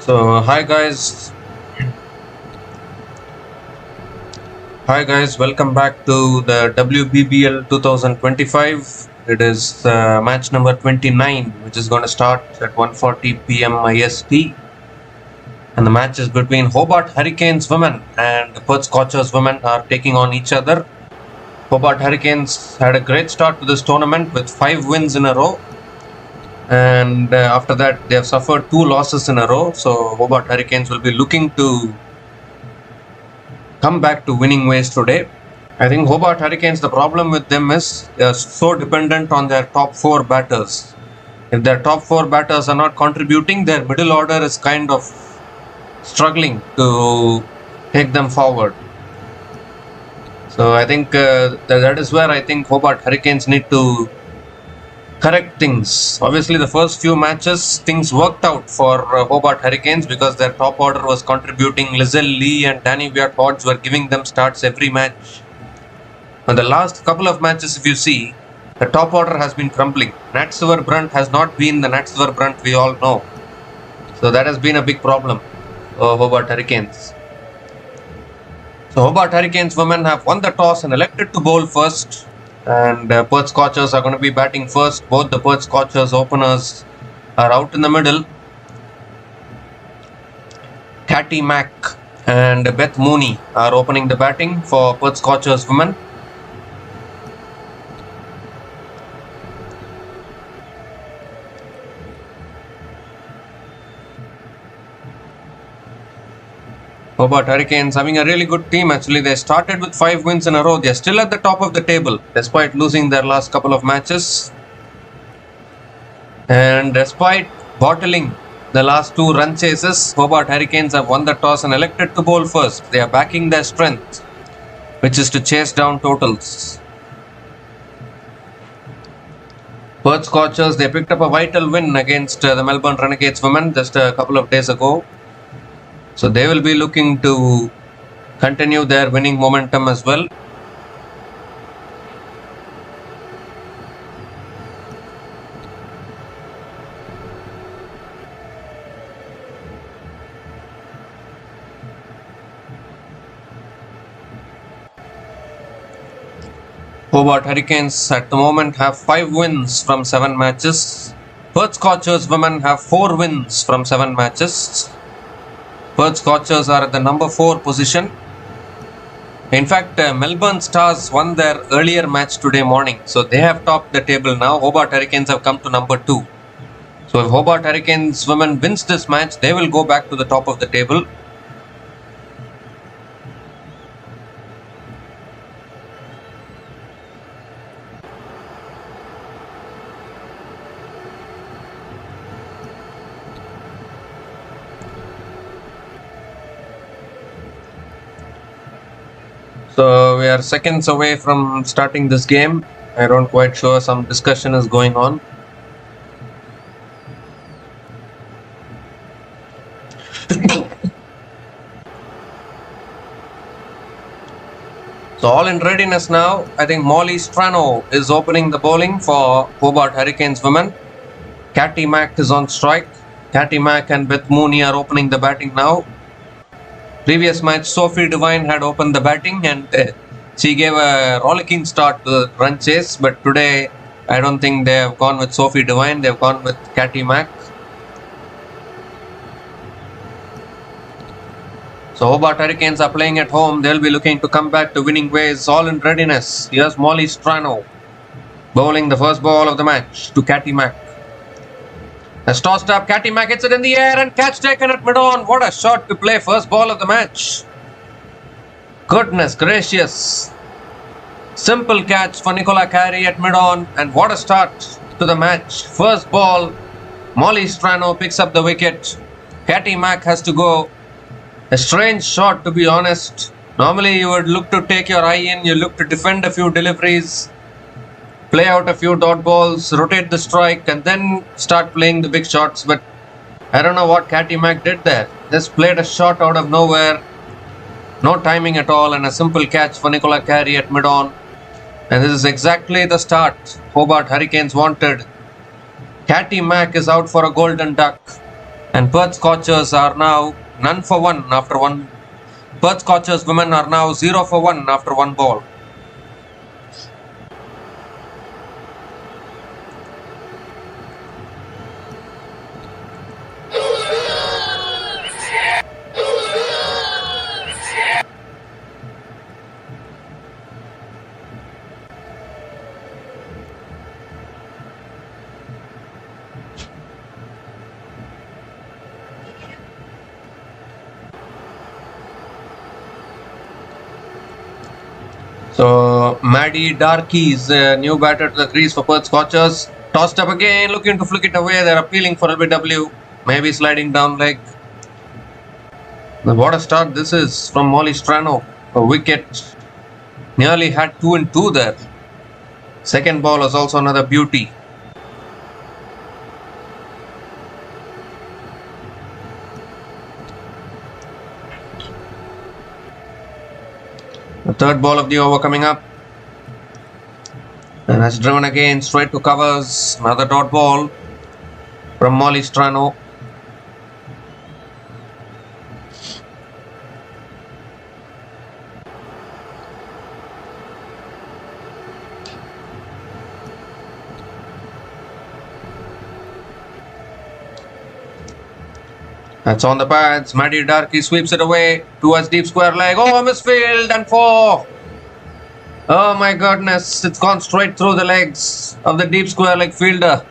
Hi guys, welcome back to the WBBL 2025. It is match number 29, which is going to start at 1:40 p.m. IST, and the match is between Hobart Hurricanes women and Perth Scorchers women are taking on each other. Hobart Hurricanes had a great start to this tournament with 5 wins in a row, and after that they have suffered 2 losses in a row. So Hobart Hurricanes will be looking to come back to winning ways today. I think Hobart Hurricanes, the problem with them is they are so dependent on their top 4 batters. If their top 4 batters are not contributing, their middle order is kind of struggling to take them forward. So I think that is where I think Hobart Hurricanes need to correct things. Obviously, the first few matches, things worked out for Hobart Hurricanes because their top order was contributing. Lizelle Lee and Danny Weir Hodge were giving them starts every match. And the last couple of matches, if you see, the top order has been crumbling. Nat Silver Brunt has not been the Nat Silver Brunt we all know. So that has been a big problem for Hobart Hurricanes. So Hobart Hurricanes women have won the toss and elected to bowl first. And Perth Scorchers are going to be batting first. Both the Perth Scorchers openers are out in the middle. Catty Mack and Beth Mooney are opening the batting for Perth Scorchers women. Hobart Hurricanes having a really good team actually. They started with 5 wins in a row. They are still at the top of the table despite losing their last couple of matches. And despite bottling the last 2 run chases, Hobart Hurricanes have won the toss and elected to bowl first. They are backing their strength, which is to chase down totals. Perth Scorchers, they picked up a vital win against the Melbourne Renegades women just a couple of days ago. So they will be looking to continue their winning momentum as well. Hobart Hurricanes at the moment have 5 wins from 7 matches. Perth Scorchers women have 4 wins from 7 matches. Perth Scorchers are at the number 4 position. In fact, Melbourne Stars won their earlier match today morning. So they have topped the table now. Hobart Hurricanes have come to number 2. So if Hobart Hurricanes women wins this match, they will go back to the top of the table. So we are seconds away from starting this game. I don't quite sure, some discussion is going on. So all in readiness now. I think Molly Strano is opening the bowling for Hobart Hurricanes women. Catty Mack is on strike. Catty Mack and Beth Mooney are opening the batting now. Previous match, Sophie Devine had opened the batting and she gave a rollicking start to the run chase. But today, I don't think they have gone with Sophie Devine. They have gone with Catty Mack. So Hobart Hurricanes are playing at home. They'll be looking to come back to winning ways. All in readiness. Here's Molly Strano bowling the first ball of the match to Catty Mack. Has tossed up, Catty Mack hits it in the air and catch taken at mid-on. What a shot to play, first ball of the match. Goodness gracious. Simple catch for Nicola Carey at mid-on, and what a start to the match. First ball, Molly Strano picks up the wicket. Catty Mack has to go. A strange shot, to be honest. Normally you would look to take your eye in, you look to defend a few deliveries, play out a few dot balls, rotate the strike, and then start playing the big shots. But I don't know what Catty Mack did there. Just played a shot out of nowhere. No timing at all, and a simple catch for Nicola Carey at mid-on. And this is exactly the start Hobart Hurricanes wanted. Catty Mack is out for a golden duck. And Perth Scorchers are now none for one after one. Perth Scorchers women are now 0 for 1 after one ball. So Maddie Darkey is a new batter to the crease for Perth Scorchers. Tossed up again, looking to flick it away. They're appealing for LBW. Maybe sliding down leg. What a start this is from Molly Strano. A wicket. Nearly had 2 and 2 there. Second ball was also another beauty. The third ball of the over coming up. And that's driven again straight to covers. Another dot ball from Molly Strano. That's on the pads. Maddie Darkey sweeps it away towards deep square leg. Oh, misfield and 4. Oh my goodness, it's gone straight through the legs of the deep square leg fielder.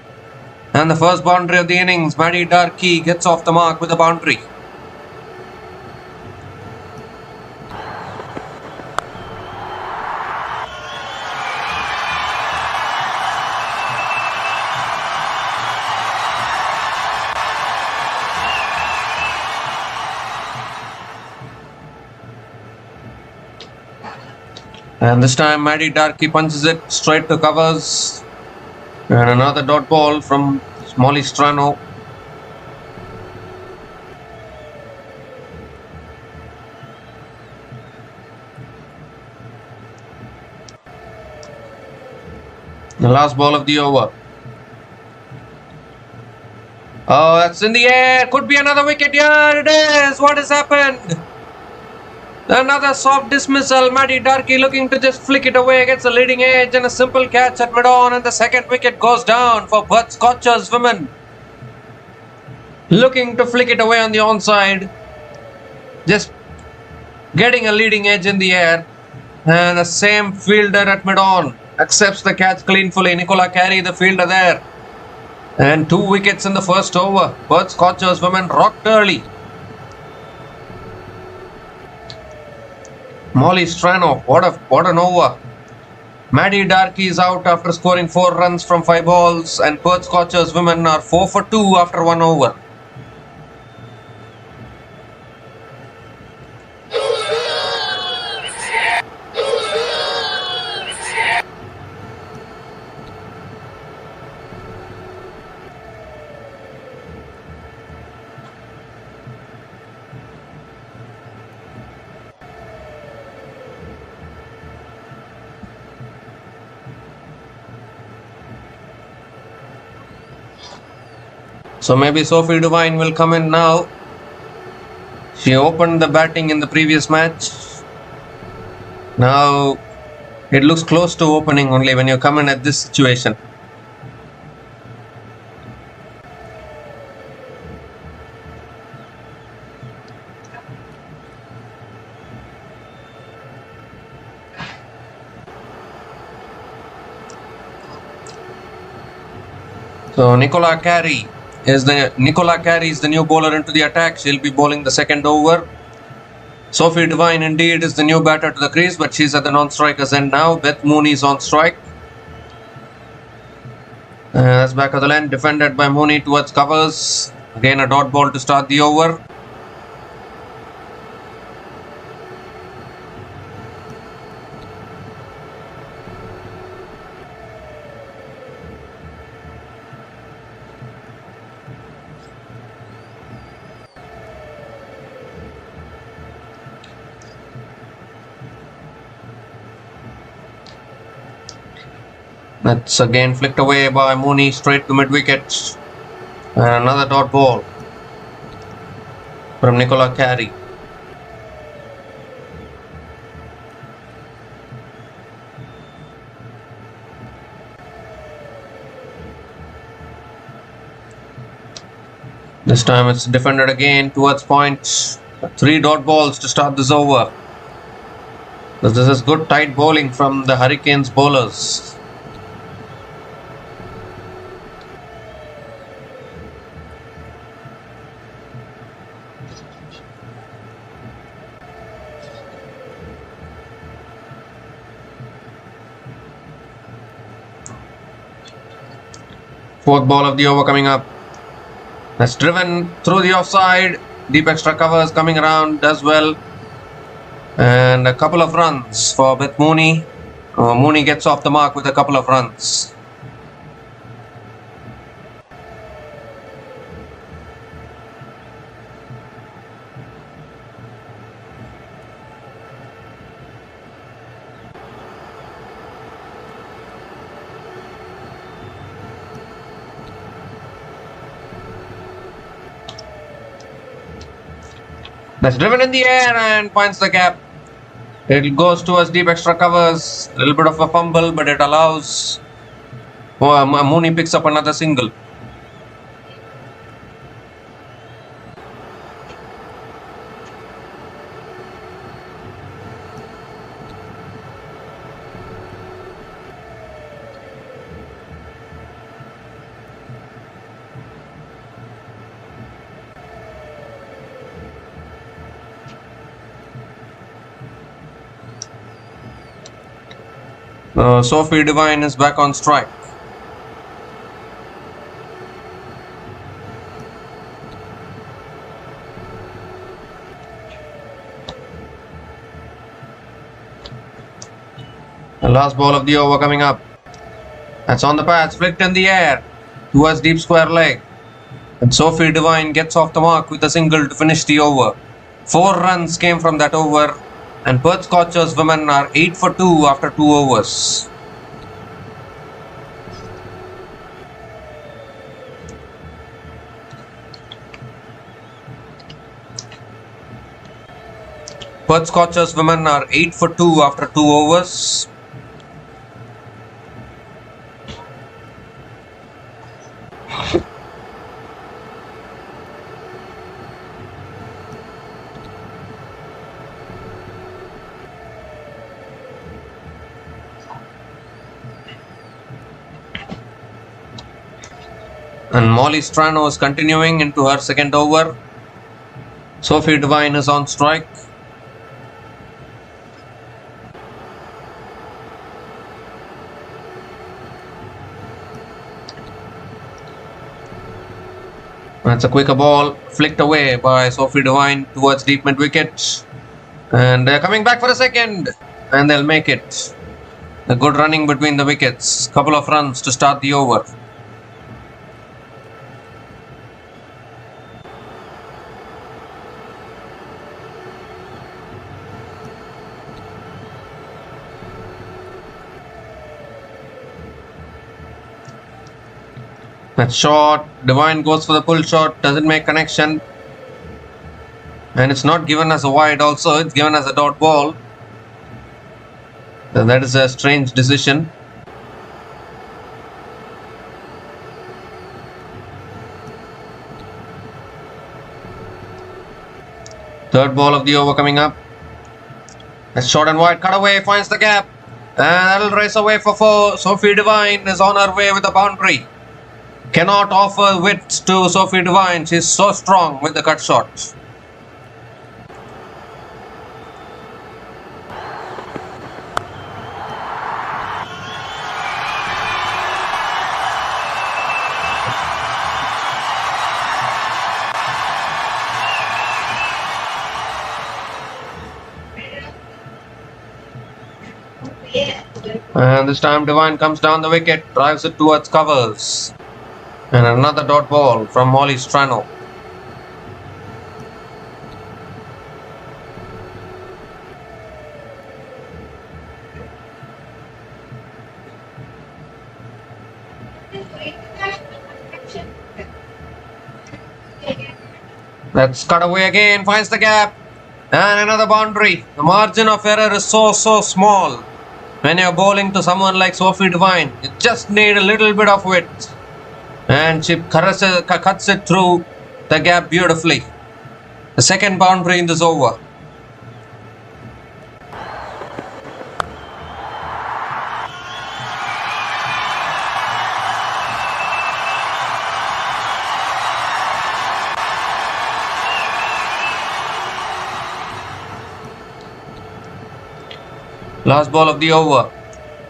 And the first boundary of the innings, Maddie Darkey gets off the mark with a boundary. And this time Maddie Darkey punches it straight to covers. And another dot ball from Molly Strano. The last ball of the over. Oh, that's in the air. Could be another wicket here. It is. What has happened? Another soft dismissal. Maddie Darkey looking to just flick it away. Gets a leading edge and a simple catch at mid-on. And the second wicket goes down for Perth Scorchers women. Looking to flick it away on the onside. Just getting a leading edge in the air. And the same fielder at mid-on accepts the catch cleanfully. Nicola Carey, the fielder there. And 2 wickets in the first over. Perth Scorchers women rocked early. Molly Strano, what an over. Maddie Darkey is out after scoring 4 runs from 5 balls, and Perth Scorchers women are 4 for 2 after 1 over. So maybe Sophie Devine will come in now. She opened the batting in the previous match. Now it looks close to opening only when you come in at this situation. So Nicola Carey is the new bowler into the attack. She'll be bowling the second over. Sophie Devine indeed is the new batter to the crease, but she's at the non-strikers end now. Beth Mooney is on strike. That's back of the line, defended by Mooney towards covers. Again a dot ball to start the over. That's again flicked away by Mooney straight to mid-wicket. And another dot ball. from Nicola Carey. This time it's defended again towards point. 3 dot balls to start this over. This is good tight bowling from the Hurricanes bowlers. Fourth ball of the over coming up. That's driven through the offside. Deep extra covers coming around, does well. And a couple of runs for Beth Mooney. Mooney gets off the mark with a couple of runs. That's driven in the air and finds the gap. It goes towards deep extra covers. A little bit of a fumble, but it allows. Mooney picks up another single. Sophie Devine is back on strike. The last ball of the over coming up. That's on the pads, flicked in the air towards deep square leg. And Sophie Devine gets off the mark with a single to finish the over. 4 runs came from that over. And Perth Scorchers women are 8 for 2 after 2 overs. Perth Scorchers women are 8 for 2 after 2 overs. And Molly Strano is continuing into her second over. Sophie Devine is on strike. That's a quicker ball, flicked away by Sophie Devine towards deep mid wicket. And they're coming back for a second. And they'll make it. A good running between the wickets. Couple of runs to start the over. That's short. Devine goes for the pull shot. Doesn't make connection. And it's not given as a wide also. It's given as a dot ball. And that is a strange decision. Third ball of the over coming up. That's short and wide. Cut away. Finds the gap. And that'll race away for 4. Sophie Devine is on her way with a boundary. Cannot offer width to Sophie Devine. She's so strong with the cut shot. And this time Devine comes down the wicket, drives it towards covers. And another dot ball from Molly Strano. Let's cut away again, finds the gap. And another boundary. The margin of error is so small. When you're bowling to someone like Sophie Devine, you just need a little bit of width. And she cuts it through the gap beautifully. The second boundary in this over. Last ball of the over,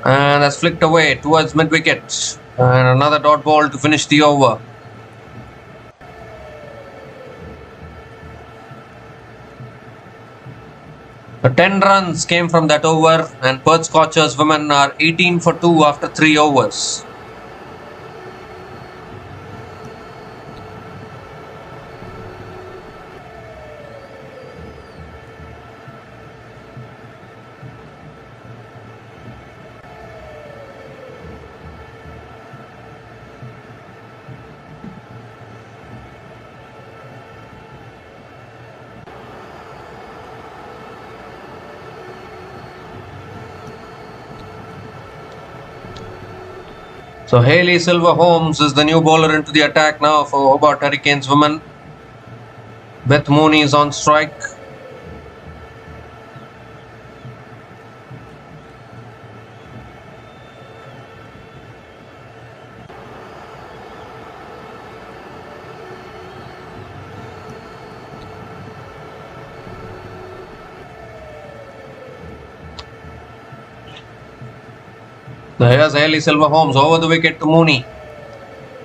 and that's flicked away towards mid-wicket, and another dot ball to finish the over. The 10 runs came from that over, and Perth Scorchers women are 18 for 2 after 3 overs. So Hayley Silver-Holmes is the new bowler into the attack now for Hobart Hurricanes women. Beth Mooney is on strike. So here's Hayley Silver-Holmes over the wicket to Mooney.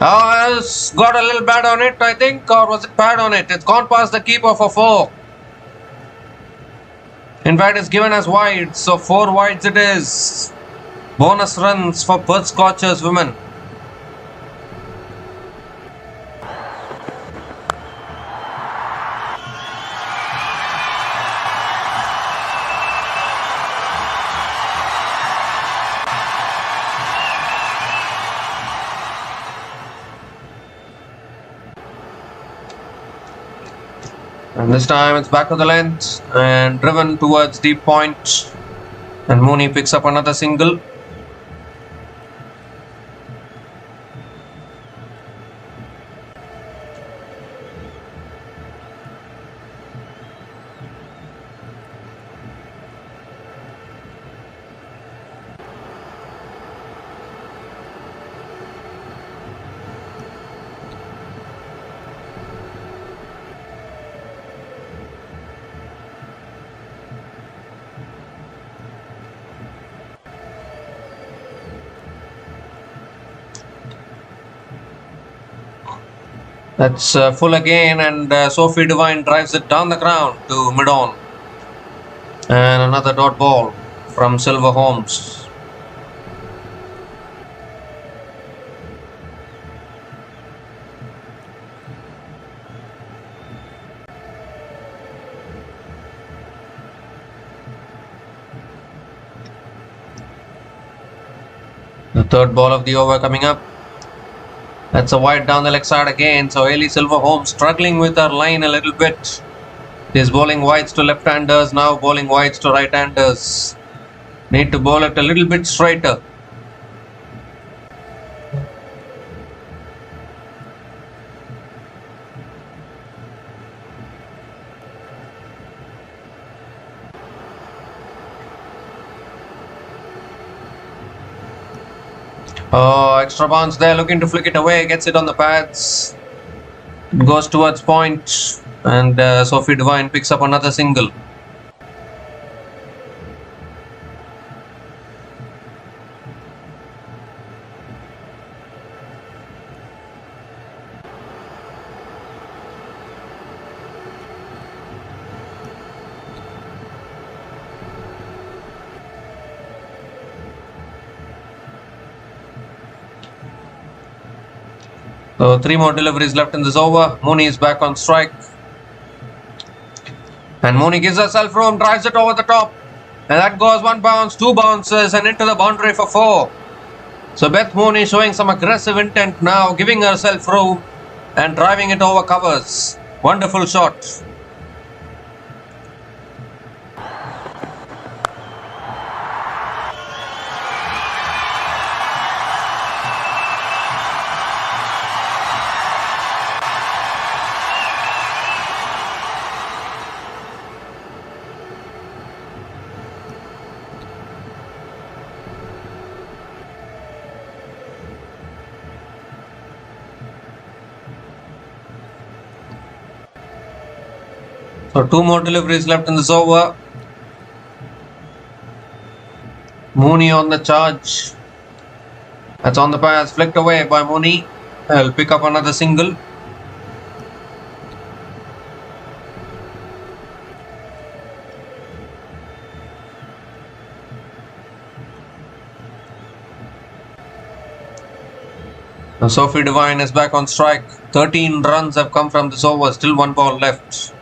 It's got a little bad on it, I think, or was it bad on it? It's gone past the keeper for 4. In fact, it's given as wide, so 4 wides it is. Bonus runs for Perth Scorchers women. And this time it's back to the length and driven towards deep point. And Mooney picks up another single. That's full again, and Sophie Devine drives it down the ground to mid-on. And another dot ball from Silver-Holmes. The third ball of the over coming up. That's a wide down the leg side again. So Hayley Silver-Holmes struggling with her line a little bit. She's bowling wides to left-handers, now bowling wides to right-handers. Need to bowl it a little bit straighter. Oh, extra bounce there, looking to flick it away, gets it on the pads. It goes towards point, and Sophie Devine picks up another single. So 3 more deliveries left in this over. Mooney is back on strike. And Mooney gives herself room, drives it over the top. And that goes 1 bounce, 2 bounces, and into the boundary for 4. So Beth Mooney showing some aggressive intent now, giving herself room and driving it over covers. Wonderful shot. So 2 more deliveries left in this over. Mooney on the charge. That's on the pass, flicked away by Mooney. He'll pick up another single. Now Sophie Devine is back on strike. 13 runs have come from this over, still 1 ball left.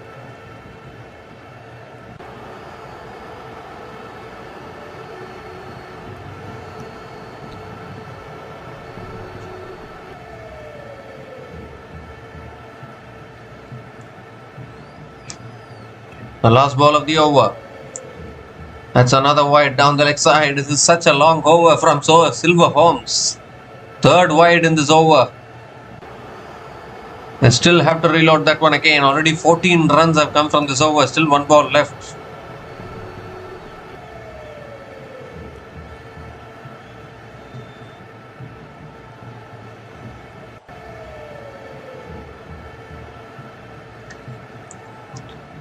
The last ball of the over. That's another wide down the leg side. This is such a long over from Silver Holmes. 3rd wide in this over. They still have to reload that one again. Already 14 runs have come from this over. Still 1 ball left.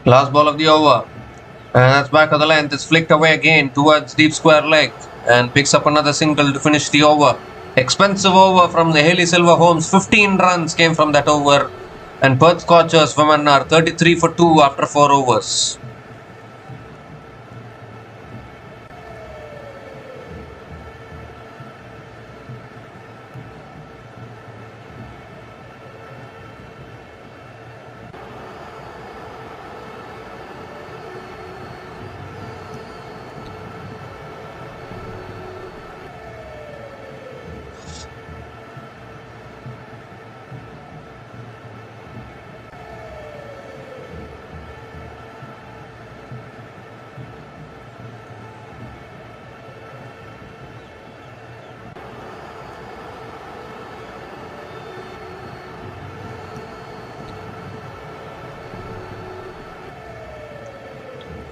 Last ball of the over. And that's back of the length. It's flicked away again towards deep square leg. And picks up another single to finish the over. Expensive over from the Hayley Silver Holmes. 15 runs came from that over. And Perth Scorchers women are 33 for 2 after 4 overs.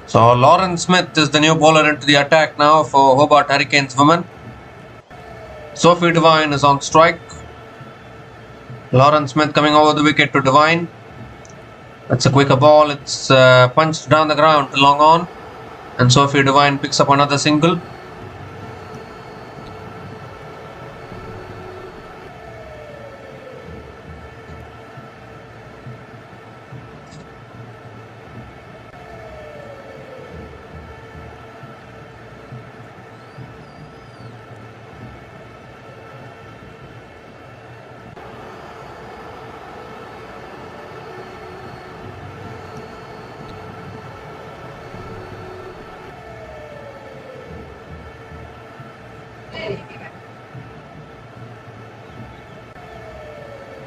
So Lauren Smith is the new bowler into the attack now for Hobart Hurricanes women. Sophie Devine is on strike. Lauren Smith coming over the wicket to Devine. That's a quicker ball. It's punched down the ground to long on. And Sophie Devine picks up another single.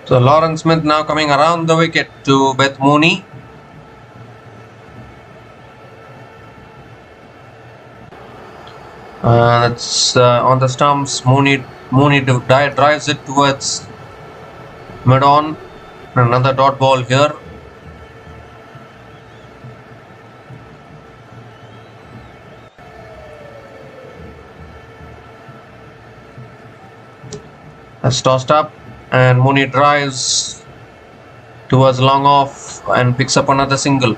So Lauren Smith now coming around the wicket to Beth Mooney. That's on the stumps. Mooney drives it towards mid-on. Another dot ball here. That's tossed up. And Mooney drives towards long off and picks up another single.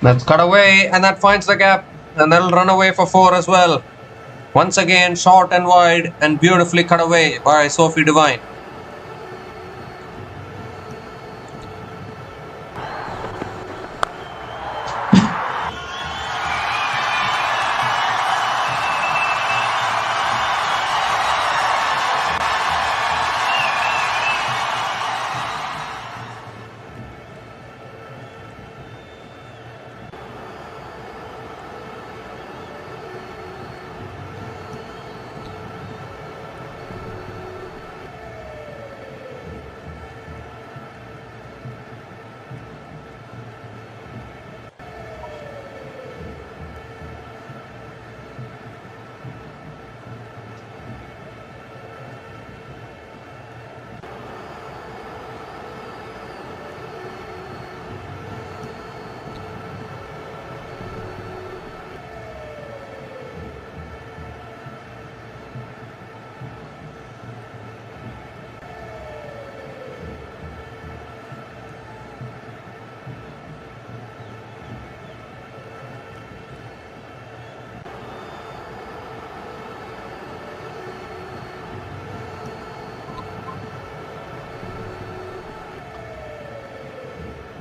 That's cut away and that finds the gap, and that'll run away for 4 as well. Once again short and wide and beautifully cut away by Sophie Devine.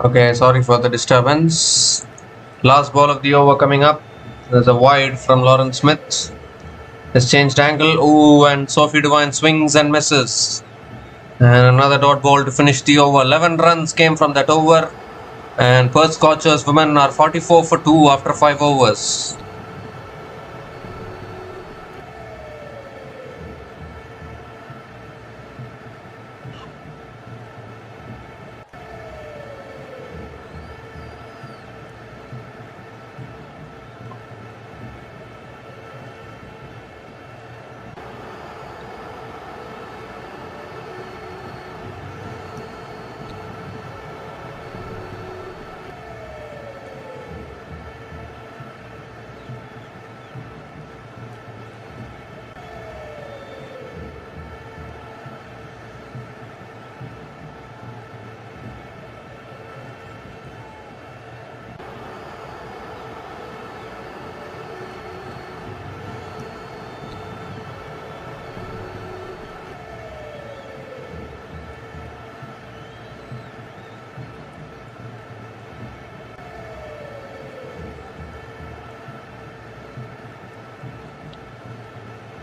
Okay, sorry for the disturbance. Last ball of the over coming up. There's a wide from Lauren Smith. Has changed angle. Ooh, and Sophie Devine swings and misses. And another dot ball to finish the over. 11 runs came from that over. And Perth Scorchers women are 44 for 2 after 5 overs.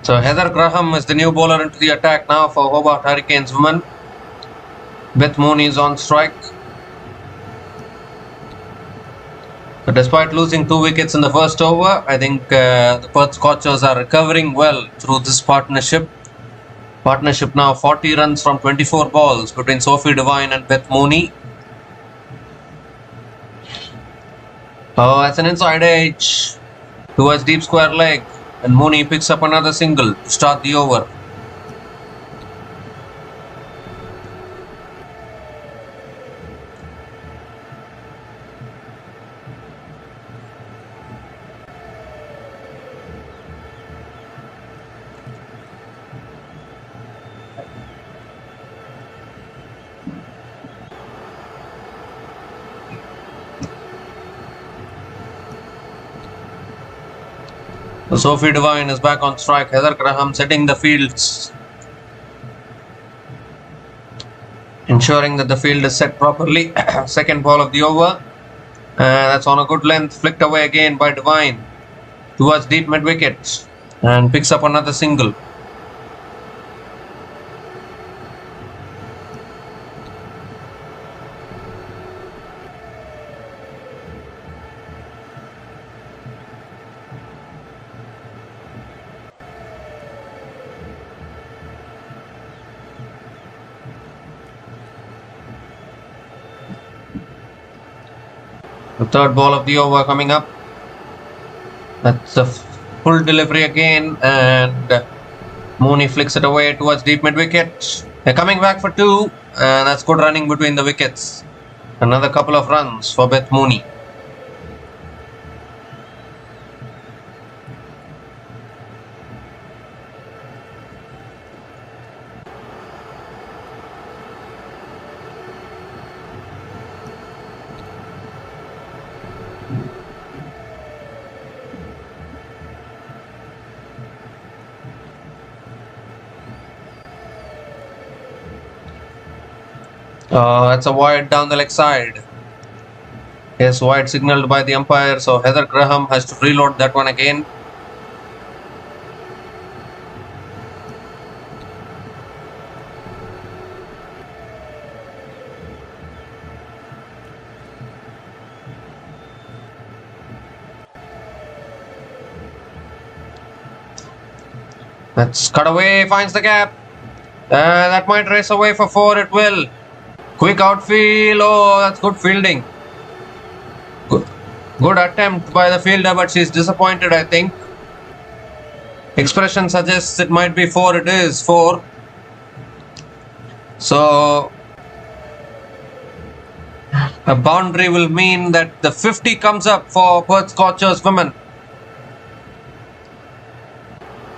So Heather Graham is the new bowler into the attack now for Hobart Hurricanes women. Beth Mooney is on strike. So despite losing 2 wickets in the first over, I think the Perth Scorchers are recovering well through this partnership. Partnership now 40 runs from 24 balls between Sophie Devine and Beth Mooney. Oh, that's an inside edge towards deep square leg. And Mooney picks up another single to start the over. Sophie Devine is back on strike. Heather Graham setting the fields, ensuring that the field is set properly. Second ball of the over. That's on a good length. Flicked away again by Devine towards deep mid wicket and picks up another single. The third ball of the over coming up. That's a full delivery again, and Mooney flicks it away towards deep mid wicket. They're coming back for 2, and that's good running between the wickets. Another couple of runs for Beth Mooney. That's a wide down the leg side. Yes, wide signaled by the umpire, so Heather Graham has to reload that one again. That's cut away, finds the gap. That might race away for 4, it will. Quick outfield, oh, that's good fielding. Good attempt by the fielder, but she's disappointed, I think. Expression suggests it might be 4, it is 4. So, a boundary will mean that the 50 comes up for Perth Scorchers women.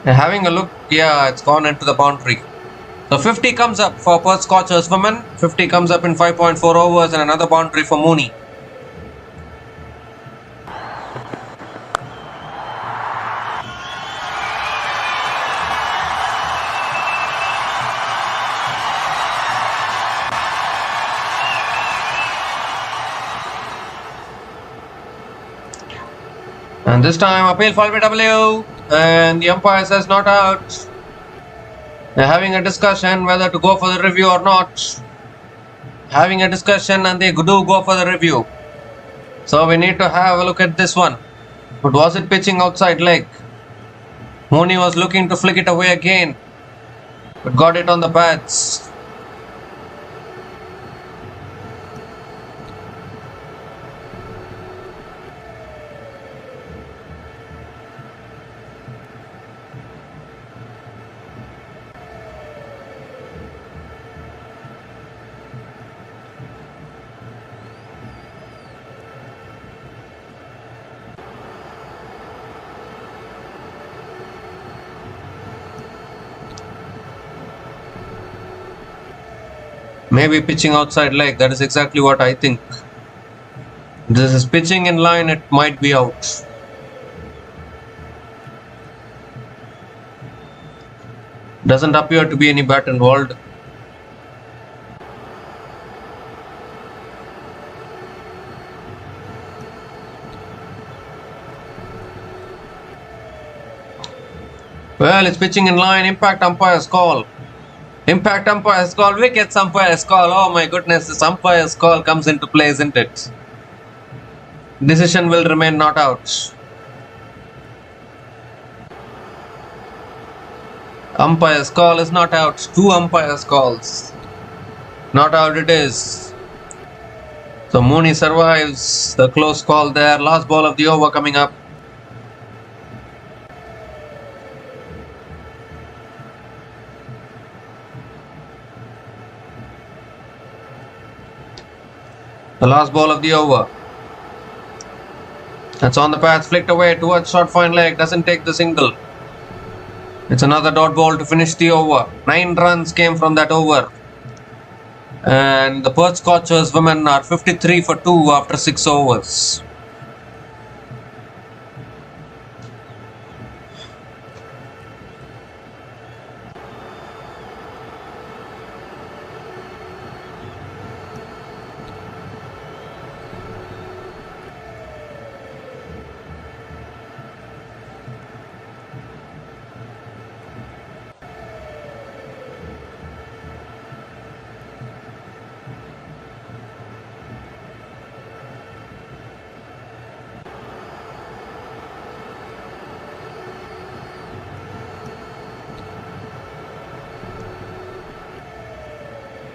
Having a look, yeah, it's gone into the boundary. So 50 comes up for Perth Scorchers women. 50 comes up in 5.4 overs and another boundary for Mooney. And this time appeal for BW, and the umpire says not out. They're having a discussion whether to go for the review or not. Having a discussion, and they do go for the review. So we need to have a look at this one. But was it pitching outside leg? Mooney was looking to flick it away again, but got it on the pads. Maybe pitching outside leg, that is exactly what I think. This is pitching in line, it might be out. Doesn't appear to be any bat involved. Well, it's pitching in line, impact umpire's call. Impact umpire's call, wickets umpire's call. Oh my goodness, this umpire's call comes into play, isn't it? Decision will remain not out. Umpire's call is not out. Two umpires' calls. Not out it is. So Mooney survives the close call there. Last ball of the over coming up. The last ball of the over. That's on the path, flicked away towards short fine leg. Doesn't take the single. It's another dot ball to finish the over. 9 runs came from that over. And the Perth Scorchers women are 53 for 2 after 6 overs.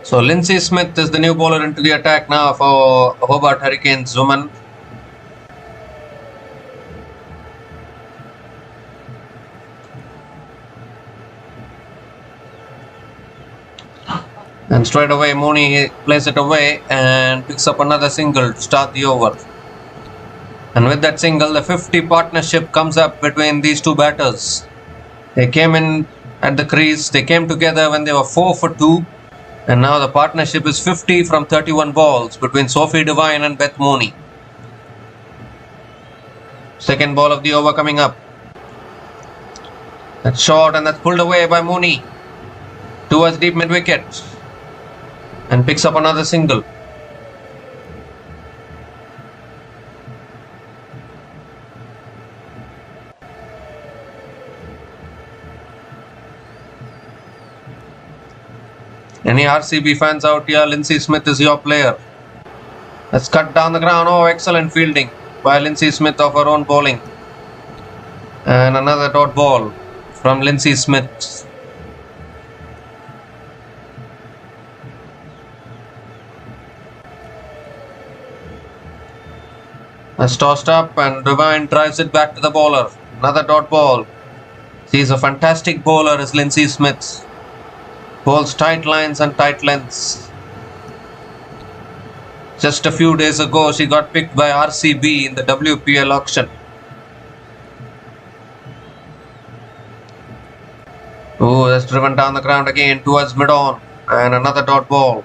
So Lindsay Smith is the new bowler into the attack now for Hobart Hurricanes women. And straight away Mooney plays it away and picks up another single to start the over. And with that single, the 50 partnership comes up between these two batters. They came in at the crease, they came together when they were 4 for 2. And now the partnership is 50 from 31 balls between Sophie Devine and Beth Mooney. Second ball of the over coming up. That's short and that's pulled away by Mooney towards deep mid wicket. And picks up another single. Any RCB fans out here, Lindsay Smith is your player. Let's cut down the ground. Oh, excellent fielding by Lindsay Smith of her own bowling. And another dot ball from Lindsay Smith. That's tossed up and Devine drives it back to the bowler. Another dot ball. She's a fantastic bowler, is Lindsay Smith. Bowls tight lines and tight lengths. Just a few days ago, she got picked by RCB in the WPL auction. Oh, that's driven down the ground again towards mid-on. And another dot ball.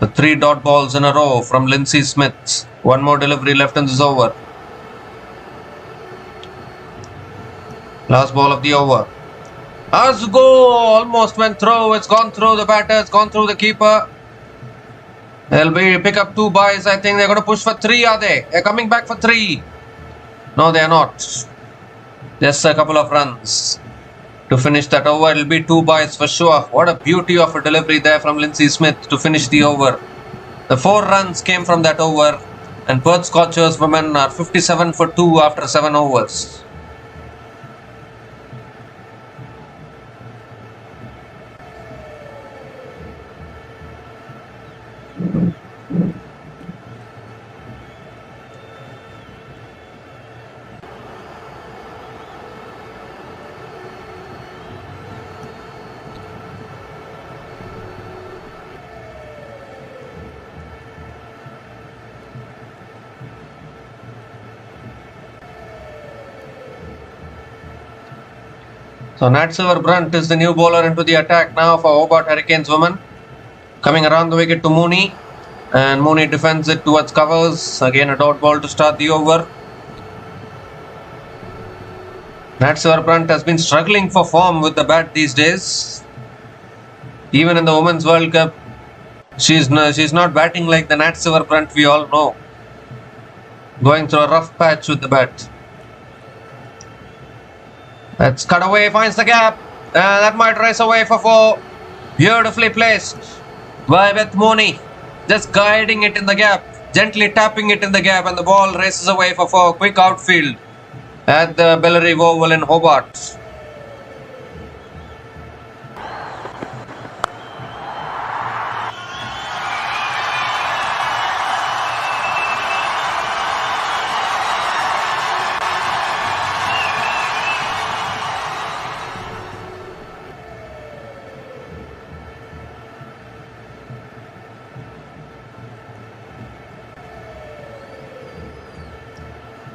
The 3 dot balls in a row from Lindsay Smith. One more delivery left in this over. Last ball of the over. Has to go, almost went through, it's gone through the batter, it's gone through the keeper. They'll pick up 2 byes, I think they're going to push for 3, are they? They're coming back for 3. No, they are not. Just a couple of runs to finish that over. It'll be 2 boys for sure. What a beauty of a delivery there from Lindsay Smith to finish the over. The 4 runs came from that over, and Perth Scorchers women are 57 for 2 after 7 overs. So Nat Silver Brunt is the new bowler into the attack now for Hobart Hurricanes women. Coming around the wicket to Mooney, and Mooney defends it towards covers. Again a dot ball to start the over. Nat Silver Brunt has been struggling for form with the bat these days. Even in the Women's World Cup, she's not batting like the Nat Silver Brunt we all know. Going through a rough patch with the bat. That's cut away, finds the gap. That might race away for 4. Beautifully placed by Beth Mooney. Just guiding it in the gap. Gently tapping it in the gap, and the ball races away for 4. Quick outfield at the Bellary Oval in Hobart.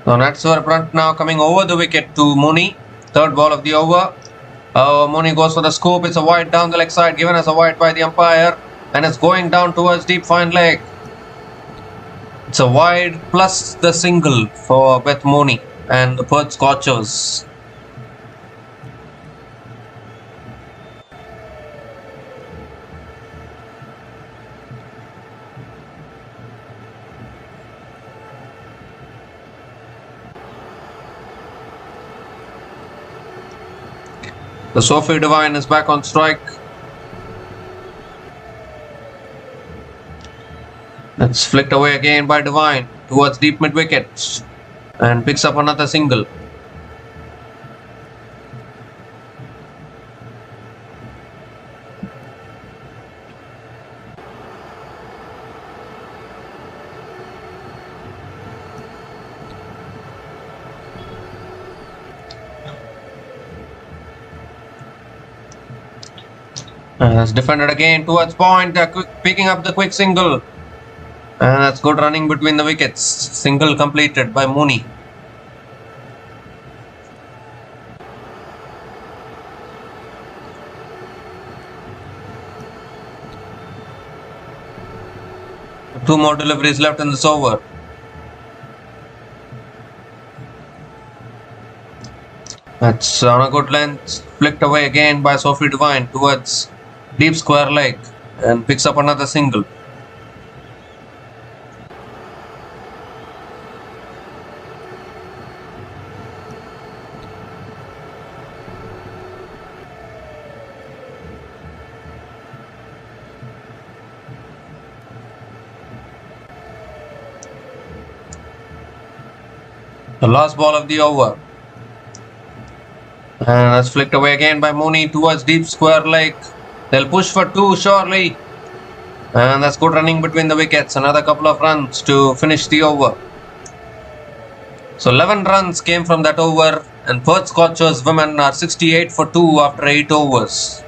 So Nat Silver Brunt now coming over the wicket to Mooney. Third ball of the over. Mooney goes for the scoop. It's a wide down the leg side, given as a wide by the umpire, and it's going down towards deep fine leg. It's a wide plus the single for Beth Mooney and the Perth Scorchers. The Sophie Devine is back on strike. That's flicked away again by Devine towards deep mid wicket and picks up another single. That's defended again towards point, picking up the quick single. And that's good running between the wickets. Single completed by Mooney. Two more deliveries left in this over. That's on a good length. Flicked away again by Sophie Devine towards deep square leg and picks up another single. The last ball of the over. And that's flicked away again by Mooney towards deep square leg. They'll push for 2 surely. And that's good running between the wickets. Another couple of runs to finish the over. So 11 runs came from that over, and Perth Scorchers women are 68 for 2 after 8 overs.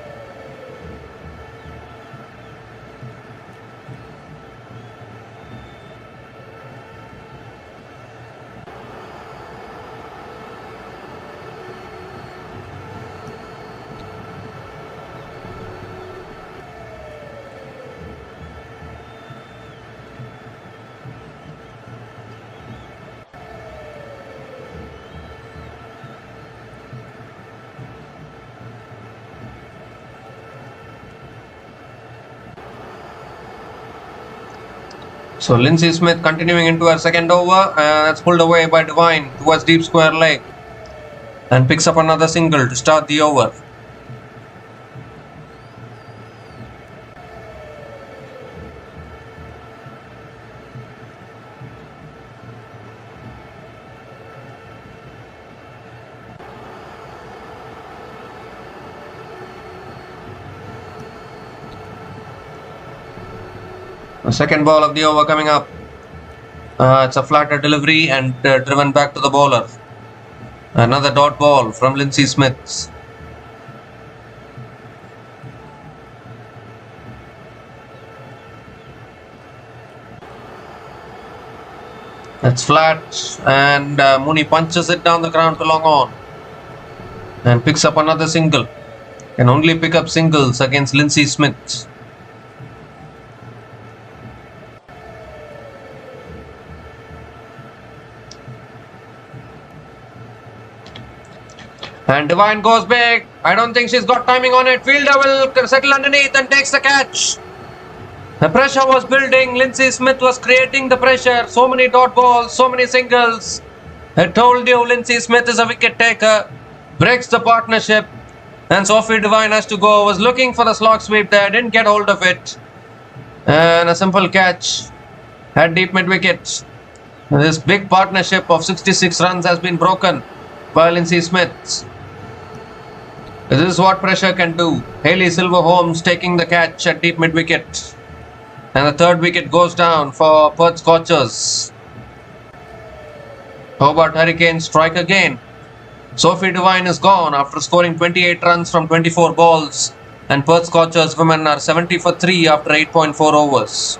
So Lindsay Smith continuing into her second over, and that's pulled away by Devine towards deep square leg and picks up another single to start the over. The second ball of the over coming up. It's a flatter delivery and driven back to the bowler. Another dot ball from Lindsay Smith. That's flat, and Mooney punches it down the ground to long on and picks up another single. Can only pick up singles against Lindsay Smith. And Devine goes big. I don't think she's got timing on it. Fielder will settle underneath and takes the catch. The pressure was building. Lindsay Smith was creating the pressure. So many dot balls, so many singles. I told you Lindsay Smith is a wicket taker. Breaks the partnership. And Sophie Devine has to go. Was looking for the slog sweep there. Didn't get hold of it. And a simple catch. At deep mid wicket. This big partnership of 66 runs has been broken by Lindsay Smith. This is what pressure can do. Hayley Silver-Holmes taking the catch at deep mid wicket. And the third wicket goes down for Perth Scorchers. Hobart Hurricanes strike again. Sophie Devine is gone after scoring 28 runs from 24 balls. And Perth Scorchers women are 70 for 3 after 8.4 overs.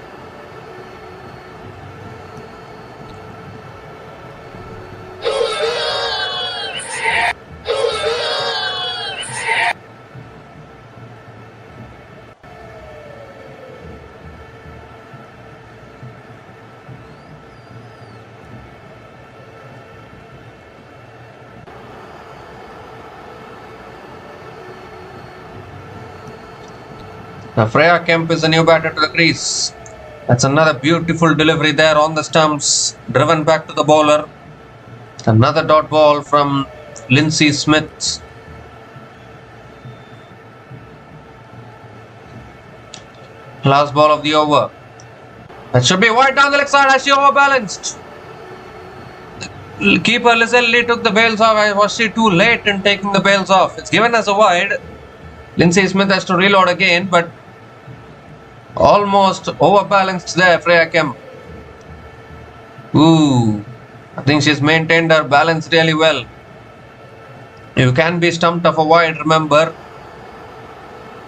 Now Freya Kemp is the new batter to the crease. That's another beautiful delivery there on the stumps, driven back to the bowler. Another dot ball from Lindsay Smith. Last ball of the over. That should be wide down the leg side as she overbalanced. Keeper Lizelle Lee took the bails off. Was she too late in taking the bails off? It's given as a wide. Lindsay Smith has to reload again, but almost overbalanced there, Freya Kemp. Ooh, I think she's maintained her balance really well. You can be stumped off a wide, remember.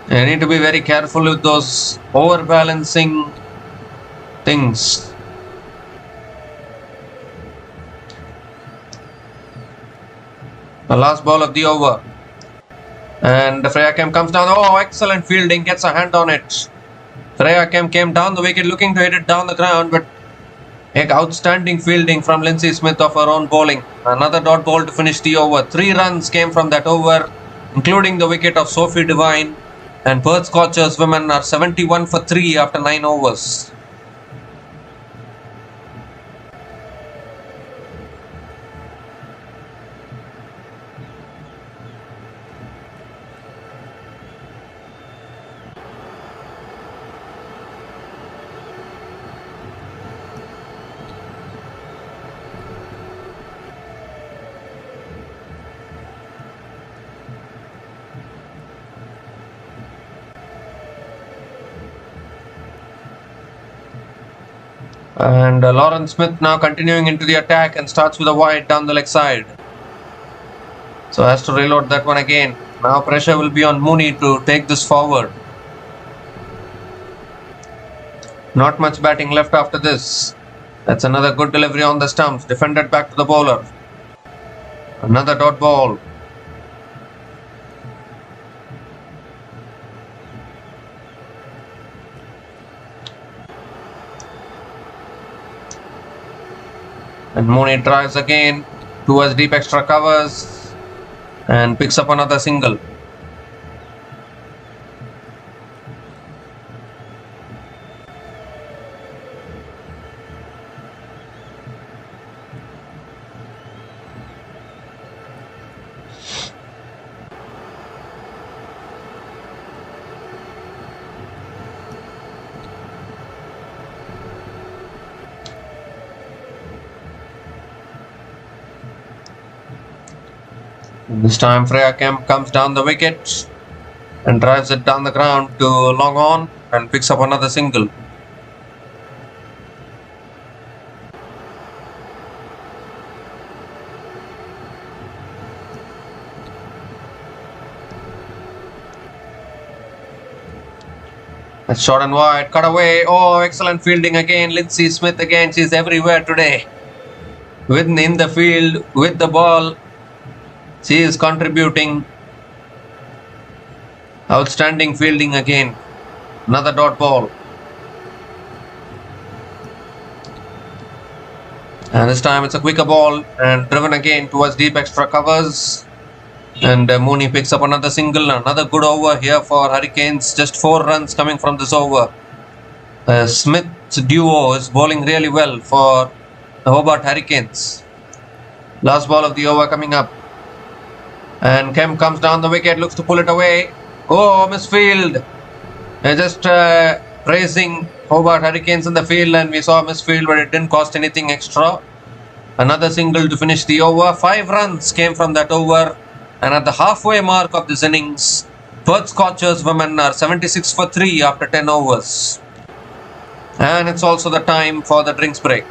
You need to be very careful with those overbalancing things. The last ball of the over. And Freya Kemp comes down. Oh, excellent fielding. Gets a hand on it. Freya Kemp came down the wicket looking to hit it down the ground, but outstanding fielding from Lindsay Smith of her own bowling. Another dot ball to finish the over. 3 runs came from that over, including the wicket of Sophie Devine. And Perth Scorchers women are 71 for 3 after 9 overs. And Lauren Smith now continuing into the attack and starts with a wide down the leg side. So has to reload that one again. Now pressure will be on Mooney to take this forward. Not much batting left after this. That's another good delivery on the stumps. Defended back to the bowler. Another dot ball. And Mooney tries again towards deep extra covers and picks up another single. This time Freya Kemp comes down the wicket and drives it down the ground to long on and picks up another single. It's short and wide, cut away. Oh, excellent fielding again. Lindsay Smith again. She's everywhere today. In the field, with the ball, she is contributing. Outstanding fielding again. Another dot ball. And this time it's a quicker ball and driven again towards deep extra covers. And Mooney picks up another single. Another good over here for Hurricanes. Just 4 runs coming from this over. Smith's duo is bowling really well for the Hobart Hurricanes. Last ball of the over coming up. And Kemp comes down the wicket, looks to pull it away. Oh, misfield. Just praising Hobart Hurricanes in the field, and we saw a misfield, but it didn't cost anything extra. Another single to finish the over. 5 runs came from that over. And at the halfway mark of this innings, Perth Scorchers women are 76 for 3 after 10 overs. And it's also the time for the drinks break.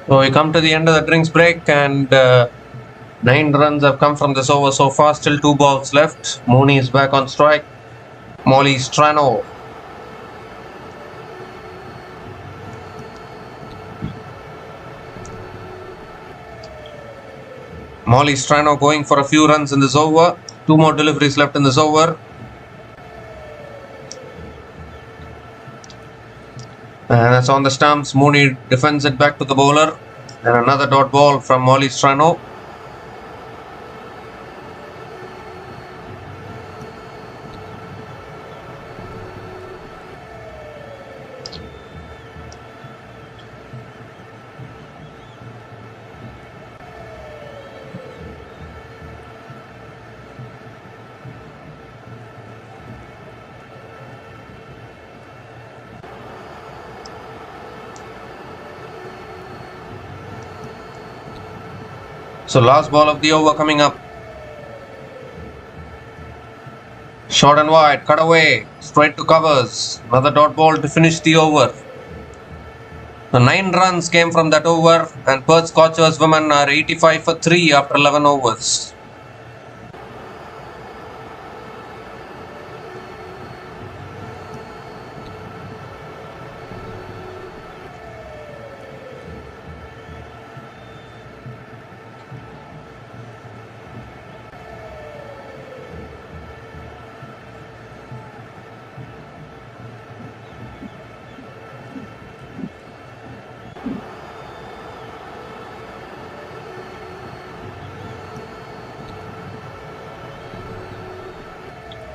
So we come to the end of the drinks break, and 9 runs have come from this over so far. Still 2 balls left. Mooney is back on strike. Molly Strano. Molly Strano going for a few runs in this over. 2 more deliveries left in this over. And that's on the stumps. Mooney defends it back to the bowler. And another dot ball from Molly Strano. So last ball of the over coming up. Short and wide, cut away, straight to covers. Another dot ball to finish the over. So 9 runs came from that over, and Perth Scorchers women are 85 for 3 after 11 overs.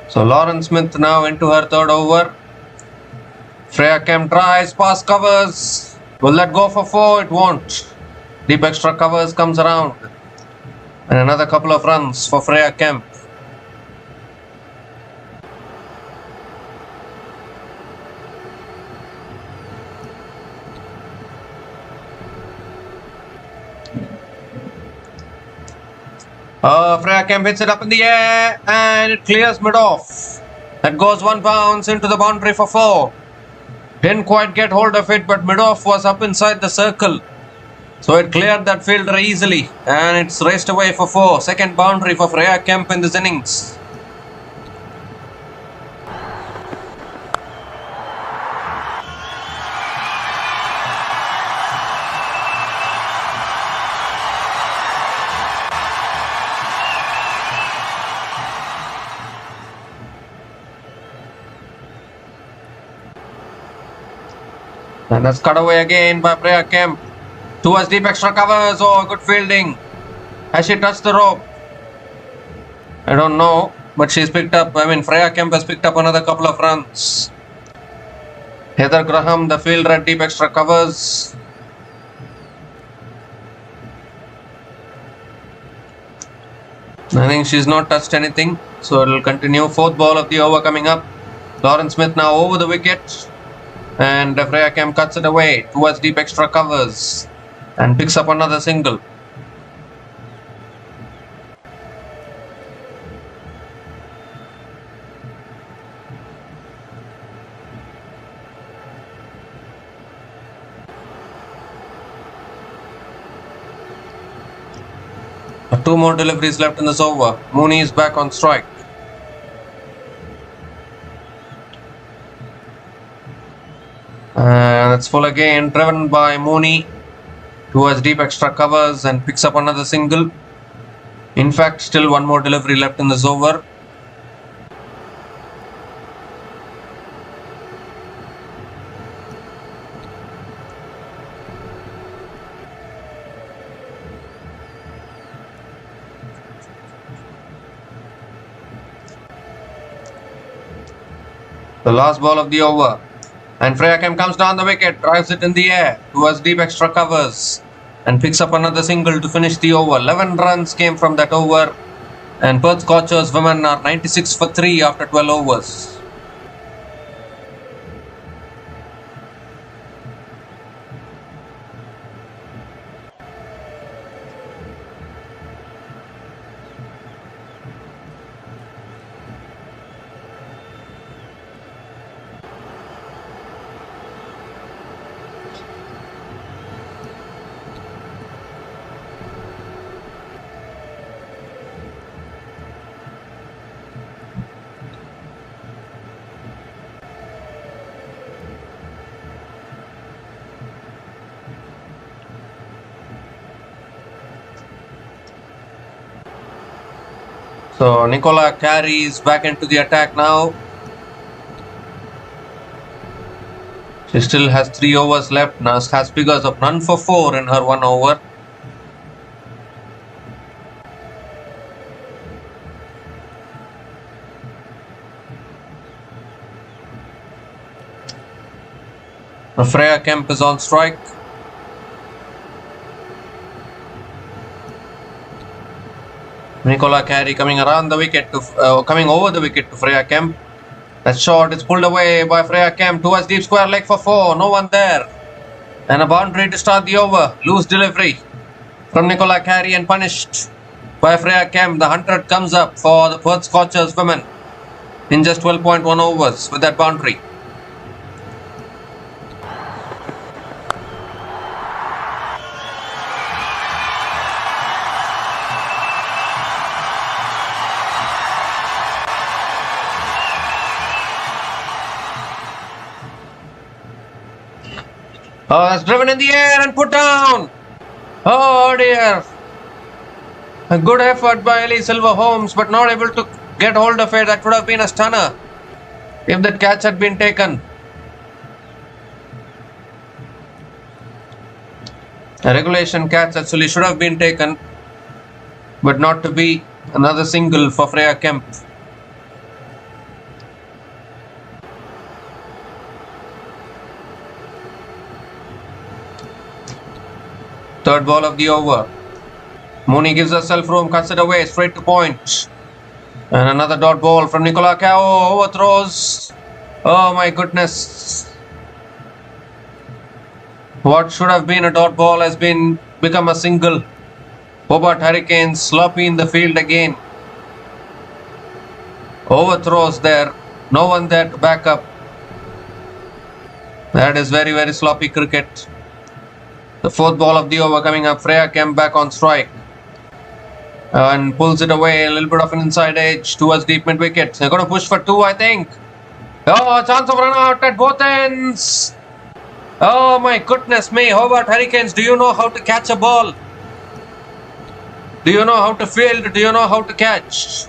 So Lauren Smith now into her third over. Freya Kemp tries, pass covers. Will that go for 4? It won't. Deep extra covers comes around. And another couple of runs for Freya Kemp. Freya Kemp hits it up in the air and it clears mid off. That goes 1 bounce into the boundary for 4. Didn't quite get hold of it, but mid off was up inside the circle. So it cleared that fielder easily and it's raced away for 4. Second boundary for Freya Kemp in this innings. And that's cut away again by Freya Kemp. Towards deep extra covers. Oh, good fielding. Has she touched the rope? I don't know. But she's picked up, Freya Kemp has picked up another couple of runs. Heather Graham, the fielder at deep extra covers. I think she's not touched anything. So it'll continue. 4th ball of the over coming up. Lauren Smith now over the wicket. And Freya Kemp cuts it away towards deep extra covers and picks up another single. Two more deliveries left in this over. Mooney is back on strike. And it's full again, driven by Mooney towards deep extra covers and picks up another single. In fact, still 1 more delivery left in this over. The last ball of the over. And Freya Kemp comes down the wicket, drives it in the air towards deep extra covers and picks up another single to finish the over. 11 runs came from that over and Perth Scorchers women are 96 for 3 after 12 overs. So Nicola carries back into the attack now. She still has 3 overs left. Now has figures of none for 4 in her 1 over. Freya Kemp is on strike. Nicola Carey coming around the wicket coming over the wicket to Freya Kemp. That shot is pulled away by Freya Kemp towards deep square leg for 4. No one there. And a boundary to start the over. Loose delivery from Nicola Carey and punished by Freya Kemp. The 100 comes up for the Perth Scorchers women in just 12.1 overs with that boundary. Oh, that's driven in the air and put down. Oh dear. A good effort by Ellie Silver Holmes, but not able to get hold of it. That would have been a stunner if that catch had been taken. A regulation catch actually should have been taken, but not to be. Another single for Freya Kemp. Third ball of the over. Mooney gives herself room, cuts it away, straight to point. And another dot ball from Nicola Cao. Overthrows. Oh my goodness. What should have been a dot ball has become a single. Hobart Hurricanes sloppy in the field again. Overthrows there. No one there to back up. That is very, very sloppy cricket. The fourth ball of the over coming up. Freya Kemp back on strike. And pulls it away. A little bit of an inside edge towards deep mid wicket. They're going to push for 2, I think. Oh, chance of run out at both ends. Oh my goodness me. Hobart Hurricanes, do you know how to catch a ball? Do you know how to field? Do you know how to catch?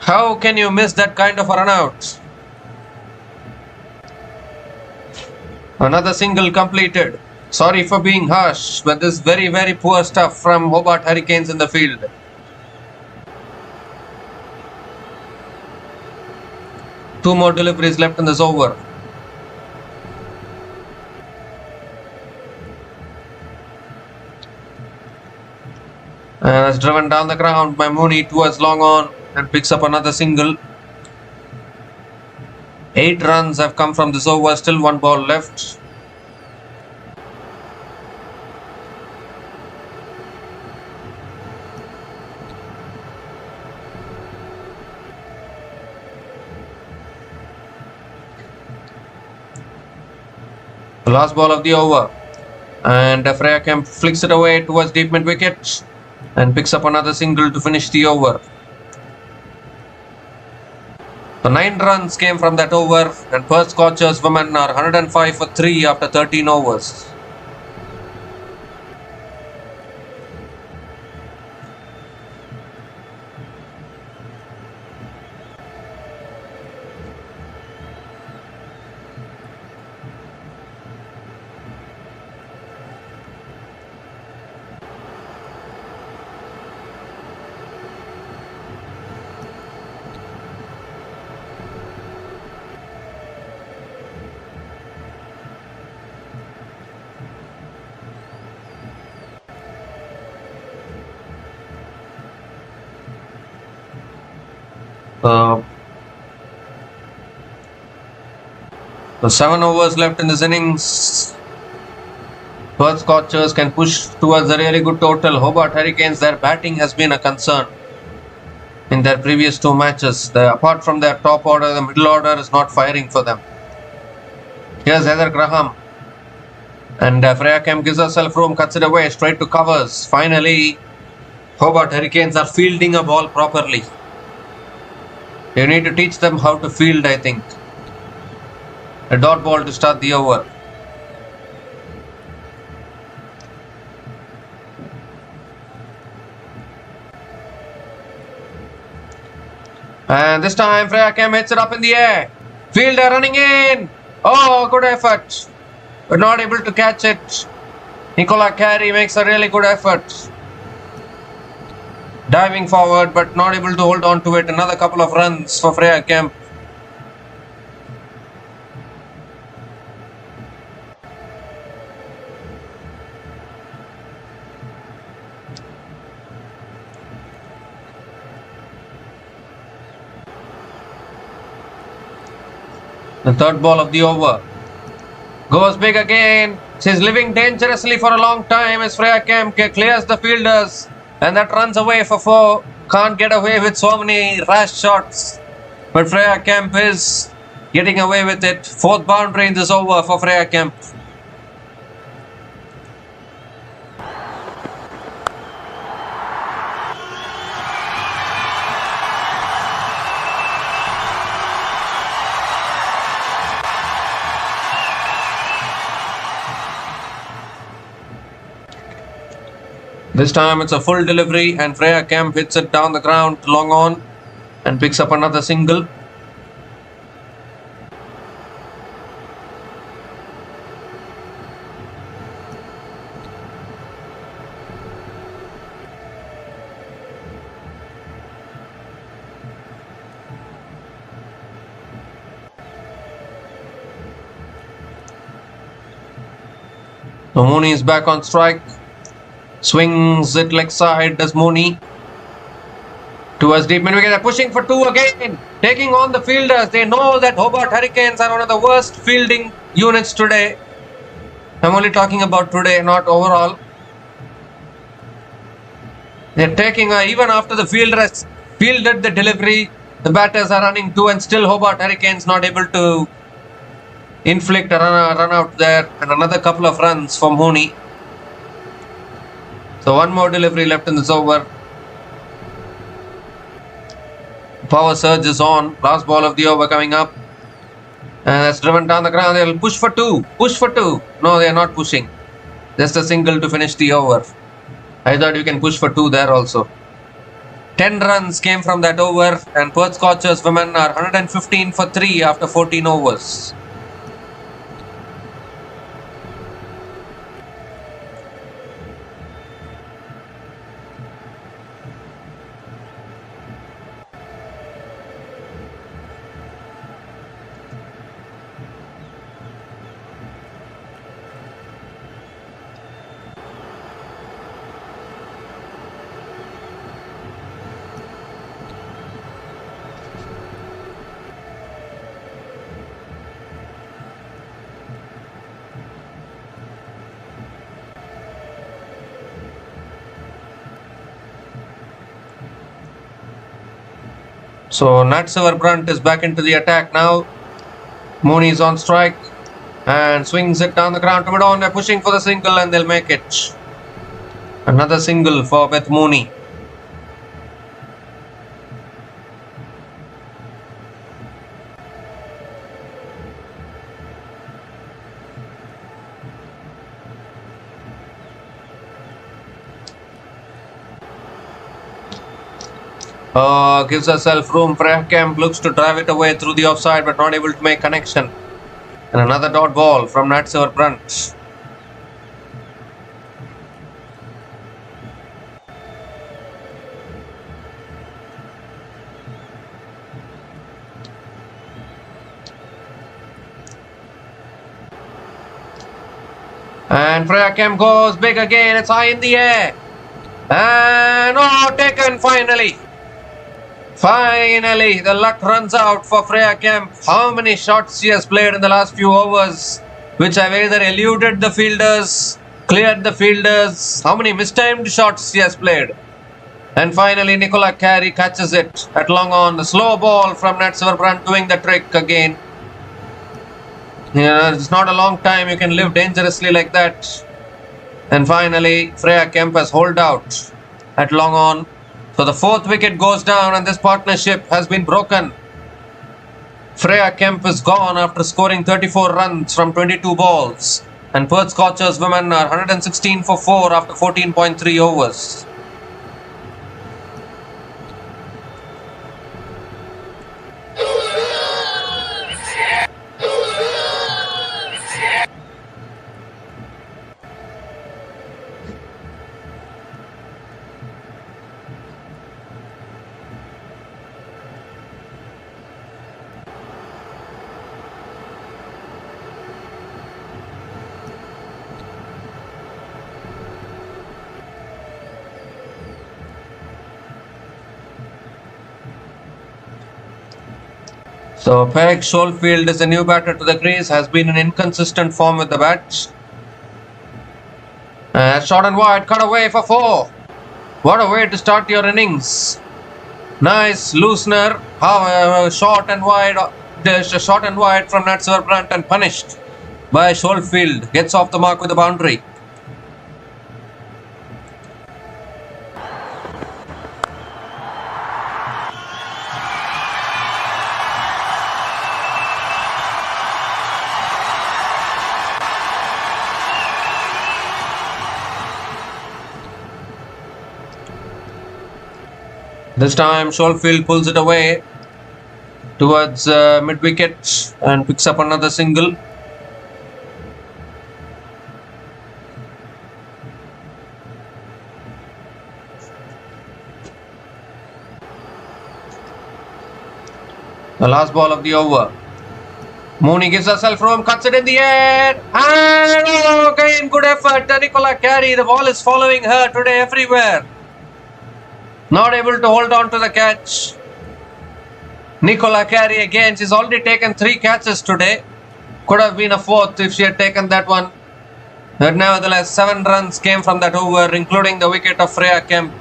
How can you miss that kind of a run out? Another single completed. Sorry for being harsh, but this is very, very poor stuff from Hobart Hurricanes in the field. Two more deliveries left in this over. And it's driven down the ground by Mooney towards long on and picks up another single. 8 runs have come from this over, still 1 ball left. The last ball of the over. And Freya Kemp flicks it away towards deep mid wicket and picks up another single to finish the over. The 9 runs came from that over, and Perth Scorchers women are 105 for 3 after 13 overs. The 7 overs left in this innings. Perth Scorchers can push towards a really good total. Hobart Hurricanes, their batting has been a concern in their previous 2 matches. Apart from their top order, the middle order is not firing for them. Here's Heather Graham. And Freya Kemp gives herself room, cuts it away, straight to covers. Finally, Hobart Hurricanes are fielding a ball properly. You need to teach them how to field, I think. A dot ball to start the over. And this time Freya Kemp hits it up in the air. Fielder running in. Oh, good effort. But not able to catch it. Nicola Carey makes a really good effort. Diving forward but not able to hold on to it. Another couple of runs for Freya Kemp. The third ball of the over. Goes big again. She's living dangerously for a long time as Freya Kemp clears the fielders. And that runs away for 4. Can't get away with so many rash shots. But Freya Kemp is getting away with it. 4th boundary in this over for Freya Kemp. This time it's a full delivery and Freya Kemp hits it down the ground long on and picks up another single. So Mooney is back on strike. Swings it leg side, does Mooney. Towards deep mid wicket, they're pushing for 2 again. Taking on the fielders. They know that Hobart Hurricanes are one of the worst fielding units today. I'm only talking about today, not overall. They're taking even after the fielder has fielded the delivery, the batters are running 2 and still Hobart Hurricanes not able to inflict a run out there. And another couple of runs for Mooney. So one more delivery left in this over. Power surge is on. Last ball of the over coming up. And that's driven down the ground. They'll push for 2. Push for 2. No, they are not pushing. Just a single to finish the over. I thought you can push for 2 there also. 10 runs came from that over. And Perth Scorchers women are 115 for 3 after 14 overs. So Natsevar Brunt is back into the attack now. Mooney is on strike and swings it down the ground to mid-on. They're pushing for the single and they'll make it. Another single for Beth Mooney. Gives herself room. Freya Kemp looks to drive it away through the offside but not able to make connection. And another dot ball from Natsevar Brunt. And Freya Kemp goes big again. It's high in the air. And taken finally. Finally, the luck runs out for Freya Kemp. How many shots she has played in the last few overs, which have either eluded the fielders, cleared the fielders. How many mistimed shots she has played. And finally, Nicola Carey catches it at long on. The slow ball from Natsevar Brunt doing the trick again. It's not a long time you can live dangerously like that. And finally, Freya Kemp has holed out at long on. So the 4th wicket goes down and this partnership has been broken. Freya Kemp is gone after scoring 34 runs from 22 balls. And Perth Scorchers women are 116 for 4 after 14.3 overs. So Peg Schofield is a new batter to the crease, has been in inconsistent form with the bat. Short and wide, cut away for 4. What a way to start your innings. Nice loosener, short and wide from Nat Brandt and punished by Schofield. Gets off the mark with a boundary. This time Schofield pulls it away towards mid-wicket and picks up another single. The last ball of the over. Mooney gives herself room, cuts it in the air, and again good effort. Nicola Carey, the ball is following her today everywhere. Not able to hold on to the catch. Nicola Carey again, she's already taken 3 catches today. Could have been a 4th if she had taken that one. But nevertheless, 7 runs came from that over, including the wicket of Freya Kemp.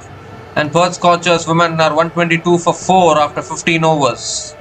And Perth Scorchers women are 122 for 4 after 15 overs.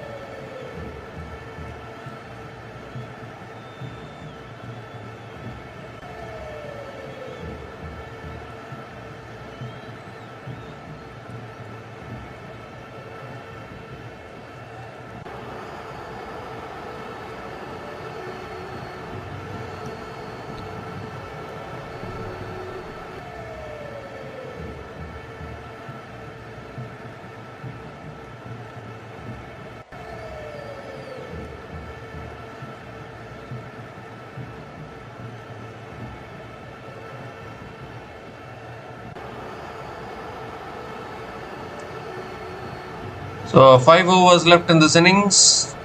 So 5 overs left in this innings.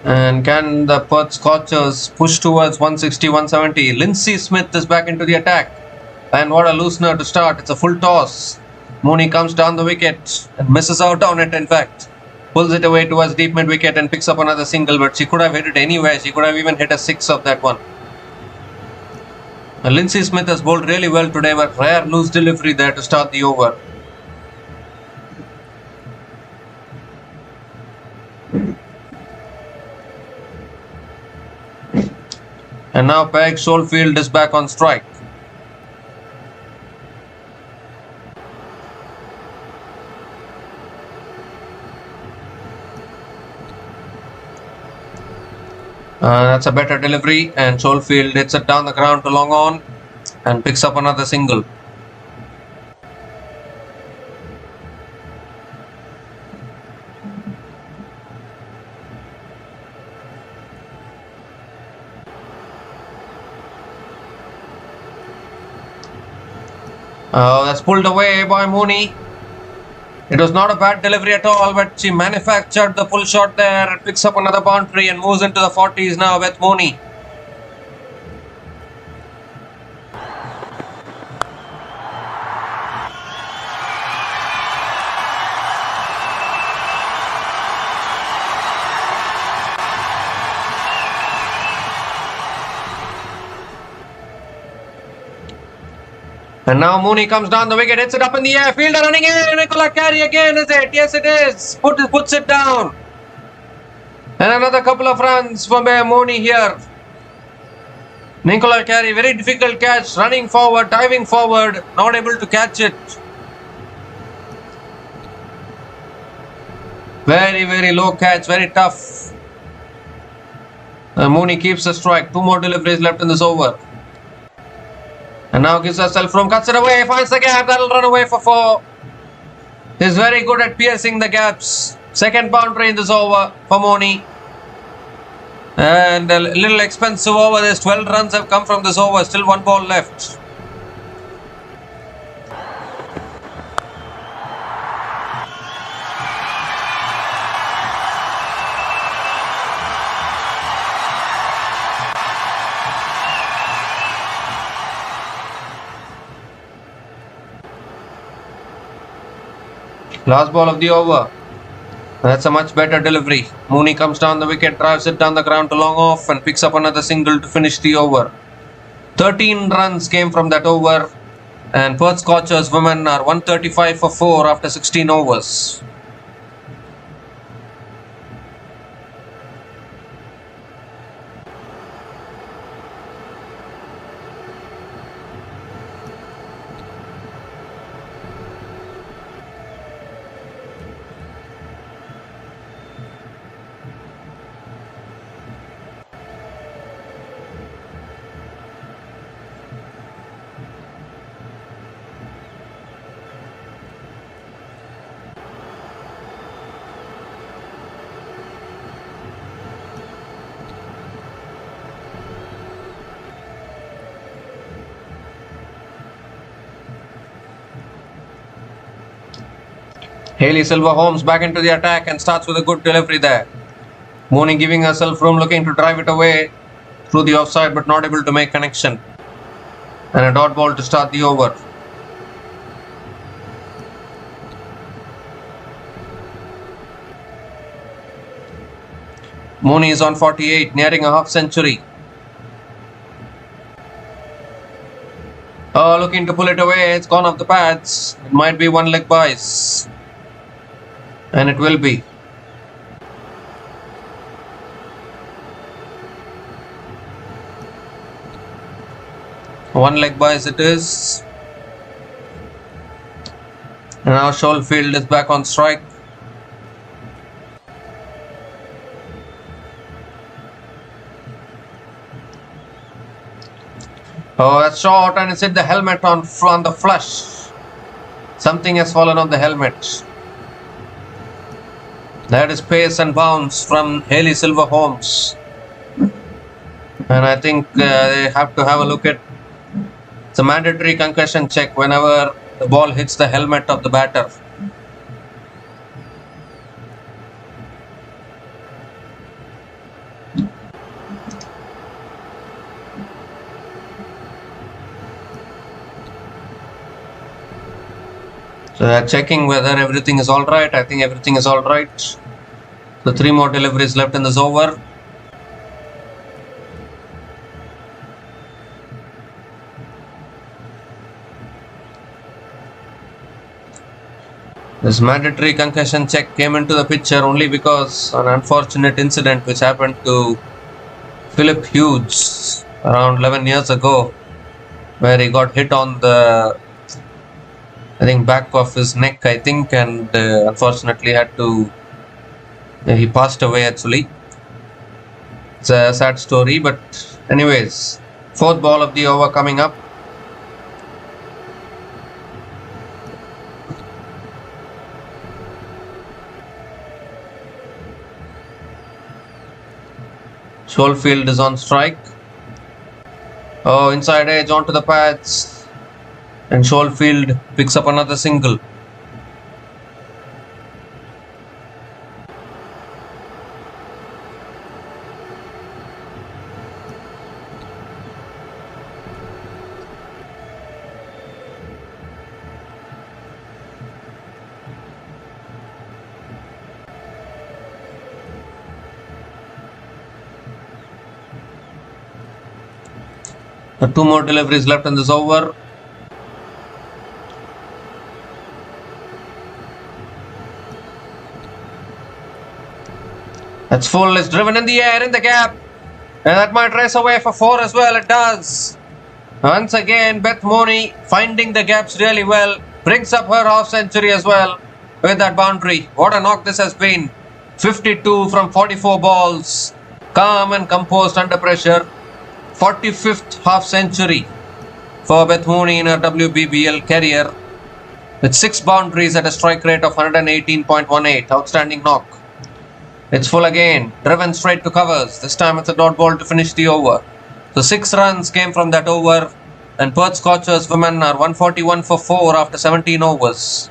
And can the Perth Scorchers push towards 160, 170? Lindsay Smith is back into the attack. And what a loosener to start. It's a full toss. Mooney comes down the wicket and misses out on it, in fact. Pulls it away towards deep mid wicket and picks up another single, but she could have hit it anywhere. She could have even hit a 6 of that one. Lindsay Smith has bowled really well today, but rare loose delivery there to start the over. And now Peg Schofield is back on strike. That's a better delivery, and Schofield hits it down the ground to long on and picks up another single. That's pulled away by Mooney. It was not a bad delivery at all, but she manufactured the pull shot there and picks up another boundary and moves into the 40s now with Mooney. And now Mooney comes down the wicket, hits it up in the air, fielder running in, Nicola Carey again, is it? Yes, it is. Puts it down. And another couple of runs for Mooney here. Nicola Carey, very difficult catch, running forward, diving forward, not able to catch it. Very, very low catch, very tough. Mooney keeps the strike. 2 more deliveries left in this over. And now gives herself room, cuts it away, finds the gap, that'll run away for 4. He's very good at piercing the gaps. Second boundary in this over for Mooney. And a little expensive over this. 12 runs have come from this over, still 1 ball left. Last ball of the over. That's a much better delivery. Mooney comes down the wicket, drives it down the ground to long off and picks up another single to finish the over. 13 runs came from that over, and Perth Scorchers women are 135 for 4 after 16 overs. Hayley Silver-Holmes back into the attack and starts with a good delivery there. Mooney giving herself room, looking to drive it away through the offside but not able to make connection. And a dot ball to start the over. Mooney is on 48, nearing a half century. Oh, looking to pull it away. It's gone off the pads. It might be one leg byes. And it will be. One leg byes it is. And now Schofield is back on strike. Oh, that's short and it's hit the helmet on the flush. Something has fallen on the helmet. That is pace and bounce from Hayley Silver-Holmes. And I think they have to have a look at. It's a mandatory concussion check whenever the ball hits the helmet of the batter. So they're checking whether everything is alright. I think everything is alright. So 3 more deliveries left in this over. This mandatory concussion check came into the picture only because an unfortunate incident which happened to Philip Hughes around 11 years ago, where he got hit on the back of his neck, and unfortunately he passed away actually. It's a sad story, but anyways, 4th ball of the over coming up. Schofield is on strike. Oh, inside edge onto the pads. And Schofield picks up another single. The 2 more deliveries left in this over. That's full, it's driven in the air, in the gap. And that might race away for 4 as well, it does. Once again, Beth Mooney finding the gaps really well. Brings up her half century as well with that boundary. What a knock this has been. 52 from 44 balls. Calm and composed under pressure. 45th half century for Beth Mooney in her WBBL career. With 6 boundaries at a strike rate of 118.18. Outstanding knock. It's full again, driven straight to covers. This time it's a dot ball to finish the over. So 6 runs came from that over, and Perth Scorchers women are 141 for 4 after 17 overs.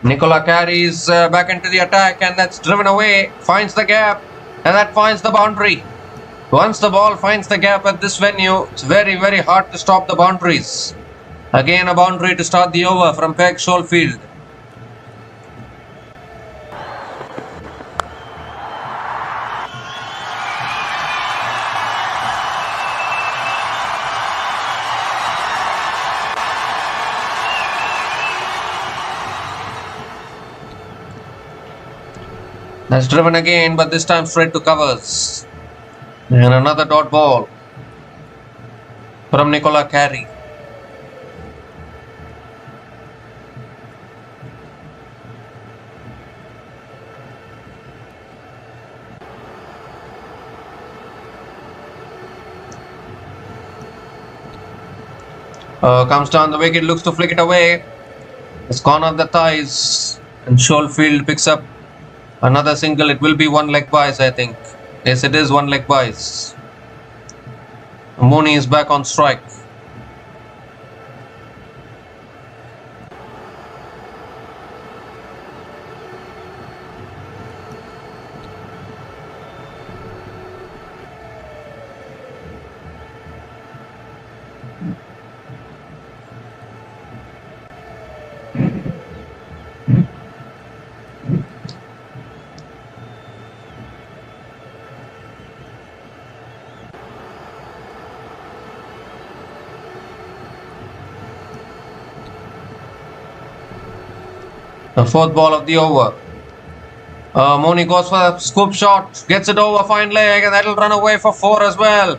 Nicola carries back into the attack, and that's driven away, finds the gap, and that finds the boundary. Once the ball finds the gap at this venue, it's very, very hard to stop the boundaries. Again, a boundary to start the over from Peg Schofield. That's driven again, but this time straight to covers. And another dot ball from Nicola Carey. Comes down the wicket, looks to flick it away. It's gone off the thighs, and Schofield picks up another single. It will be one leg bias, I think. Yes, it is one leg bias. Mooney is back on strike. The fourth ball of the over. Mooney goes for a scoop shot, gets it over, fine leg, and that'll run away for 4 as well.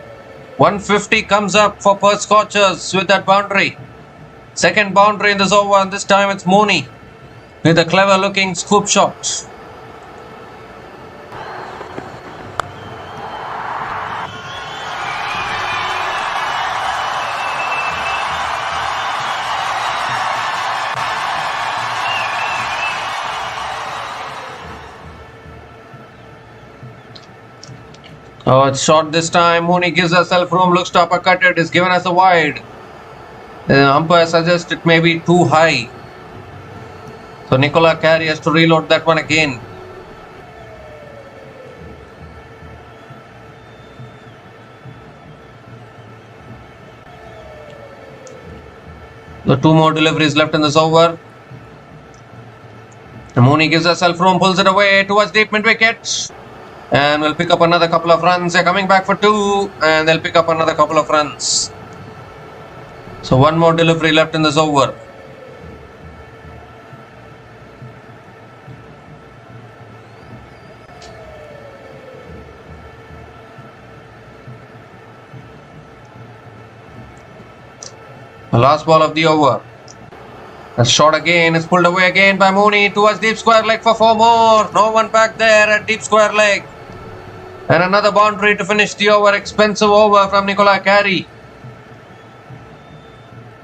150 comes up for Perth Scorchers with that boundary. Second boundary in this over, and this time it's Mooney with a clever looking scoop shot. Oh, it's short this time. Mooney gives herself room, looks to uppercut it, is given as a wide. The umpire suggests it may be too high. So Nicola Carey has to reload that one again. The 2 more deliveries left in this over. Mooney gives herself room, pulls it away towards deep mid wicket. And we'll pick up another couple of runs. They're coming back for 2, and they'll pick up another couple of runs. So 1 more delivery left in this over. The last ball of the over. A shot again. It's pulled away again by Mooney towards deep square leg for 4 more. No one back there at deep square leg. And another boundary to finish the over. Expensive over from Nicola Carey.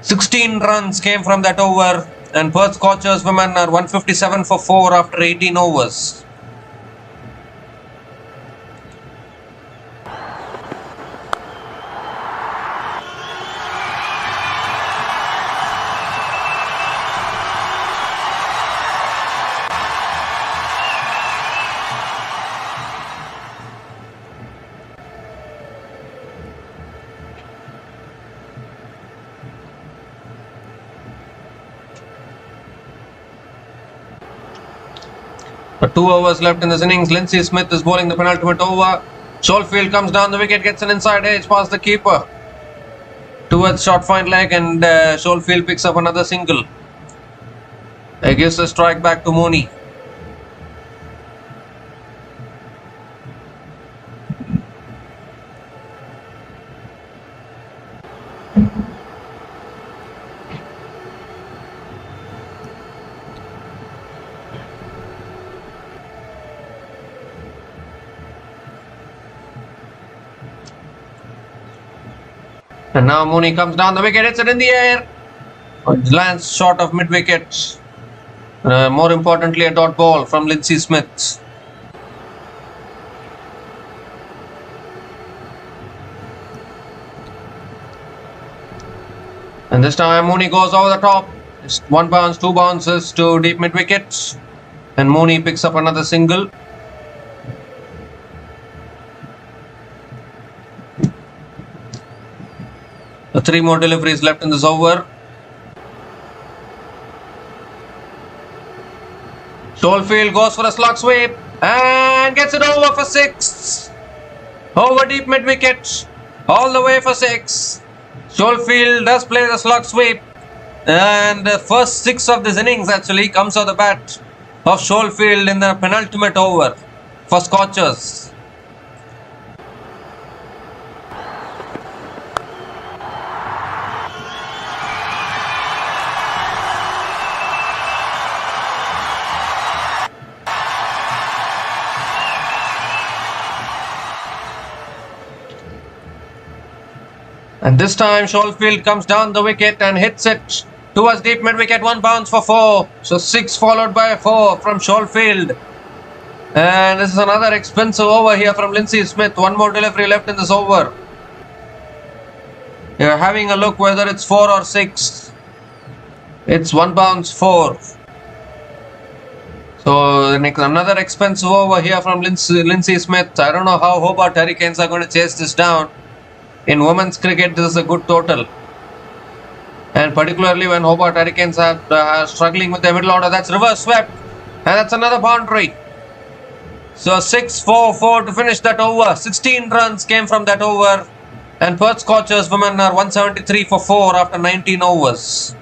16 runs came from that over. And Perth Scorchers women are 157 for 4 after 18 overs. But 2 overs left in this innings. Lindsay Smith is bowling the penultimate over. Schofield comes down the wicket, gets an inside edge past the keeper towards short fine leg, and Schofield picks up another single. He gives a strike back to Mooney. And now Mooney comes down the wicket, hits it in the air. Lands short of mid wicket. More importantly, a dot ball from Lindsay Smith. And this time Mooney goes over the top. It's 1 bounce, 2 bounces to deep mid wicket. And Mooney picks up another single. Three more deliveries left in this over. Schofield goes for a slog sweep and gets it over for 6. Over deep mid wicket, all the way for 6. Schofield does play the slog sweep, and the first 6 of this innings actually comes off the bat of Schofield in the penultimate over for Scorchers. And this time Schofield comes down the wicket and hits it towards deep mid wicket. 1 bounce for 4. So 6 followed by a 4 from Schofield. And this is another expensive over here from Lindsay Smith. 1 more delivery left in this over. You're having a look whether it's 4 or 6. It's 1 bounce 4. So another expensive over here from Lindsay Smith. I don't know how Hobart Hurricanes are going to chase this down. In women's cricket, this is a good total. And particularly when Hobart Hurricanes are struggling with their middle order. That's reverse swept. And that's another boundary. So 6-4-4 to finish that over. 16 runs came from that over. And Perth Scorchers women are 173 for 4 after 19 overs.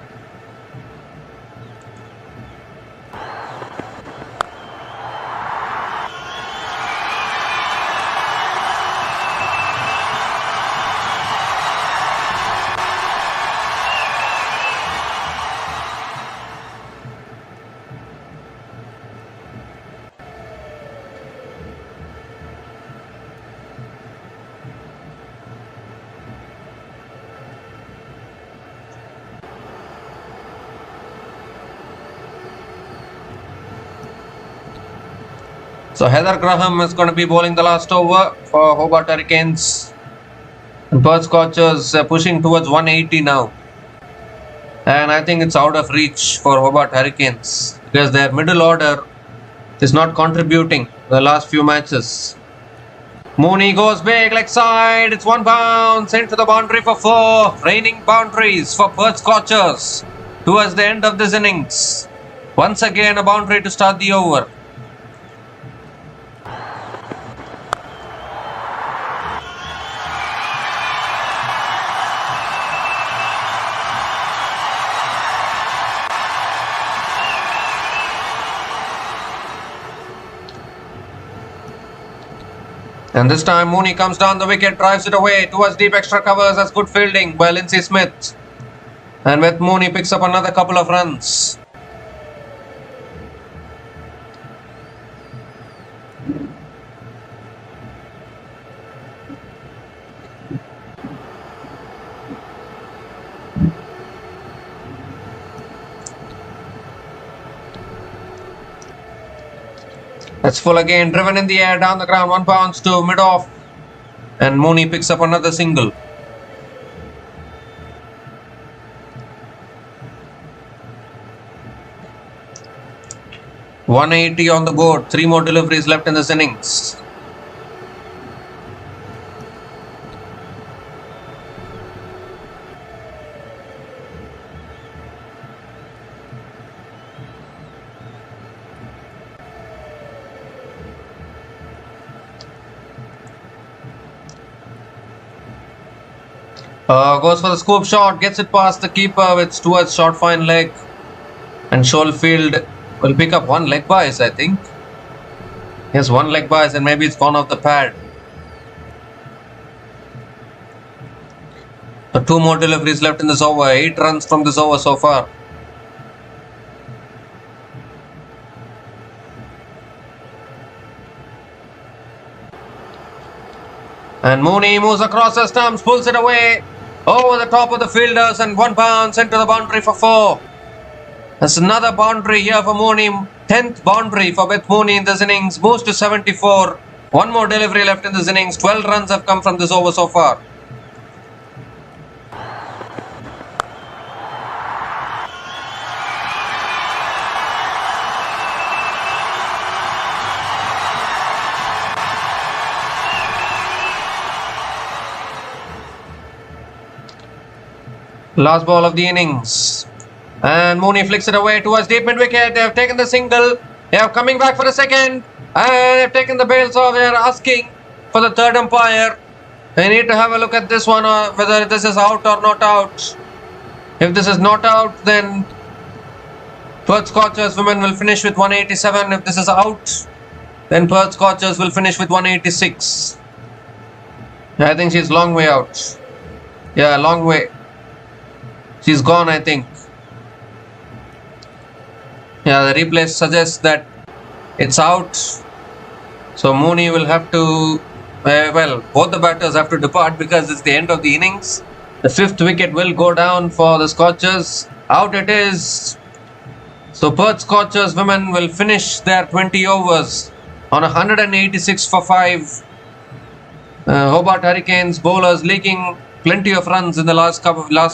So Heather Graham is going to be bowling the last over for Hobart Hurricanes. And Perth Scorchers pushing towards 180 now. And I think it's out of reach for Hobart Hurricanes because their middle order is not contributing the last few matches. Mooney goes big, leg side. It's 1 bounce into the boundary for 4. Raining boundaries for Perth Scorchers towards the end of this innings. Once again a boundary to start the over. And this time Mooney comes down the wicket, drives it away towards deep extra covers. That's good fielding by Lindsay Smith. And with Mooney picks up another couple of runs. That's full again, driven in the air, down the ground, 1 bounce to mid-off. And Mooney picks up another single. $180 on the board, 3 more deliveries left in this innings. Goes for the scoop shot, gets it past the keeper with Stewart's short fine leg. And Schofield will pick up 1 leg bias, I think. Yes, 1 leg bias and maybe it's gone off the pad. So 2 more deliveries left in this over, 8 runs from this over so far. And Mooney moves across the stumps, pulls it away over the top of the fielders and 1 bounce into the boundary for 4. That's another boundary here for Mooney. 10th boundary for Beth Mooney in this innings. Moves to 74. 1 more delivery left in this innings. 12 runs have come from this over so far. Last ball of the innings. And Mooney flicks it away towards deep mid wicket. They have taken the single. They are coming back for a second. And they've taken the bails off. They are asking for the third umpire. They need to have a look at this one, whether this is out or not out. If this is not out, then Perth Scorchers women will finish with 187. If this is out, then Perth Scorchers will finish with 186. I think she's long way out. Yeah, long way. She's gone, I think. Yeah, the replay suggests that it's out. So Mooney will have to, both the batters have to depart because it's the end of the innings. The fifth wicket will go down for the Scorchers. Out it is. So Perth Scorchers women will finish their 20 overs on 186 for 5. Hobart Hurricanes bowlers leaking plenty of runs in the last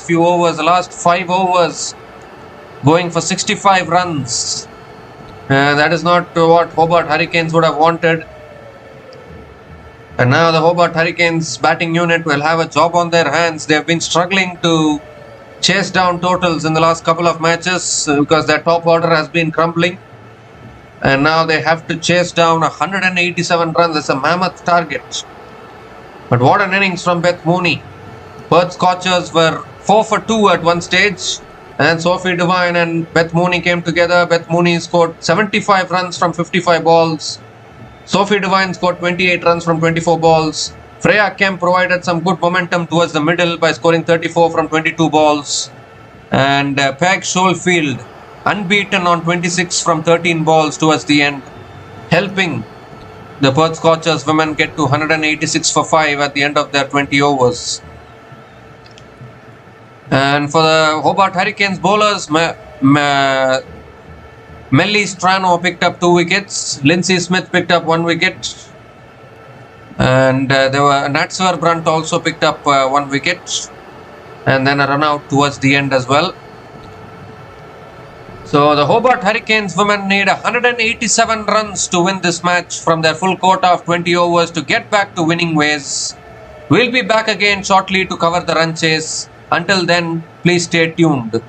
few overs. The last 5 overs going for 65 runs. That is not what Hobart Hurricanes would have wanted. And now the Hobart Hurricanes batting unit will have a job on their hands. They have been struggling to chase down totals in the last couple of matches because their top order has been crumbling. And now they have to chase down 187 runs. It's a mammoth target. But what an innings from Beth Mooney. Perth Scorchers were 4 for 2 at one stage. And Sophie Devine and Beth Mooney came together. Beth Mooney scored 75 runs from 55 balls. Sophie Devine scored 28 runs from 24 balls. Freya Kemp provided some good momentum towards the middle by scoring 34 from 22 balls. And Peg Schofield unbeaten on 26 from 13 balls towards the end, helping the Perth Scorchers women get to 186 for 5 at the end of their 20 overs. And for the Hobart Hurricanes bowlers, Melly Strano picked up 2 wickets. Lindsay Smith picked up 1 wicket. And Natswer Brunt also picked up 1 wicket. And then a run out towards the end as well. So the Hobart Hurricanes women need 187 runs to win this match from their full quota of 20 overs to get back to winning ways. We'll be back again shortly to cover the run chase. Until then, please stay tuned.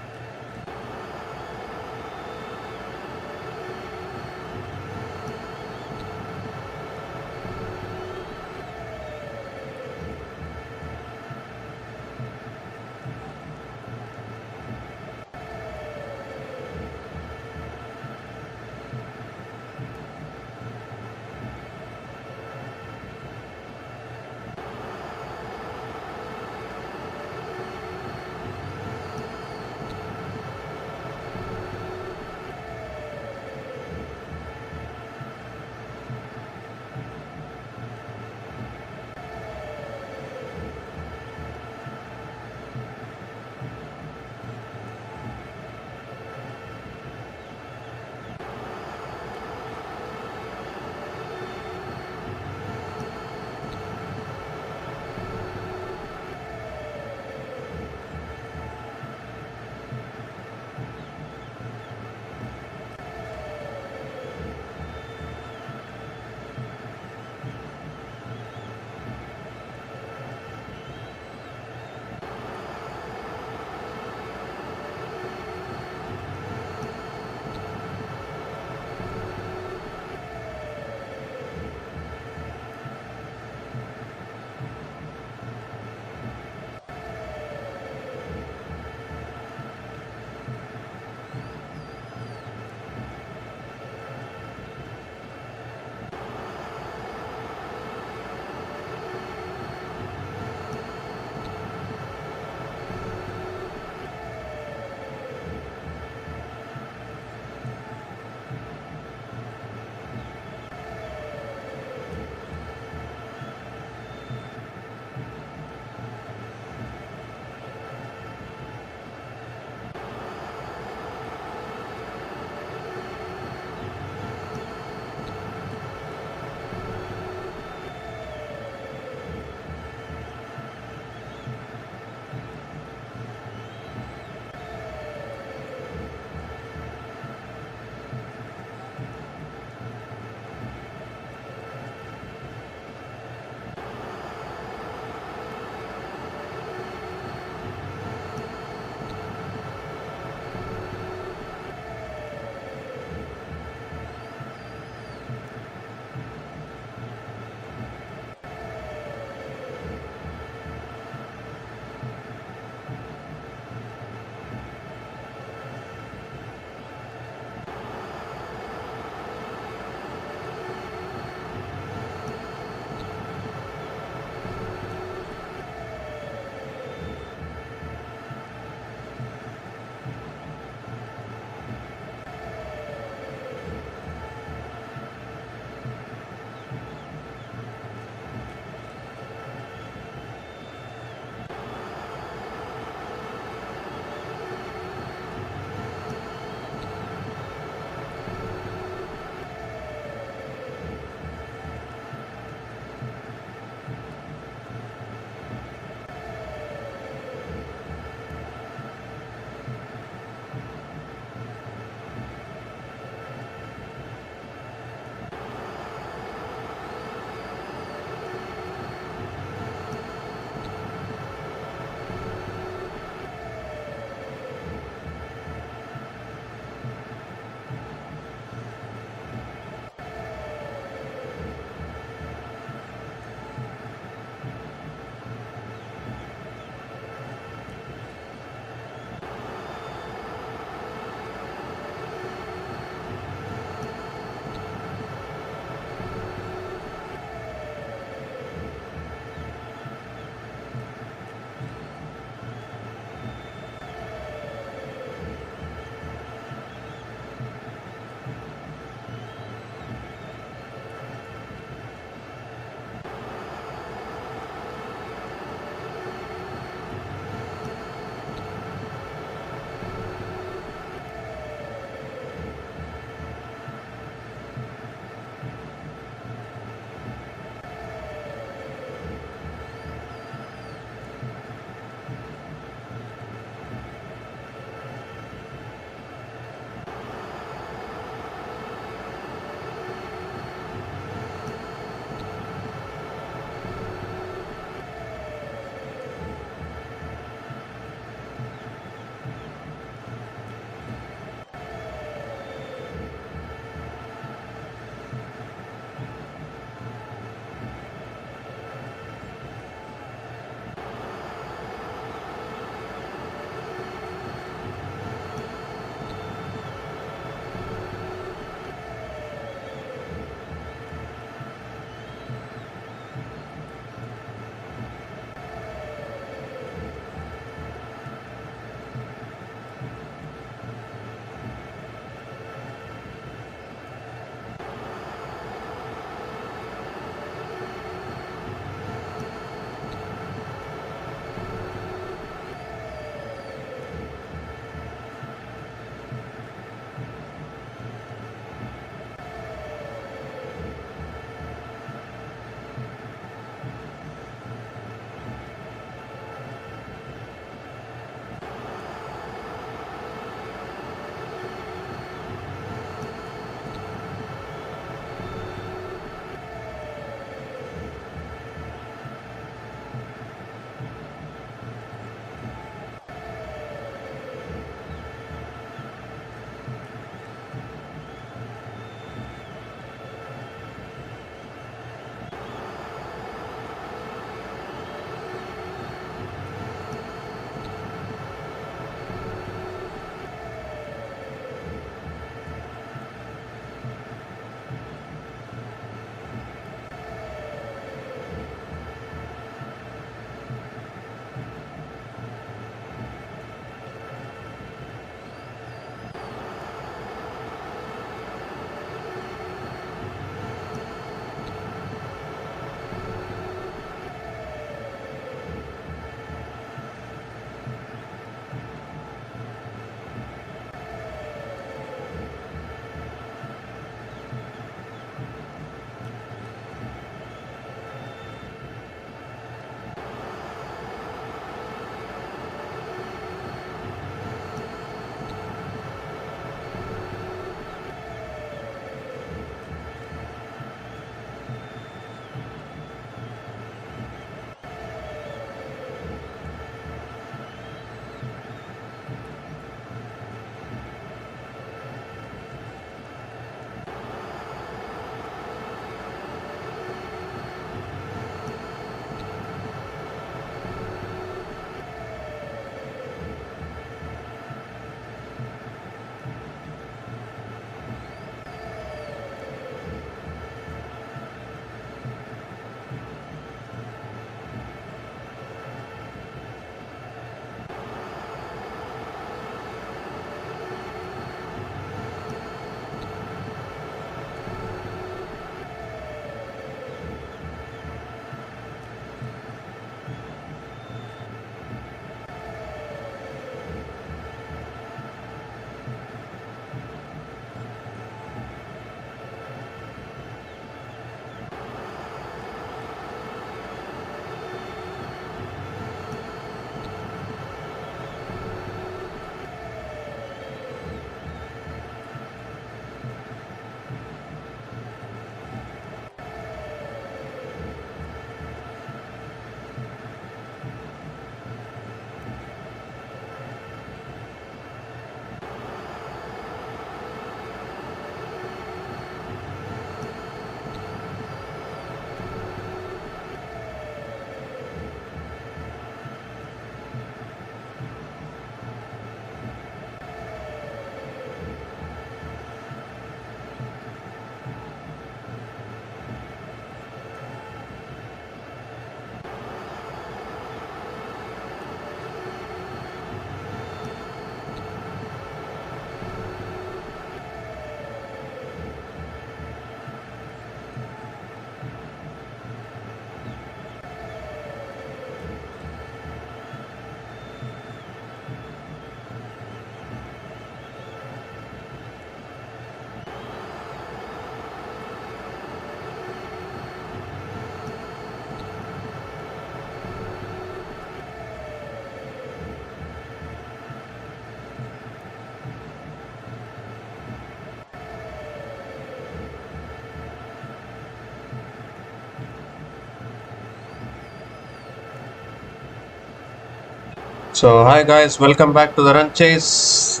So, hi guys, welcome back to the run chase.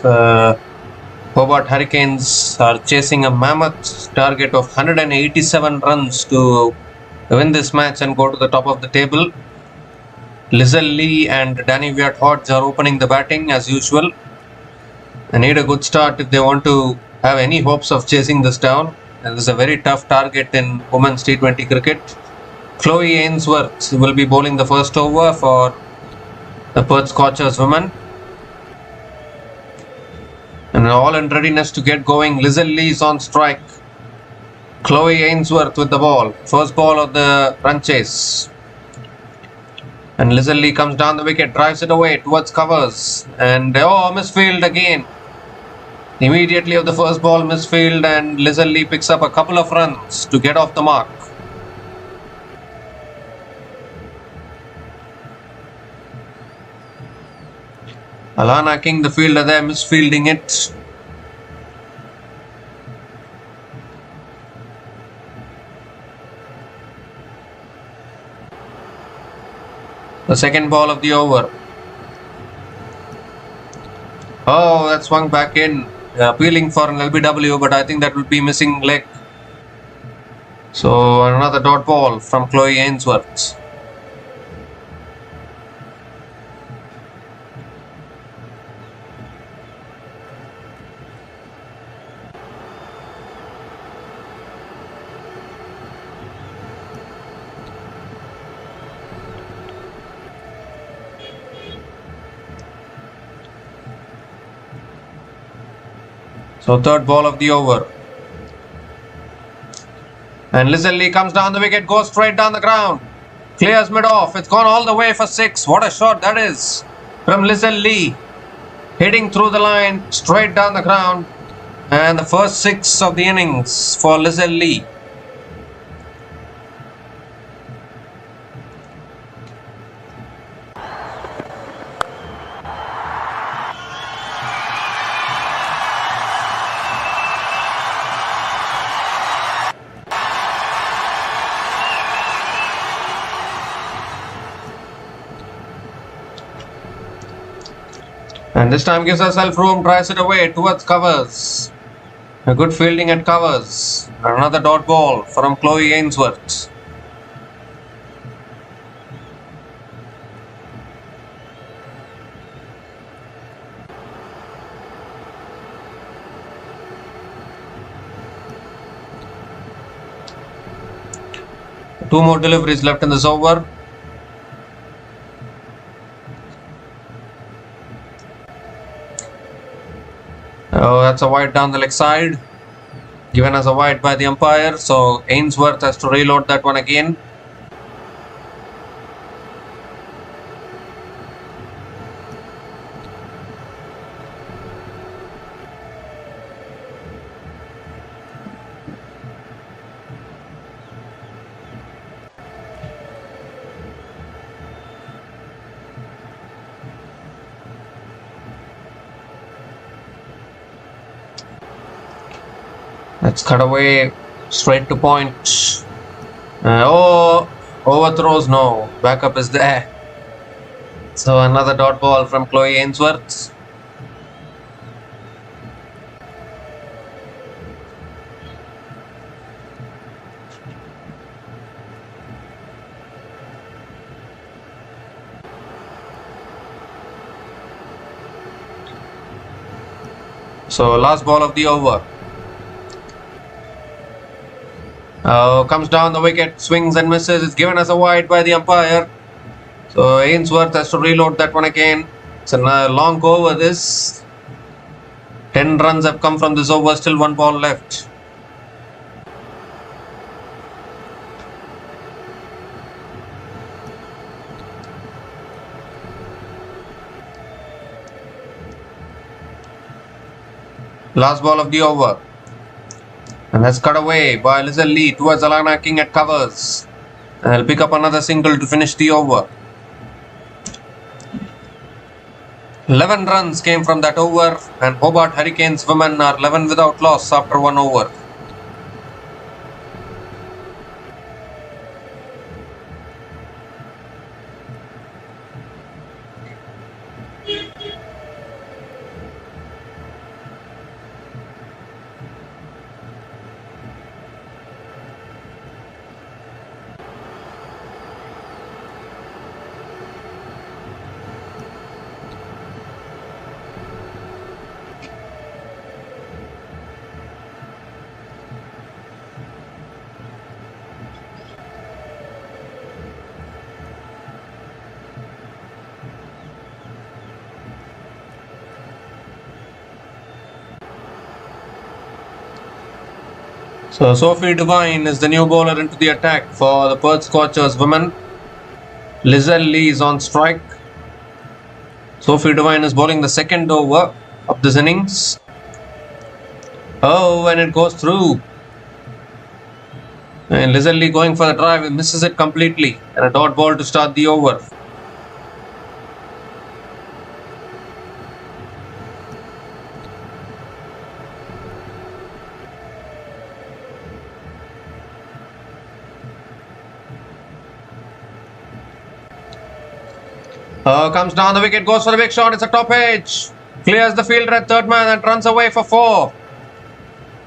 Hobart Hurricanes are chasing a mammoth target of 187 runs to win this match and go to the top of the table. Lizel Lee and Danny Viat Hodge are opening the batting as usual. They need a good start if they want to have any hopes of chasing this down. And this is a very tough target in women's T20 cricket. Chloe Ainsworth will be bowling the first over for the Perth Scorchers women. And all in readiness to get going. Lizel Lee is on strike. Chloe Ainsworth with the ball. First ball of the run chase. And Lizel Lee comes down the wicket, drives it away towards covers. And misfield again. Immediately of the first ball, misfield, and Lizel Lee picks up a couple of runs to get off the mark. Alana King, the fielder there, misfielding it. The second ball of the over. Oh, that swung back in. Appealing for an LBW, but I think that will be missing leg. So another dot ball from Chloe Ainsworth. So third ball of the over. And Lizel Lee comes down the wicket, goes straight down the ground. Clears mid off. It's gone all the way for 6. What a shot that is from Lizel Lee. Hitting through the line, straight down the ground. And the first 6 of the innings for Lizel Lee. And this time gives herself room, drives it away towards covers. A good fielding at covers. Another dot ball from Chloe Ainsworth. Two more deliveries left in this over. Oh, that's a wide down the leg side. Given as a wide by the umpire. So Ainsworth has to reload that one again. Let's cut away straight to point. Overthrows, no. Backup is there. So another dot ball from Chloe Ainsworth. So last ball of the over. Comes down the wicket, swings and misses. It's given as a wide by the umpire. So Ainsworth has to reload that one again. It's a long over this. 10 runs have come from this over, still one ball left. Last ball of the over. And that's cut away by Lizel Lee towards Alana King at covers. And he'll pick up another single to finish the over. 11 runs came from that over, and Hobart Hurricanes women are 11 without loss after one over. So Sophie Devine is the new bowler into the attack for the Perth Scorchers women. Lizelle Lee is on strike. Sophie Devine is bowling the second over of this innings. Oh, and it goes through. And Lizelle Lee going for the drive and misses it completely. And a dot ball to start the over. Comes down the wicket, goes for the big shot. It's a top edge. Clears the fielder at third man and runs away for 4.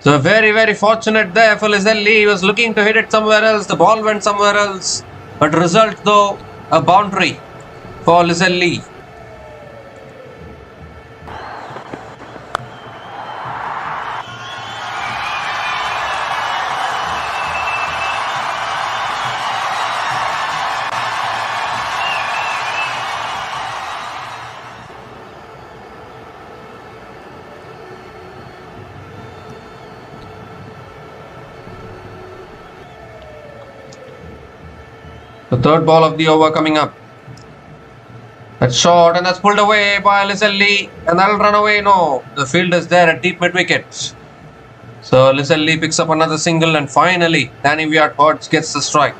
So very, very fortunate there for Lizelle Lee. He was looking to hit it somewhere else. The ball went somewhere else. But result though, a boundary for Lizelle Lee. The third ball of the over coming up. That's short and that's pulled away by Lizelle Lee. And that'll run away. No, the field is there at deep mid wicket. So Lizelle Lee picks up another single and finally Danny Viart gets the strike.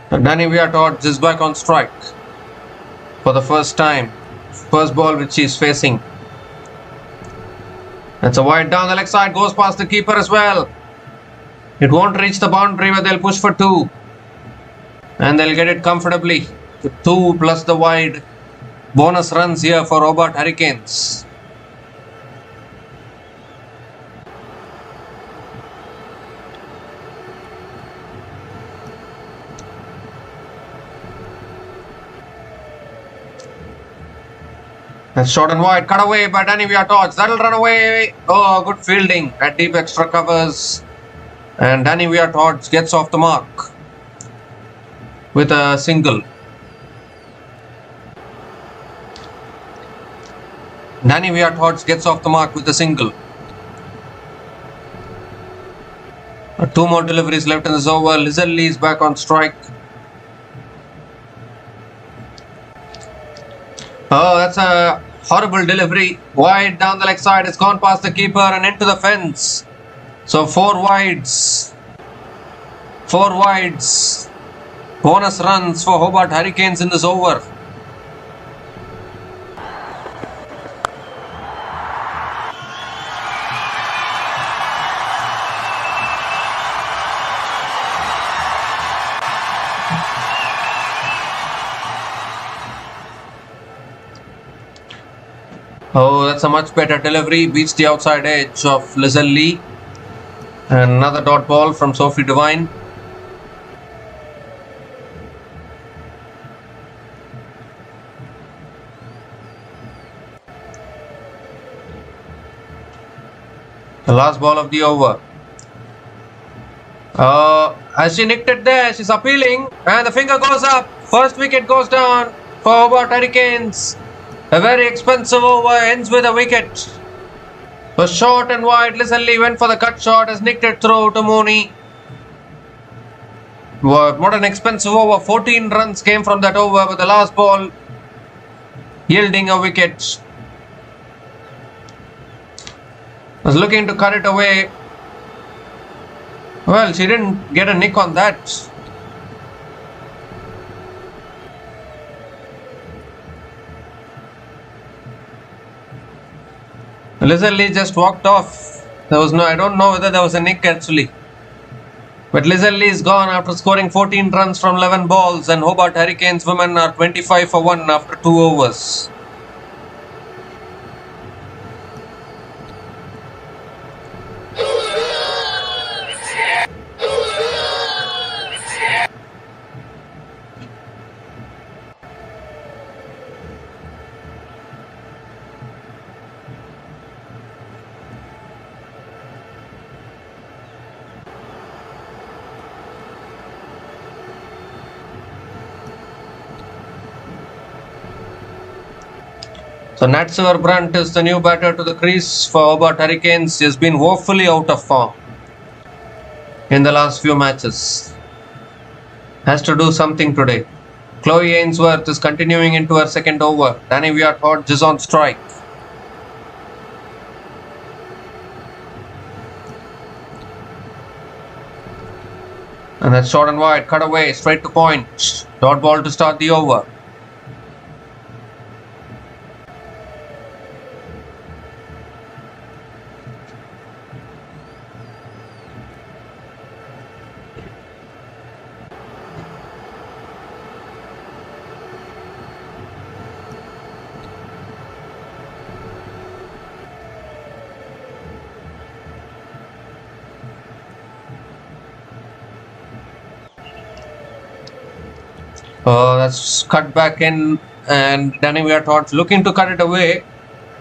Danny Viart is back on strike for the first time. First ball which he is facing. That's a wide down the leg side, goes past the keeper as well. It won't reach the boundary, but they'll push for 2. And they'll get it comfortably. 2 plus the wide. Bonus runs here for Hobart Hurricanes. That's short and wide, cut away by Danny Viart. That'll run away. Oh, good fielding at deep extra covers. And Danny Viart gets off the mark with a single. Danny Viart gets off the mark with a single. 2 more deliveries left in this over. Lizelle Lee is back on strike. Oh, that's a horrible delivery. Wide down the leg side. It's gone past the keeper and into the fence. So 4 wides. 4 wides. Bonus runs for Hobart Hurricanes in this over. Oh, that's a much better delivery. Beats the outside edge of Lizelle Lee. And another dot ball from Sophie Devine. The last ball of the over. As she nicked it there, she's appealing. And the finger goes up. First wicket goes down for Hobart Hurricanes. A very expensive over, ends with a wicket. Was short and wide. Lizelle Lee went for the cut shot, has nicked it through to Mooney. What an expensive over. 14 runs came from that over, but the last ball yielding a wicket. Was looking to cut it away. Well, she didn't get a nick on that. Lizelle Lee just walked off. I don't know whether there was a nick actually. But Lizelle Lee is gone after scoring 14 runs from 11 balls, and Hobart Hurricanes women are 25 for 1 after 2 overs. So Natsur Brunt is the new batter to the crease for Hobart Hurricanes. He has been woefully out of form in the last few matches. Has to do something today. Chloe Ainsworth is continuing into her second over. Danny Viart Hodge is on strike. And that's short and wide, cut away, straight to point. Dot ball to start the over. That's cut back in, and Danny Viart Hodge looking to cut it away.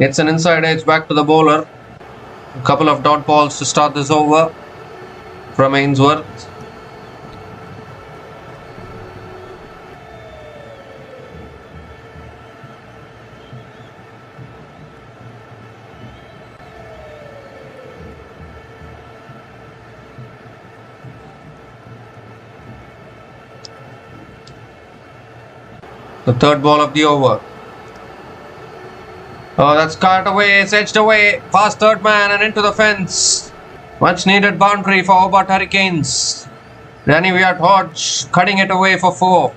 It's an inside edge back to the bowler. A couple of dot balls to start this over from Ainsworth. The third ball of the over. Oh, that's cut away, it's edged away, past third man and into the fence. Much needed boundary for Hobart Hurricanes. Danny Viart Hodge cutting it away for 4.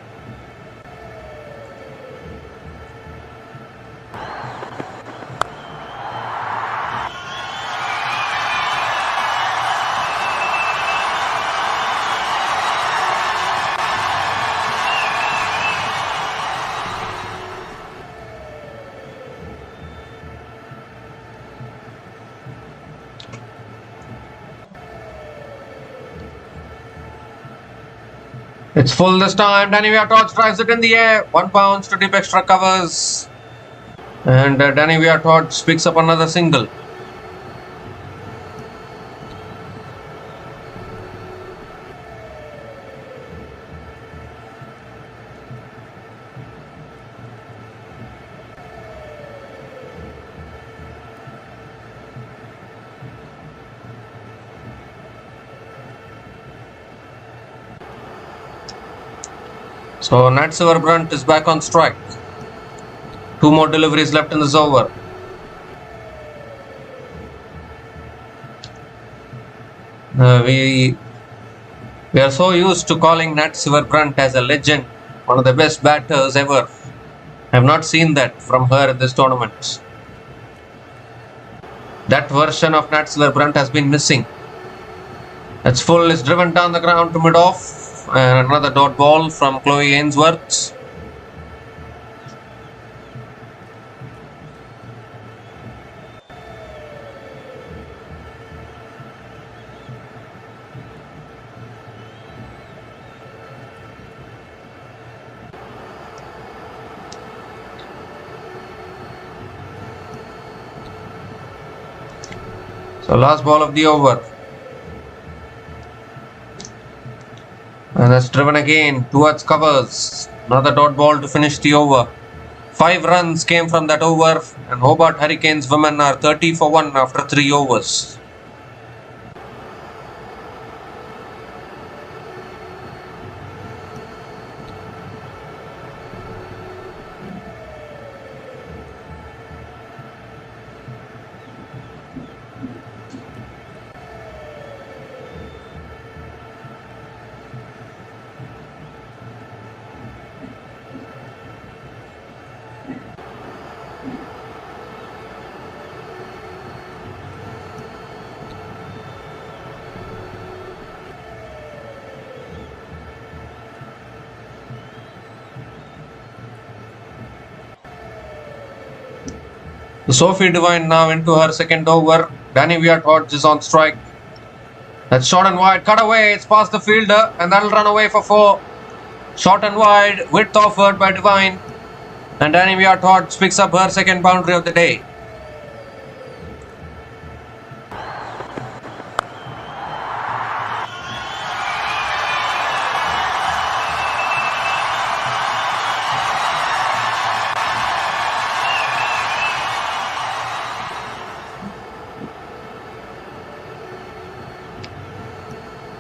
It's full this time. Danny Viart Hodge drives it in the air. 1 bounce to deep extra covers. And Danny Viart Hodge picks up another single. So Natsur Brunt is back on strike. 2 more deliveries left in this over. We are so used to calling Natsur Brunt as a legend, one of the best batters ever. I have not seen that from her in this tournament. That version of Natsur Brunt has been missing. That's full, is driven down the ground to mid-off. And another dot ball from Chloe Ainsworth. So last ball of the over. And that's driven again towards covers. Another dot ball to finish the over. 5 runs came from that over, and Hobart Hurricanes women are 30 for 1 after 3 overs. Sophie Devine now into her second over. Danny Viart Hodge is on strike. That's short and wide, cut away, it's past the fielder, and that'll run away for 4. Short and wide, width offered by Devine. And Danny Viart Hodge picks up her second boundary of the day.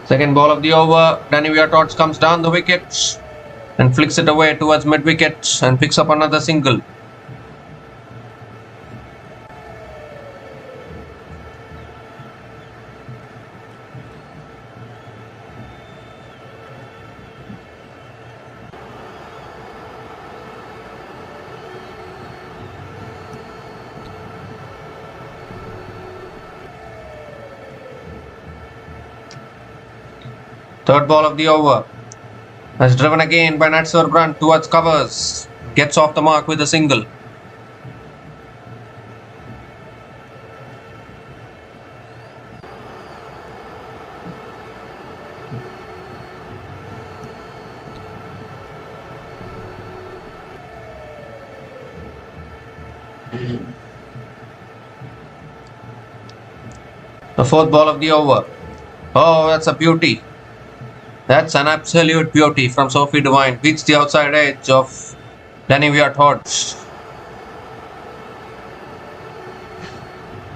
Second ball of the over. Danny Viatorts comes down the wicket and flicks it away towards mid-wicket and picks up another single. Third ball of the over. That's driven again by Natsur Brunt towards covers. Gets off the mark with a single. The fourth ball of the over. Oh, that's a beauty. That's an absolute beauty from Sophie Devine. Beats the outside edge of Danny Viatorts.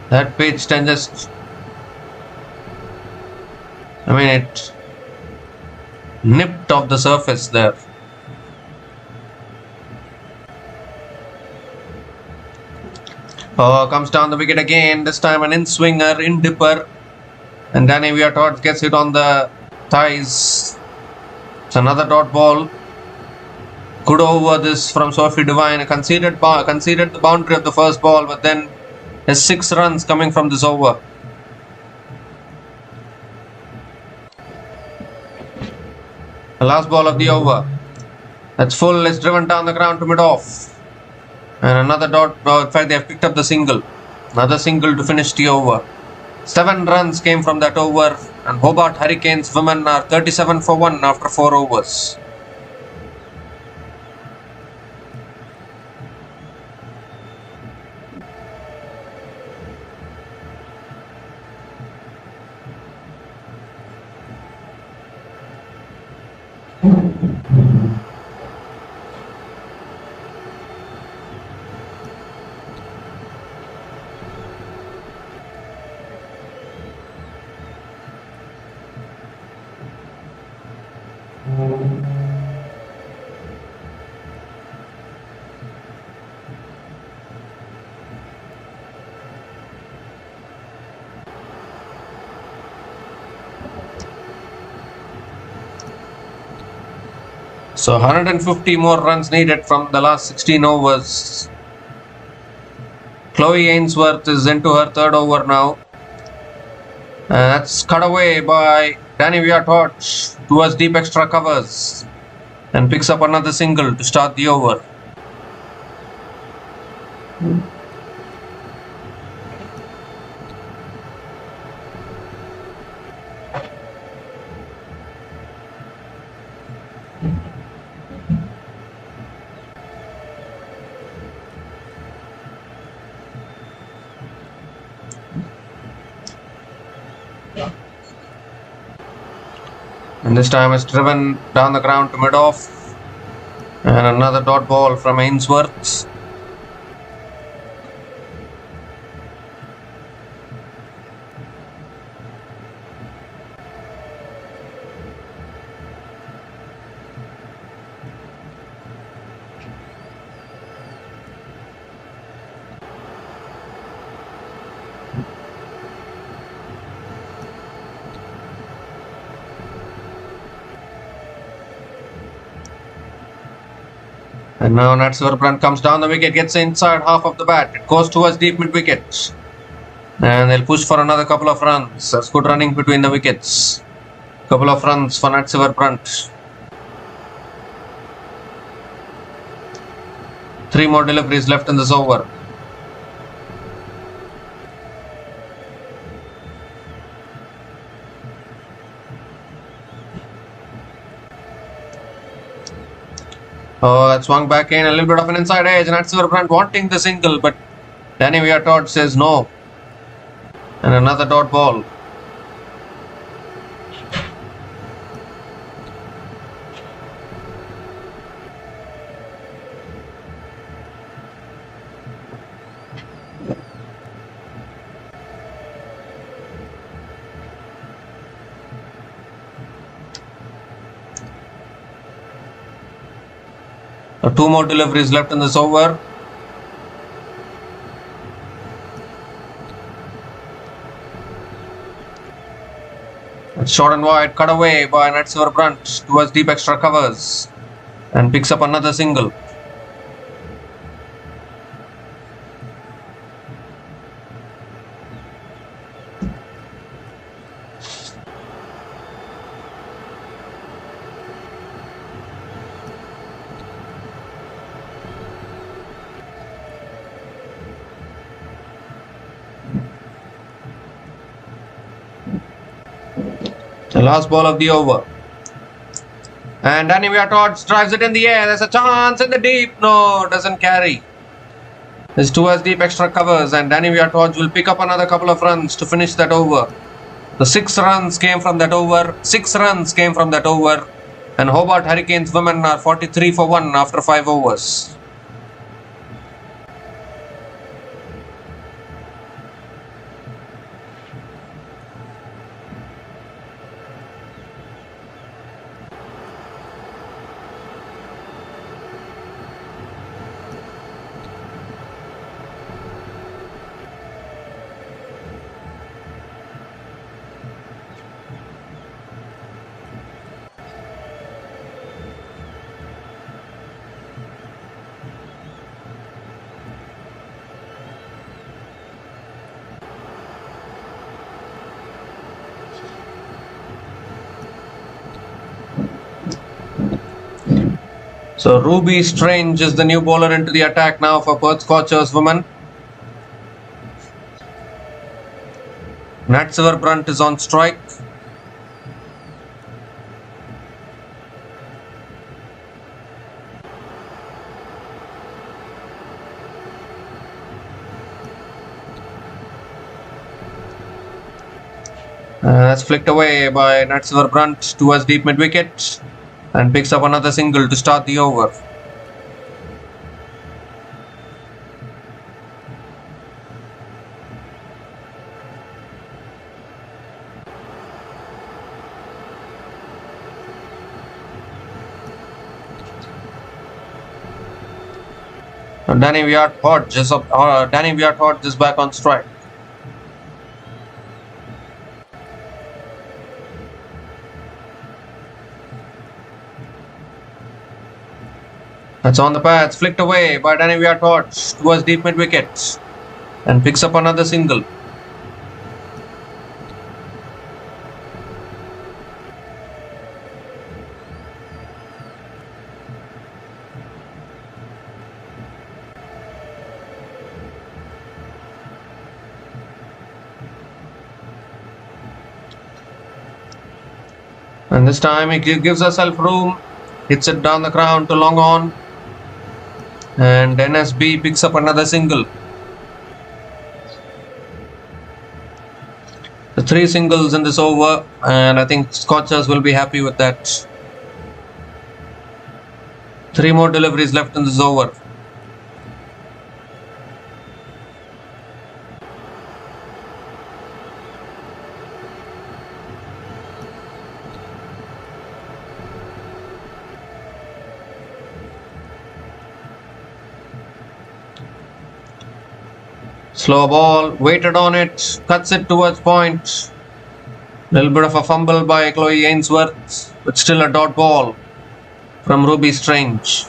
That pitch and just... it nipped off the surface there. Oh, comes down the wicket again. This time an in-swinger, in-dipper. And Danny Viatorts gets it on the thighs. It's another dot ball. Good over this from Sophie Devine. Conceded the boundary of the first ball, but then has 6 runs coming from this over. The last ball of the over. That's full. It's driven down the ground to mid-off. And another dot. In fact, they have picked up the single. Another single to finish the over. 7 runs came from that over, and Hobart Hurricanes women are 37 for 1 after 4 overs. So 150 more runs needed from the last 16 overs. Chloe Ainsworth is into her 3rd over now. That's cut away by Danny Viatorts towards deep extra covers and picks up another single to start the over. And this time it's driven down the ground to mid-off. And another dot ball from Ainsworth. And now Natsur Brunt comes down the wicket, gets inside half of the bat. It goes towards deep mid-wicket. And they'll push for another couple of runs. That's good running between the wickets. Couple of runs for Natsur Brunt. 3 more deliveries left in this over. Oh, that swung back in, a little bit of an inside edge. Natsur Brunt wanting the single, but Danny Viatorts says no. And another dot ball. Two more deliveries left in this over. It's short and wide, cut away by Natsver Brunt towards deep extra covers and picks up another single. The last ball of the over. And Danny Viatot drives it in the air. There's a chance in the deep. No, doesn't carry. It's towards deep extra covers and Danny Viatot will pick up another couple of runs to finish that over. The 6 runs came from that over. 6 runs came from that over. And Hobart Hurricanes women are 43 for 1 after 5 overs. So Ruby Strange is the new bowler into the attack now for Perth Scorchers women. Natsver Brunt is on strike. That's flicked away by Natsver Brunt towards deep mid wicket and picks up another single to start the over. Danny Viatot is back on strike. That's on the pads, flicked away by Danny Viatot towards deep mid wicket and picks up another single. And this time he gives herself room, hits it down the ground to long on. And NSB picks up another single. The 3 singles in this over, and I think Scorchers will be happy with that. 3 more deliveries left in this over. Slow ball, waited on it, cuts it towards point. Little bit of a fumble by Chloe Ainsworth, but still a dot ball from Ruby Strange.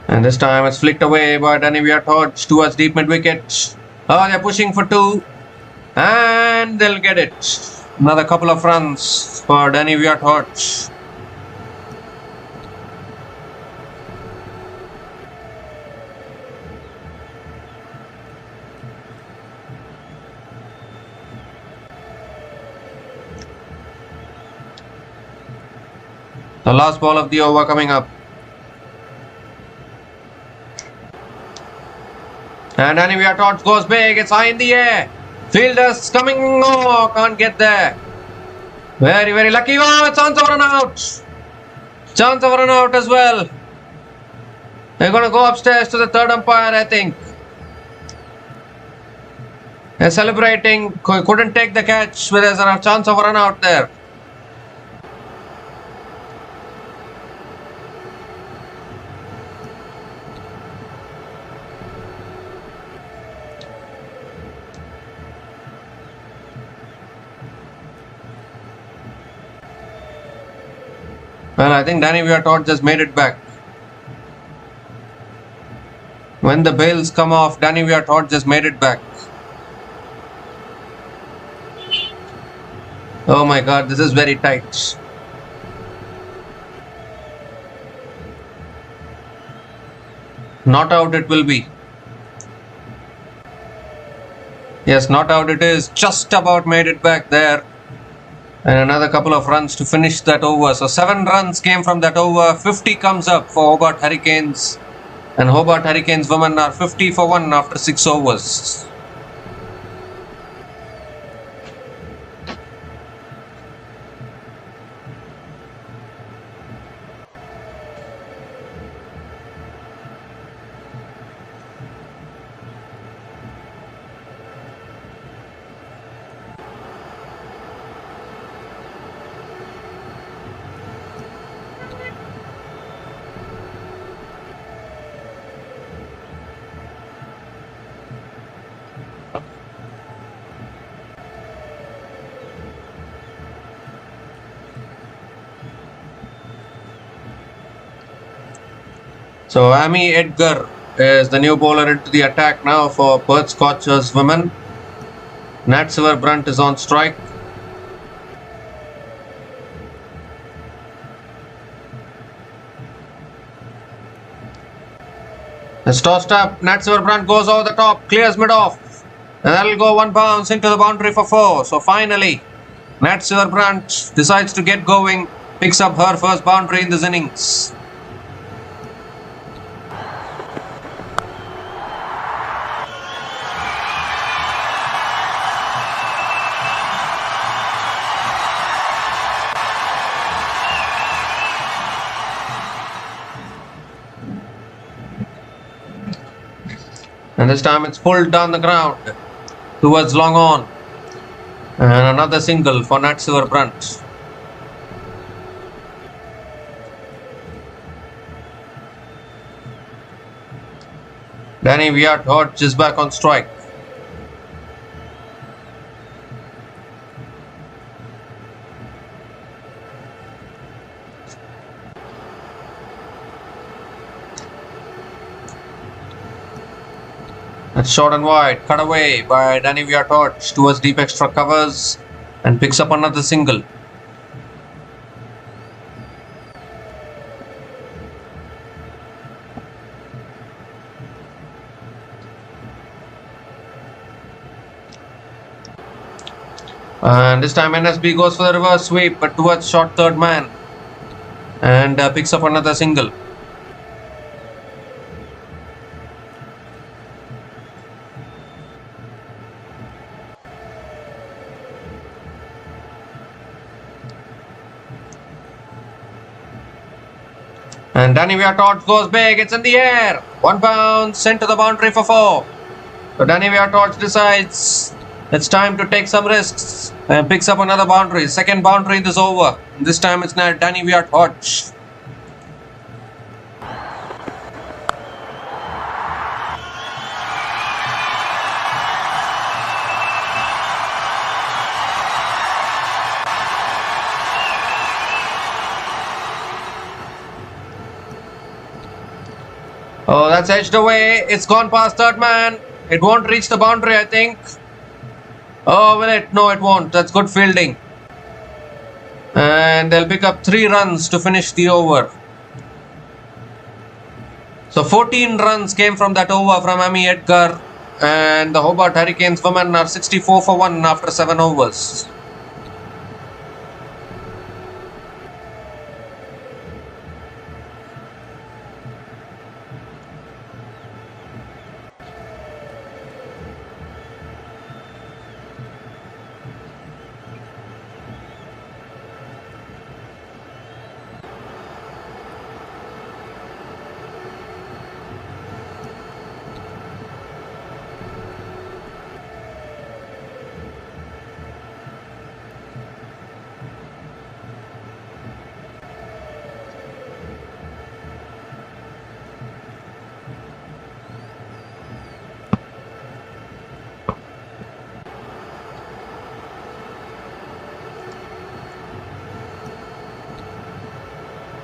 And this time it's flicked away by Danny Viatot towards deep mid wicket. Oh, they're pushing for 2 and they'll get it. Another couple of runs for Danny Viatot. The last ball of the over coming up. And Danny Viatot goes big, it's high in the air. Fielders coming, oh, can't get there. Very, very lucky. Oh, chance of run out. Chance of run out as well. They're going to go upstairs to the third umpire, I think. They're celebrating. Couldn't take the catch, but there's a chance of a run out there. Well, I think Danny Viatot just made it back. When the bails come off, Danny Viatot just made it back. Oh my god, this is very tight. Not out it will be. Yes, not out it is. Just about made it back there. And another couple of runs to finish that over. So 7 runs came from that over. 50 comes up for Hobart Hurricanes. And Hobart Hurricanes women are 50 for 1 after 6 overs. So Amy Edgar is the new bowler into the attack now for Perth Scorchers women. Nat Silverbrunt is on strike. It's tossed up. Nat Silverbrunt goes over the top, clears mid off. And that'll go 1 bounce into the boundary for 4. So finally, Nat Silverbrunt decides to get going, picks up her first boundary in this innings. And this time it's pulled down the ground towards long on. And another single for Nat Silverbrunt. Danny Viatot is back on strike. It's short and wide, cut away by Danny Viatot towards deep extra covers and picks up another single. And this time NSB goes for the reverse sweep but towards short third man and picks up another single. And Danny Viatot goes big, it's in the air. 1 bounce, sent to the boundary for 4. So Danny Viatot decides it's time to take some risks and picks up another boundary. Second boundary in this over. This time it's not Danny Viatot. Oh, that's edged away. It's gone past third man. It won't reach the boundary, I think. Oh, will it? No, it won't. That's good fielding. And they'll pick up 3 runs to finish the over. So 14 runs came from that over from Amy Edgar. And the Hobart Hurricanes women are 64 for 1 after 7 overs.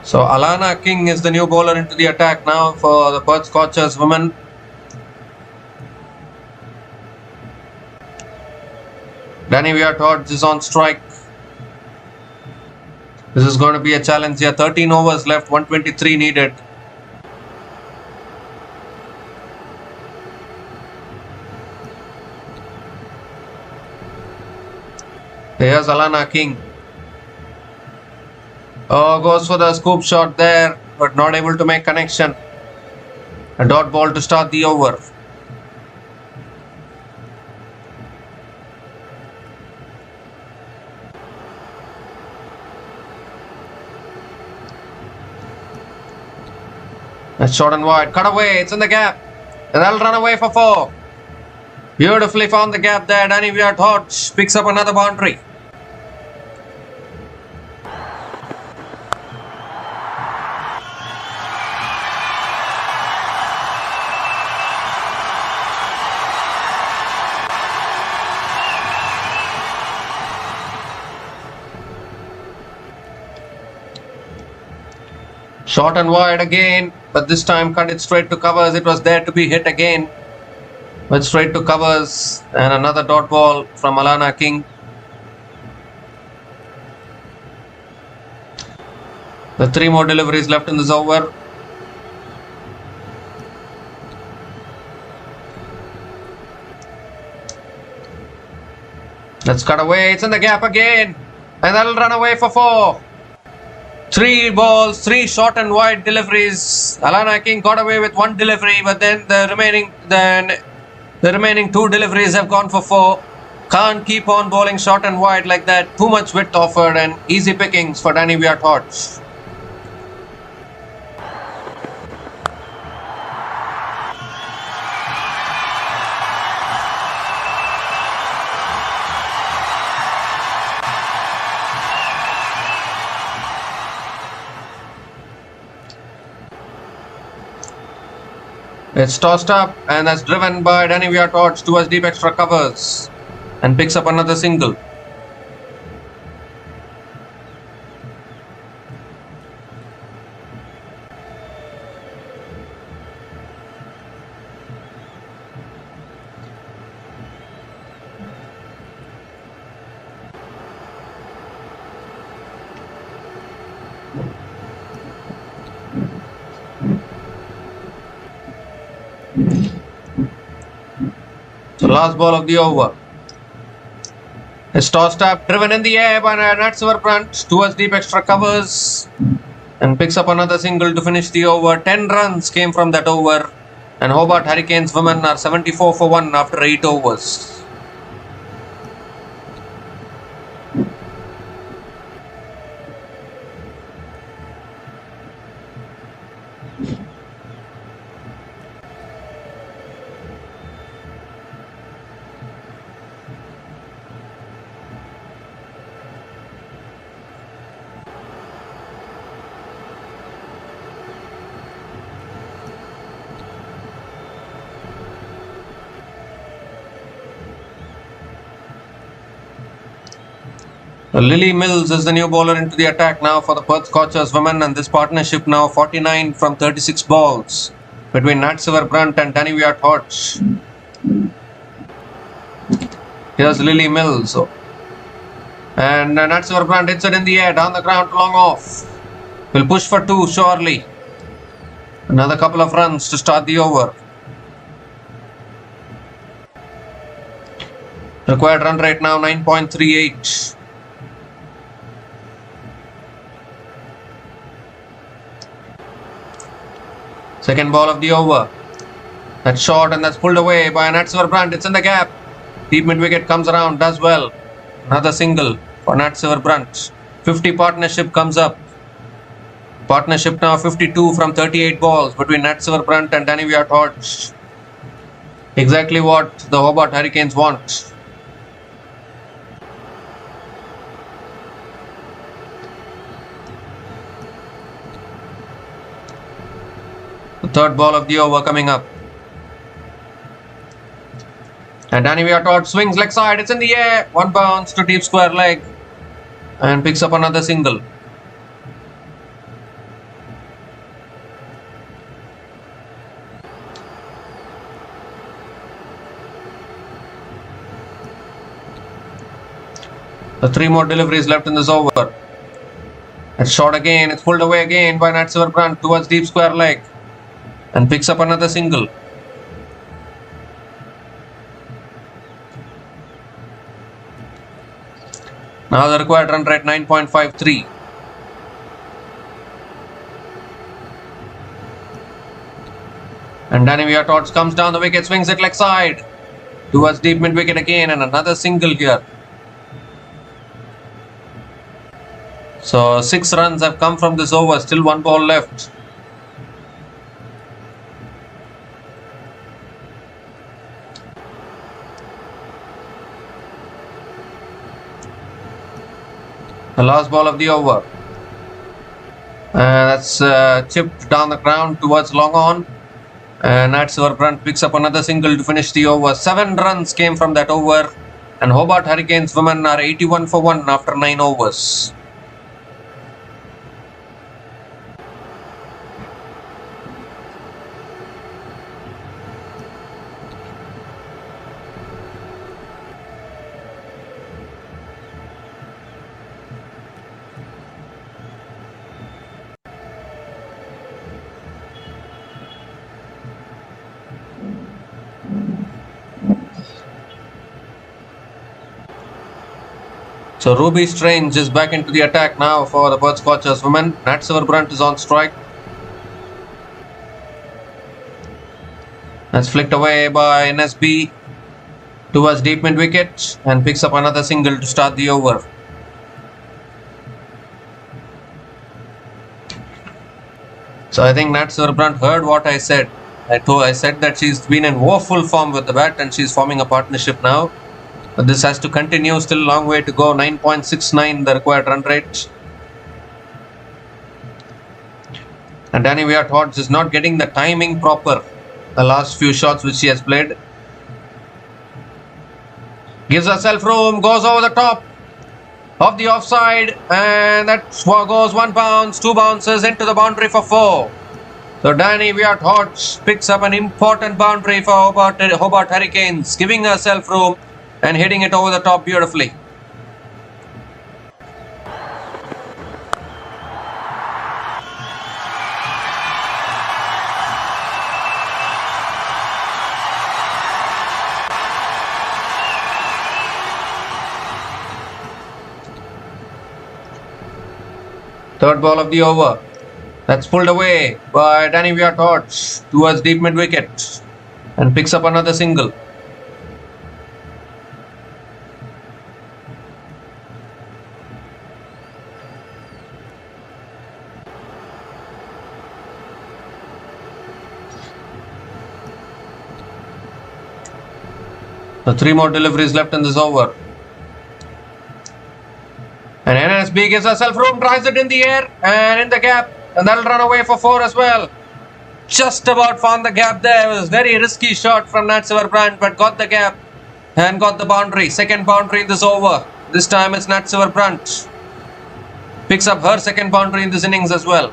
So Alana King is the new bowler into the attack now for the Perth Scorchers women. Danny Weir-Hodge is on strike. This is going to be a challenge here. 13 overs left, 123 needed. Here's Alana King. Oh, goes for the scoop shot there, but not able to make connection. A dot ball to start the over. That's short and wide. Cut away. It's in the gap. And that'll run away for 4. Beautifully found the gap there. Danny Weir-Hodge picks up another boundary. Short and wide again, but this time cut it straight to covers. It was there to be hit again. Went straight to covers, and another dot ball from Alana King. The 3 more deliveries left in this over. Let's cut away. It's in the gap again, and that'll run away for 4. 3 balls, 3 short and wide deliveries. Alana King got away with 1 delivery, but then the remaining 2 deliveries have gone for 4. Can't keep on bowling short and wide like that. Too much width offered and easy pickings for Danny Weir-Hodge. It's tossed up, and that's driven by Danny Weir-Hodge towards deep extra covers and picks up another single. So last ball of the over. It's tossed up, driven in the air by Nat Silverbrand towards deep extra covers and picks up another single to finish the over. 10 runs came from that over, and Hobart Hurricanes women are 74 for 1 after 8 overs. Lily Mills is the new bowler into the attack now for the Perth Scorchers women, and this partnership now 49 from 36 balls between Nat Silverbrand and Danny Weir-Hodge. Here's Lily Mills, and Nat Silverbrand hits it in the air, down the ground, long off. Will push for 2 surely. Another couple of runs to start the over. Required run rate now 9.38. Second ball of the over. That's short, and that's pulled away by Nat Silverbrand. It's in the gap. Deep mid wicket comes around, does well. Another single for Nat Silverbrand. 50 partnership comes up. Partnership now 52 from 38 balls between Nat Silverbrand and Danny Weir-Hodge. Exactly what the Hobart Hurricanes want. The third ball of the over coming up. And Danny Weir-Hodge swings leg side. It's in the air. 1 bounce to deep square leg. And picks up another single. The 3 more deliveries left in this over. It's shot again. It's pulled away again by Nat Silverbrandt towards deep square leg and picks up another single. Now the required run rate 9.53. And Danny Viatorts comes down the wicket, swings it leg side towards deep mid wicket again, and another single here. So 6 runs have come from this over, still 1 ball left. The last ball of the over. That's chipped down the ground towards long on. And Nat Silverbrandt picks up another single to finish the over. 7 runs came from that over. And Hobart Hurricanes women are 81 for 1 after 9 overs. So Ruby Strange is back into the attack now for the Perth Scorchers women. Nat Silverbrandt is on strike. That's flicked away by NSB towards deep mid wicket and picks up another single to start the over. So I think Nat Silverbrandt heard what I said. I said that she's been in woeful form with the bat and she's forming a partnership now. But this has to continue, still a long way to go. 9.69 the required run rate. And Danny Viatorts is not getting the timing proper. The last few shots which she has played. Gives herself room, goes over the top of the offside, and that goes 1 bounce, 2 bounces into the boundary for 4. So Danny Viatorts picks up an important boundary for Hobart Hurricanes, giving herself room and hitting it over the top beautifully. Third ball of the over. That's pulled away by Danny Viatorts towards deep mid wicket and picks up another single. So 3 more deliveries left in this over. And NSB gives herself room, drives it in the air and in the gap. And that'll run away for 4 as well. Just about found the gap there. It was a very risky shot from Nat Silverbrandt, but got the gap and got the boundary. Second boundary in this over. This time it's Nat Silverbrandt. Picks up her second boundary in this innings as well.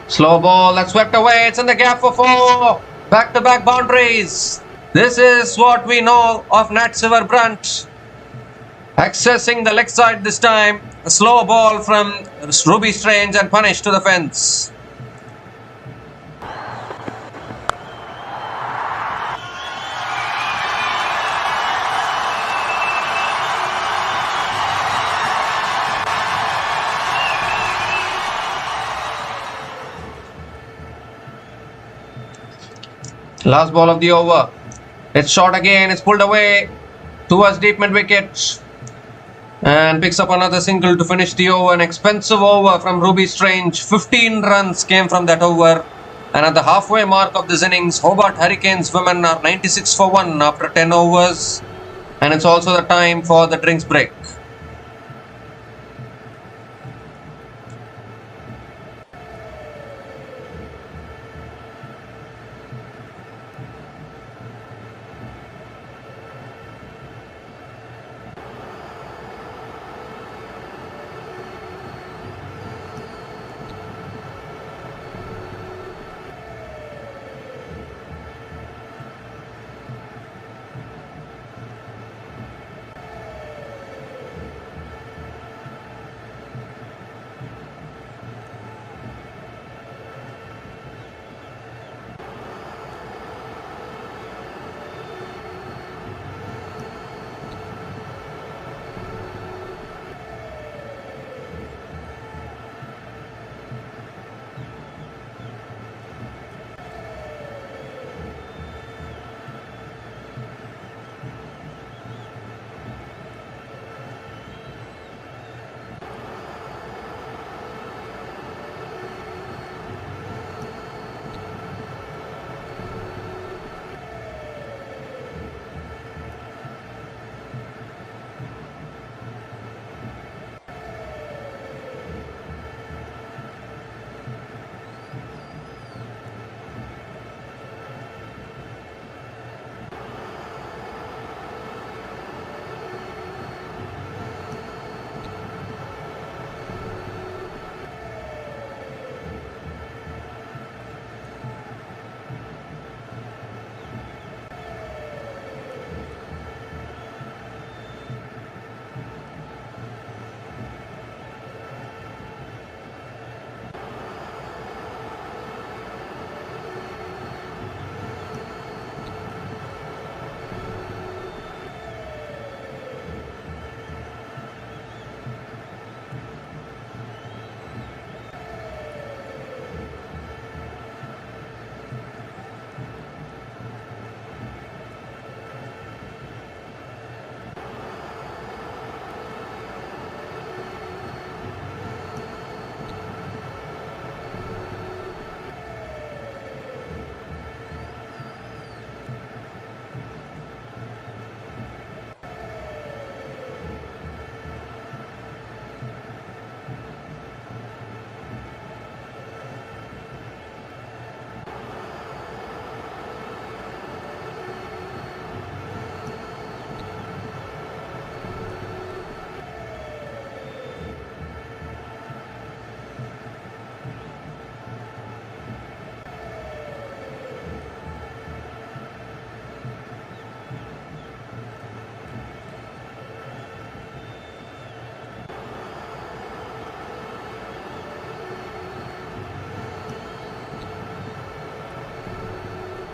Slow ball, that's swept away. It's in the gap for 4. Back-to-back boundaries. This is what we know of Nat Silverbrandt. Accessing the leg side this time. A slow ball from Ruby Strange and punished to the fence. Last ball of the over. It's shot again. It's pulled away towards deep mid wicket and picks up another single to finish the over. An expensive over from Ruby Strange. 15 runs came from that over. And at the halfway mark of this innings, Hobart Hurricanes women are 96 for 1 after 10 overs. And it's also the time for the drinks break.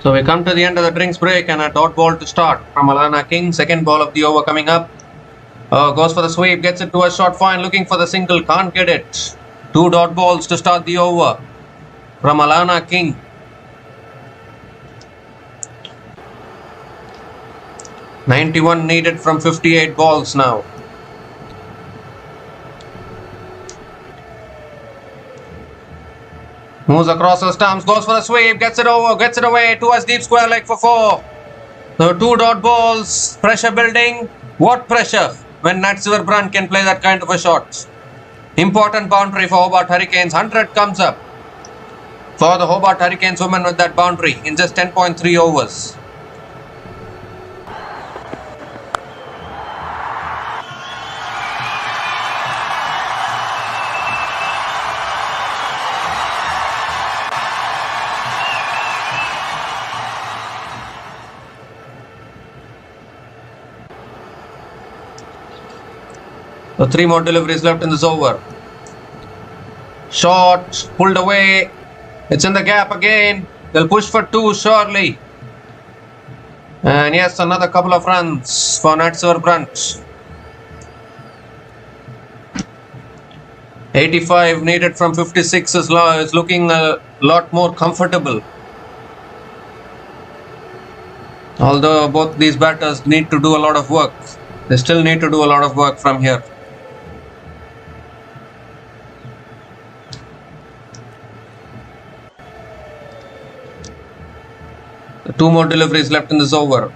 So we come to the end of the drinks break and a dot ball to start from Alana King. Second ball of the over coming up. Goes for the sweep, gets it to a short fine, looking for the single, can't get it. 2 dot balls to start the over from Alana King. .91 needed from 58 balls now. Moves across the stumps, goes for the sweep, gets it over, gets it away towards deep square leg for 4. So 2 dot balls, pressure building. What pressure when Nat Silverbrandt can play that kind of a shot? Important boundary for Hobart Hurricanes. 100 comes up for the Hobart Hurricanes women with that boundary in just 10.3 overs. So 3 more deliveries left in this over. Shot, pulled away. It's in the gap again. They'll push for 2 surely. And yes, another couple of runs for Nat Silverbrandt. 85 needed from 56 is looking a lot more comfortable. Although both these batters need to do a lot of work. They still need to do a lot of work from here. The 2 more deliveries left in this over.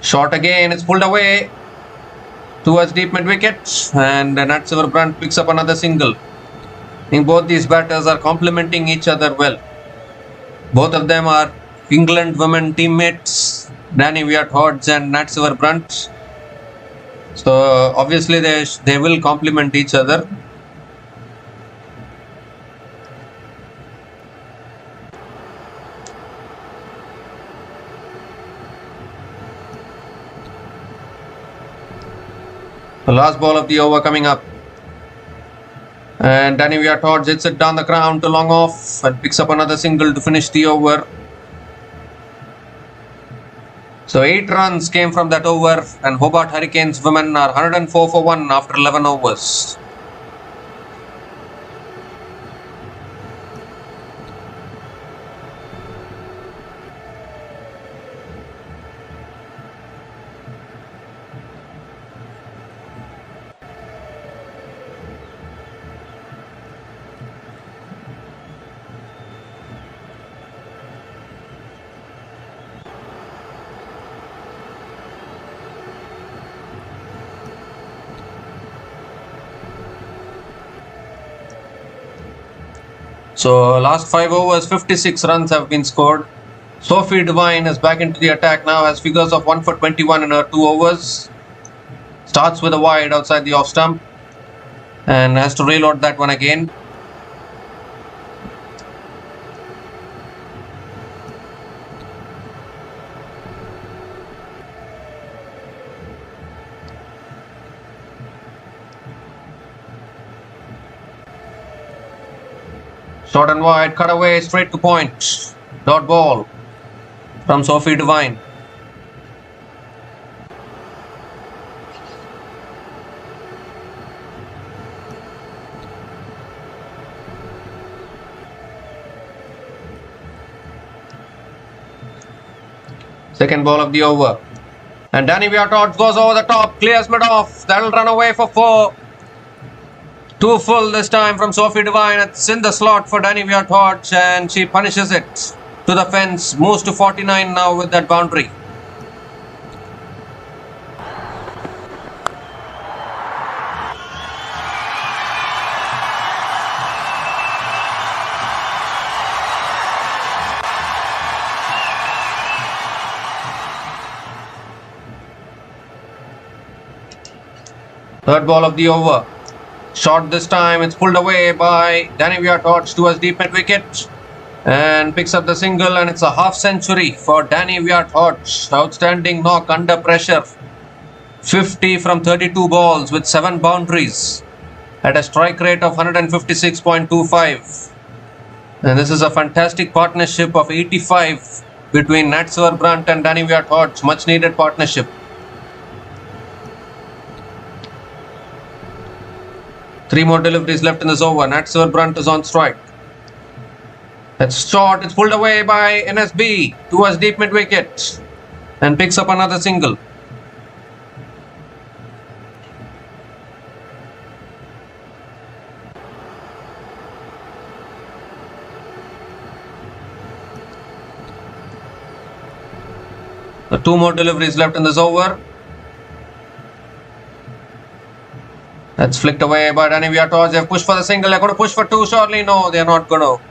Shot again, it's pulled away towards deep mid wicket, and Nat Silverbrandt picks up another single. I think both these batters are complementing each other well. Both of them are England women teammates, Danny Wyatt-Hodge and Nat Silverbrandt. So obviously they will complement each other. The last ball of the over coming up. And Danny Wyatt-Hodge hits it down the ground to long off and picks up another single to finish the over. So 8 runs came from that over, and Hobart Hurricanes women are 104 for 1 after 11 overs. So last 5 overs, 56 runs have been scored. Sophie Devine is back into the attack now, has figures of 1 for 21 in her 2 overs. Starts with a wide outside the off stump and has to reload that one again. Short and wide, cut away, straight to point. Dot ball from Sophie Devine. Second ball of the over. And Danny Wyatt-Hodge goes over the top, clears mid off. That'll run away for 4. 2 full this time from Sophie Devine. It's in the slot for Danny Wyatt-Hodge and she punishes it to the fence. Moves to 49 now with that boundary. Third ball of the over. Shot this time, it's pulled away by Danny Wyatt-Hodge towards deep mid wicket and picks up the single, and it's a half century for Danny Wyatt-Hodge. Outstanding knock under pressure. 50 from 32 balls with 7 boundaries at a strike rate of 156.25. And this is a fantastic partnership of 85 between Nat Brandt and Danny Hodge. Much needed partnership. 3 more deliveries left in this over. Nat Brandt is on strike. That's short. It's pulled away by NSB towards deep mid wicket and picks up another single. So 2 more deliveries left in this over. That's flicked away by Danny Hodge. They've pushed for the single. They're going to push for 2 surely. No, they're not going to.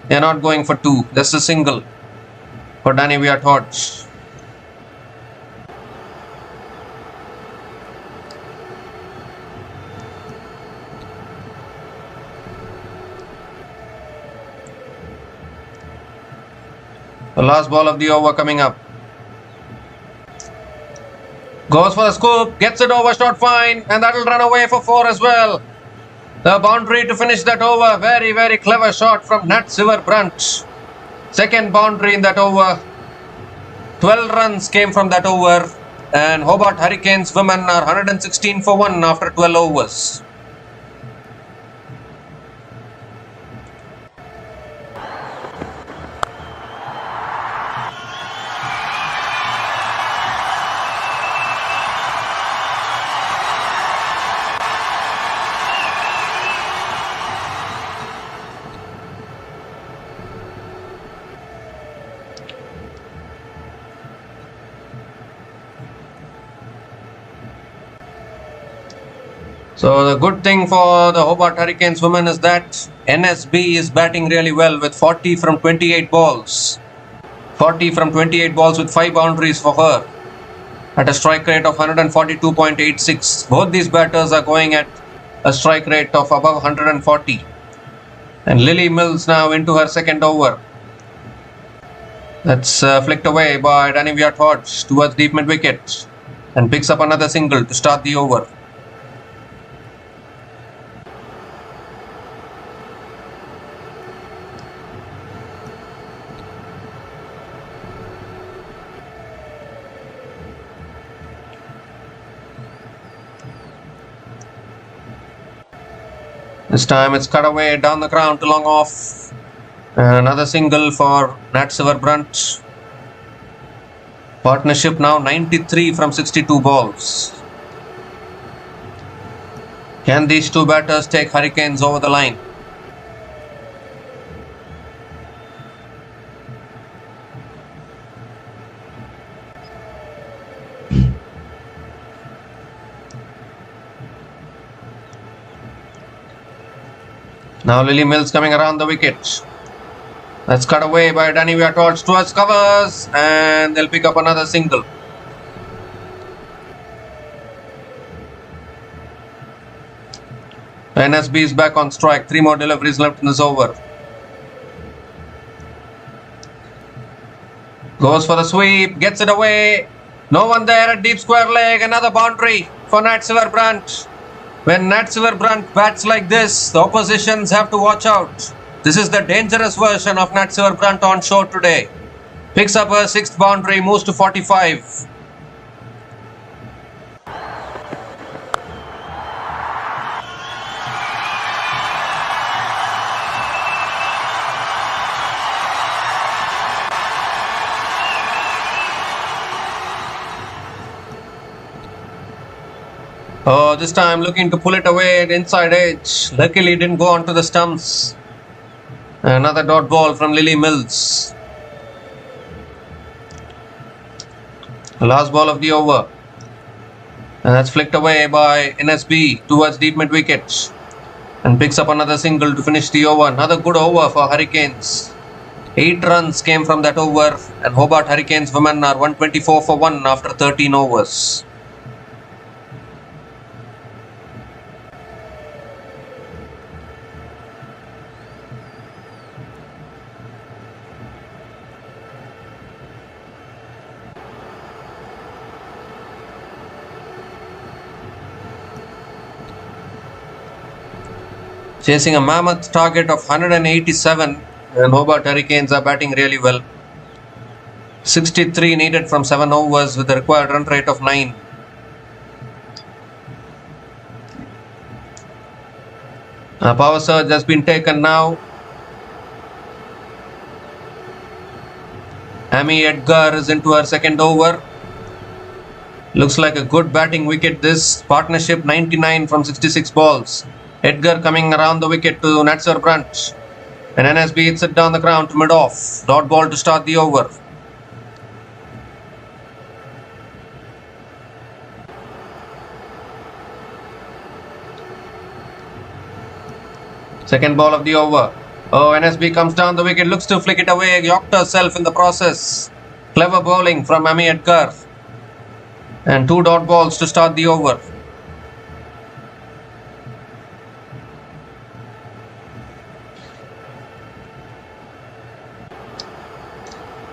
They're not going for 2. Just a single for Danny Hodge. The last ball of the over coming up. Goes for the scoop, gets it over, shot fine, and that'll run away for 4 as well. The boundary to finish that over. Very, very clever shot from Nat Brandt. Second boundary in that over. 12 runs came from that over. And Hobart Hurricanes women are 116 for 1 after 12 overs. So the good thing for the Hobart Hurricanes women is that NSB is batting really well with 40 from 28 balls. 40 from 28 balls with 5 boundaries for her at a strike rate of 142.86. Both these batters are going at a strike rate of above 140. And Lily Mills now into her second over. That's flicked away by Danny Hodge towards deep mid wicket and picks up another single to start the over. This time it's cut away down the ground to long off. And another single for Nat Brandt. Partnership now 93 from 62 balls. Can these 2 batters take Hurricanes over the line? Now Lily Mills coming around the wicket. That's cut away by Danny Hodge towards covers and they'll pick up another single. NSB is back on strike. 3 more deliveries left in this over. Goes for the sweep, gets it away. No one there at deep square leg. Another boundary for Nat Brandt. When Nat Brandt bats like this, the oppositions have to watch out. This is the dangerous version of Nat Brandt on show today. Picks up her 6th boundary, moves to 45. Oh, this time looking to pull it away at inside edge. Luckily didn't go onto the stumps. Another dot ball from Lily Mills. The last ball of the over. And that's flicked away by NSB towards deep mid wicket. And picks up another single to finish the over. Another good over for Hurricanes. 8 runs came from that over. And Hobart Hurricanes women are 124 for 1 after 13 overs. Chasing a mammoth target of 187, and Hobart Hurricanes are batting really well. 63 needed from 7 overs with a required run rate of 9. A power surge has been taken now. Amy Edgar is into her second over. Looks like a good batting wicket this. Partnership 99 from 66 balls. Edgar coming around the wicket to Natsar Brunt. And NSB hits it down the ground to mid-off. Dot ball to start the over. Second ball of the over. Oh, NSB comes down the wicket, looks to flick it away, yorked herself in the process. Clever bowling from Amy Edgar. And 2 dot balls to start the over.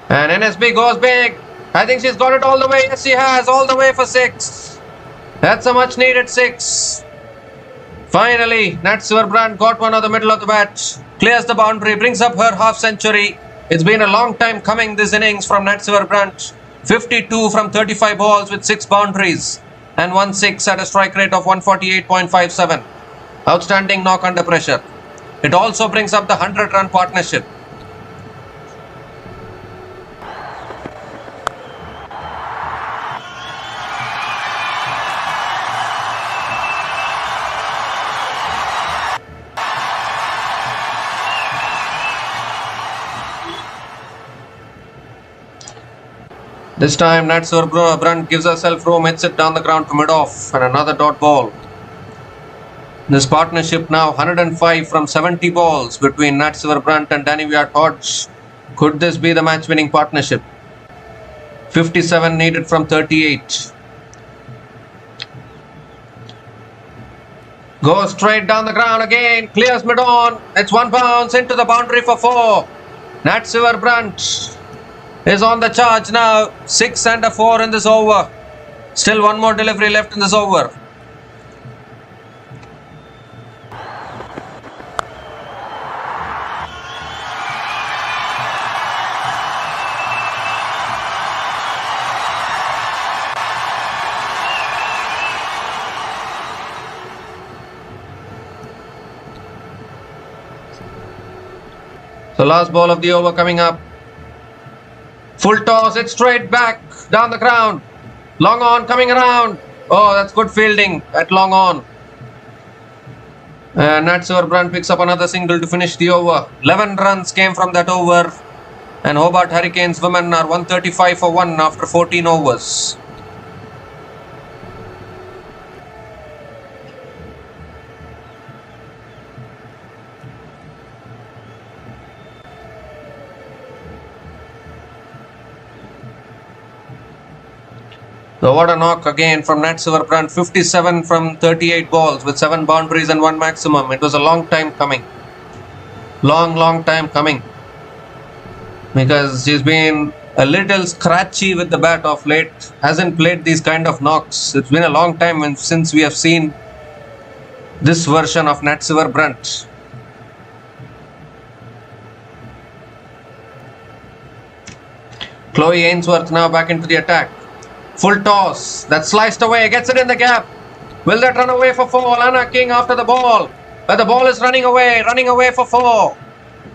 And NSB goes big. I think she's got it all the way. Yes, she has. All the way for 6. That's a much needed 6. Finally, Natsar Brunt got one of the middle of the bat. Clears the boundary, brings up her half century. It's been a long time coming, this innings from Natsar Brunt. 52 from 35 balls with 6 boundaries. And 1 6 at a strike rate of 148.57. Outstanding knock under pressure. It also brings up the 100-run partnership. This time Natsar Brunt gives herself room, hits it down the ground to mid-off and another dot ball. This partnership now 105 from 70 balls between Natsar Brunt and Danivia Hodge. Could this be the match-winning partnership? 57 needed from 38. Goes straight down the ground again, clears mid-on. It's 1 bounce into the boundary for 4. Natsar Brunt is on the charge now. 6 and a 4 in this over. Still 1 more delivery left in this over. So last ball of the over coming up. Full toss, it's straight back, down the ground. Long on coming around. Oh, that's good fielding at long on. And Natsar Brunt picks up another single to finish the over. 11 runs came from that over. And Hobart Hurricanes women are 135 for 1 after 14 overs. So what a knock again from Natsar Brunt. 57 from 38 balls with 7 boundaries and 1 maximum. It was a long time coming. Long time coming. Because she's been a little scratchy with the bat of late. Hasn't played these kind of knocks. It's been a long time since we have seen this version of Natsar Brunt. Chloe Ainsworth now back into the attack. Full toss, that's sliced away, gets it in the gap. Will that run away for 4? Anna King after the ball. But the ball is running away for 4.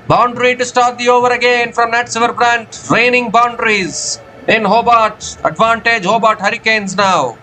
Boundary to start the over again from Natsar Brunt. Raining boundaries in Hobart. Advantage Hobart Hurricanes now.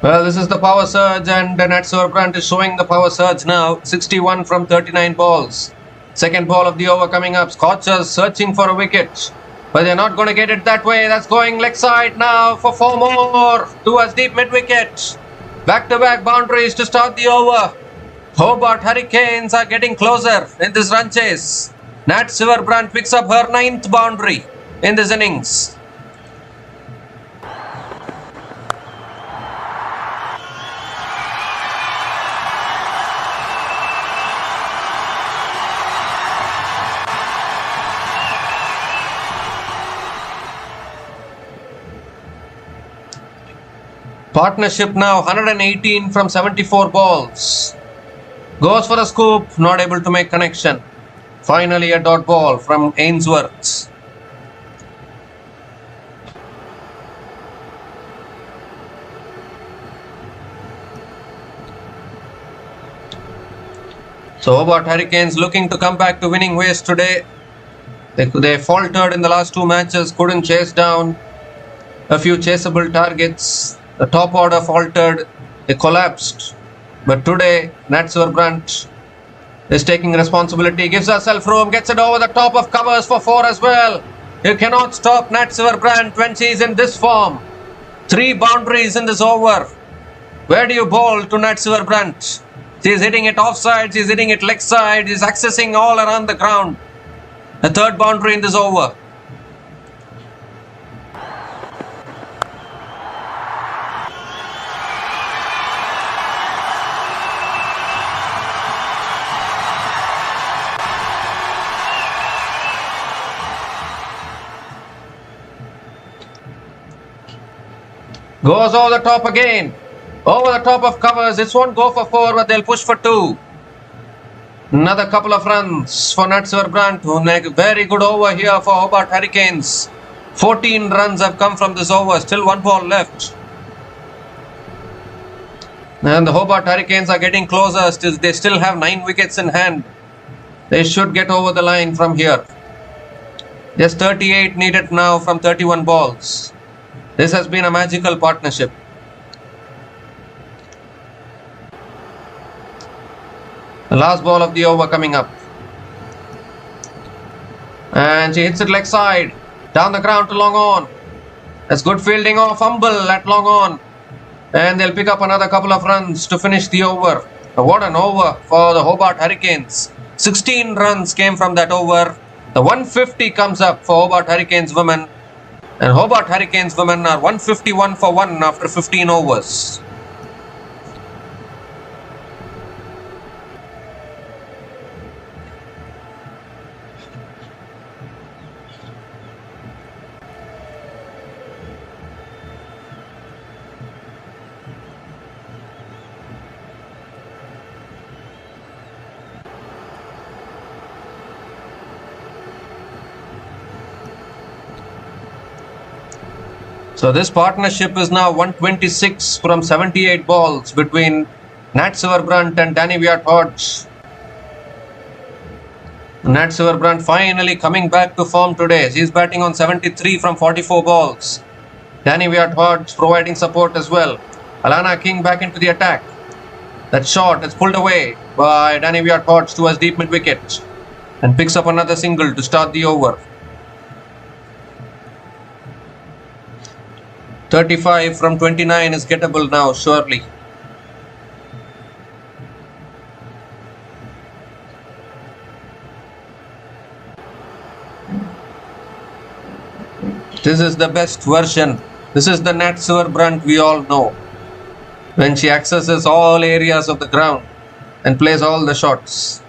Well, this is the power surge and Natsar Brunt is showing the power surge now. 61 from 39 balls. Second ball of the over coming up. Scorchers searching for a wicket. But they're not going to get it that way. That's going leg side now for 4 more. Towards deep mid-wicket. Back-to-back boundaries to start the over. Hobart Hurricanes are getting closer in this run chase. Natsar Brunt picks up her 9th boundary in this innings. Partnership now 118 from 74 balls. Goes for a scoop, not able to make connection. Finally a dot ball from Ainsworth. So Hobart Hurricanes looking to come back to winning ways today. They faltered in the last two matches, couldn't chase down a few chaseable targets. The top order faltered, they collapsed. But today, Nat Silverbrandt is taking responsibility, gives herself room, gets it over the top of covers for 4 as well. You cannot stop Nat Silverbrandt when she is in this form. 3 boundaries in this over. Where do you bowl to Nat Silverbrandt? She is hitting it offside, she is hitting it leg side, she is accessing all around the ground. The 3rd boundary in this over. Goes over the top again. Over the top of covers. This won't go for 4, but they'll push for 2. Another couple of runs for Nat Silverbrandt, who make a very good over here for Hobart Hurricanes. 14 runs have come from this over. Still 1 ball left. And the Hobart Hurricanes are getting closer. They still have 9 wickets in hand. They should get over the line from here. Just 38 needed now from 31 balls. This has been a magical partnership. The last ball of the over coming up. And she hits it leg side. Down the ground to long on. That's good fielding or fumble at long on. And they'll pick up another couple of runs to finish the over. What an over for the Hobart Hurricanes. 16 runs came from that over. The 150 comes up for Hobart Hurricanes women. And Hobart Hurricanes women are 151 for 1 after 15 overs. So this partnership is now 126 from 78 balls between Nat Silverbrandt and Danny Viat-Hodge. Nat Silverbrandt finally coming back to form today. She's batting on 73 from 44 balls. Danny Viat-Hodge providing support as well. Alana King back into the attack. That shot is pulled away by Danny Viat-Hodge towards deep mid-wicket and picks up another single to start the over. 35 from 29 is gettable now, surely. This is the best version. This is the Nat Silverbrandt we all know. When she accesses all areas of the ground and plays all the shots.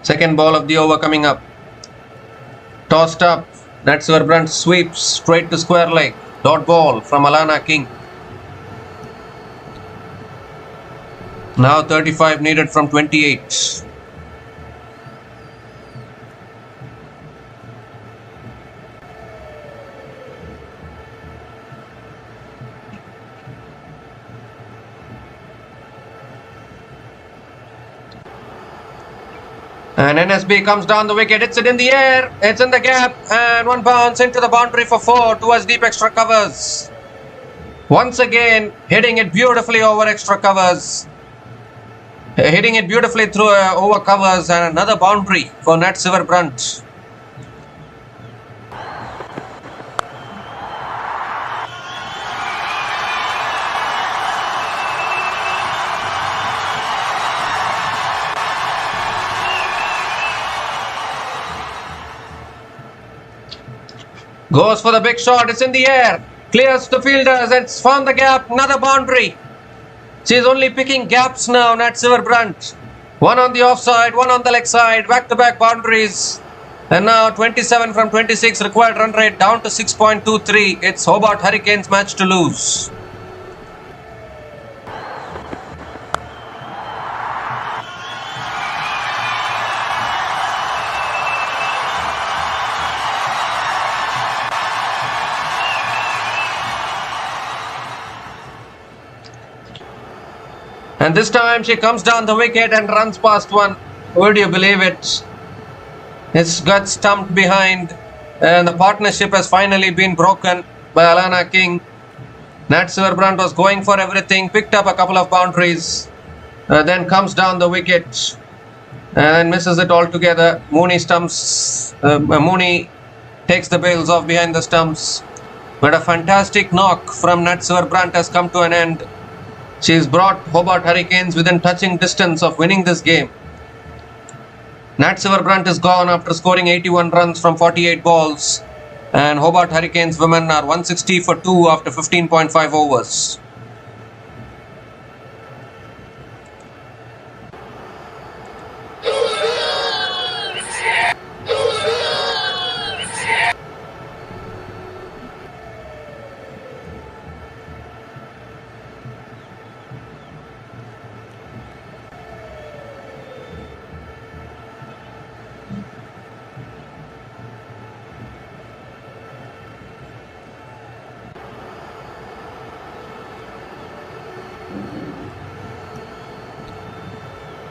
Second ball of the over coming up. Tossed up. Nat Silverbrandt sweeps straight to square leg. Dot ball from Alana King. Now 35 needed from 28. And NSB comes down the wicket, hits it in the air, it's in the gap, and 1 bounce into the boundary for 4 towards deep extra covers. Once again, hitting it beautifully over extra covers. Hitting it beautifully through over covers, and another boundary for Nat Silverbrandt. Goes for the big shot, it's in the air, clears the fielders, it's found the gap, another boundary. She's only picking gaps now, Nat Silverbrandt. 1 on the offside, 1 on the leg side, back-to-back boundaries. And now 27 from 26, required run rate down to 6.23. It's Hobart Hurricanes match to lose. And this time she comes down the wicket and runs past one. Would you believe it? It's got stumped behind, and the partnership has finally been broken by Alana King. Nat Silverbrandt was going for everything, picked up a couple of boundaries, then comes down the wicket and misses it altogether. Mooney takes the bails off behind the stumps, but a fantastic knock from Nat Silverbrandt has come to an end. She's brought Hobart Hurricanes within touching distance of winning this game. Nat Silverbrandt is gone after scoring 81 runs from 48 balls, and Hobart Hurricanes women are 160 for 2 after 15.5 overs.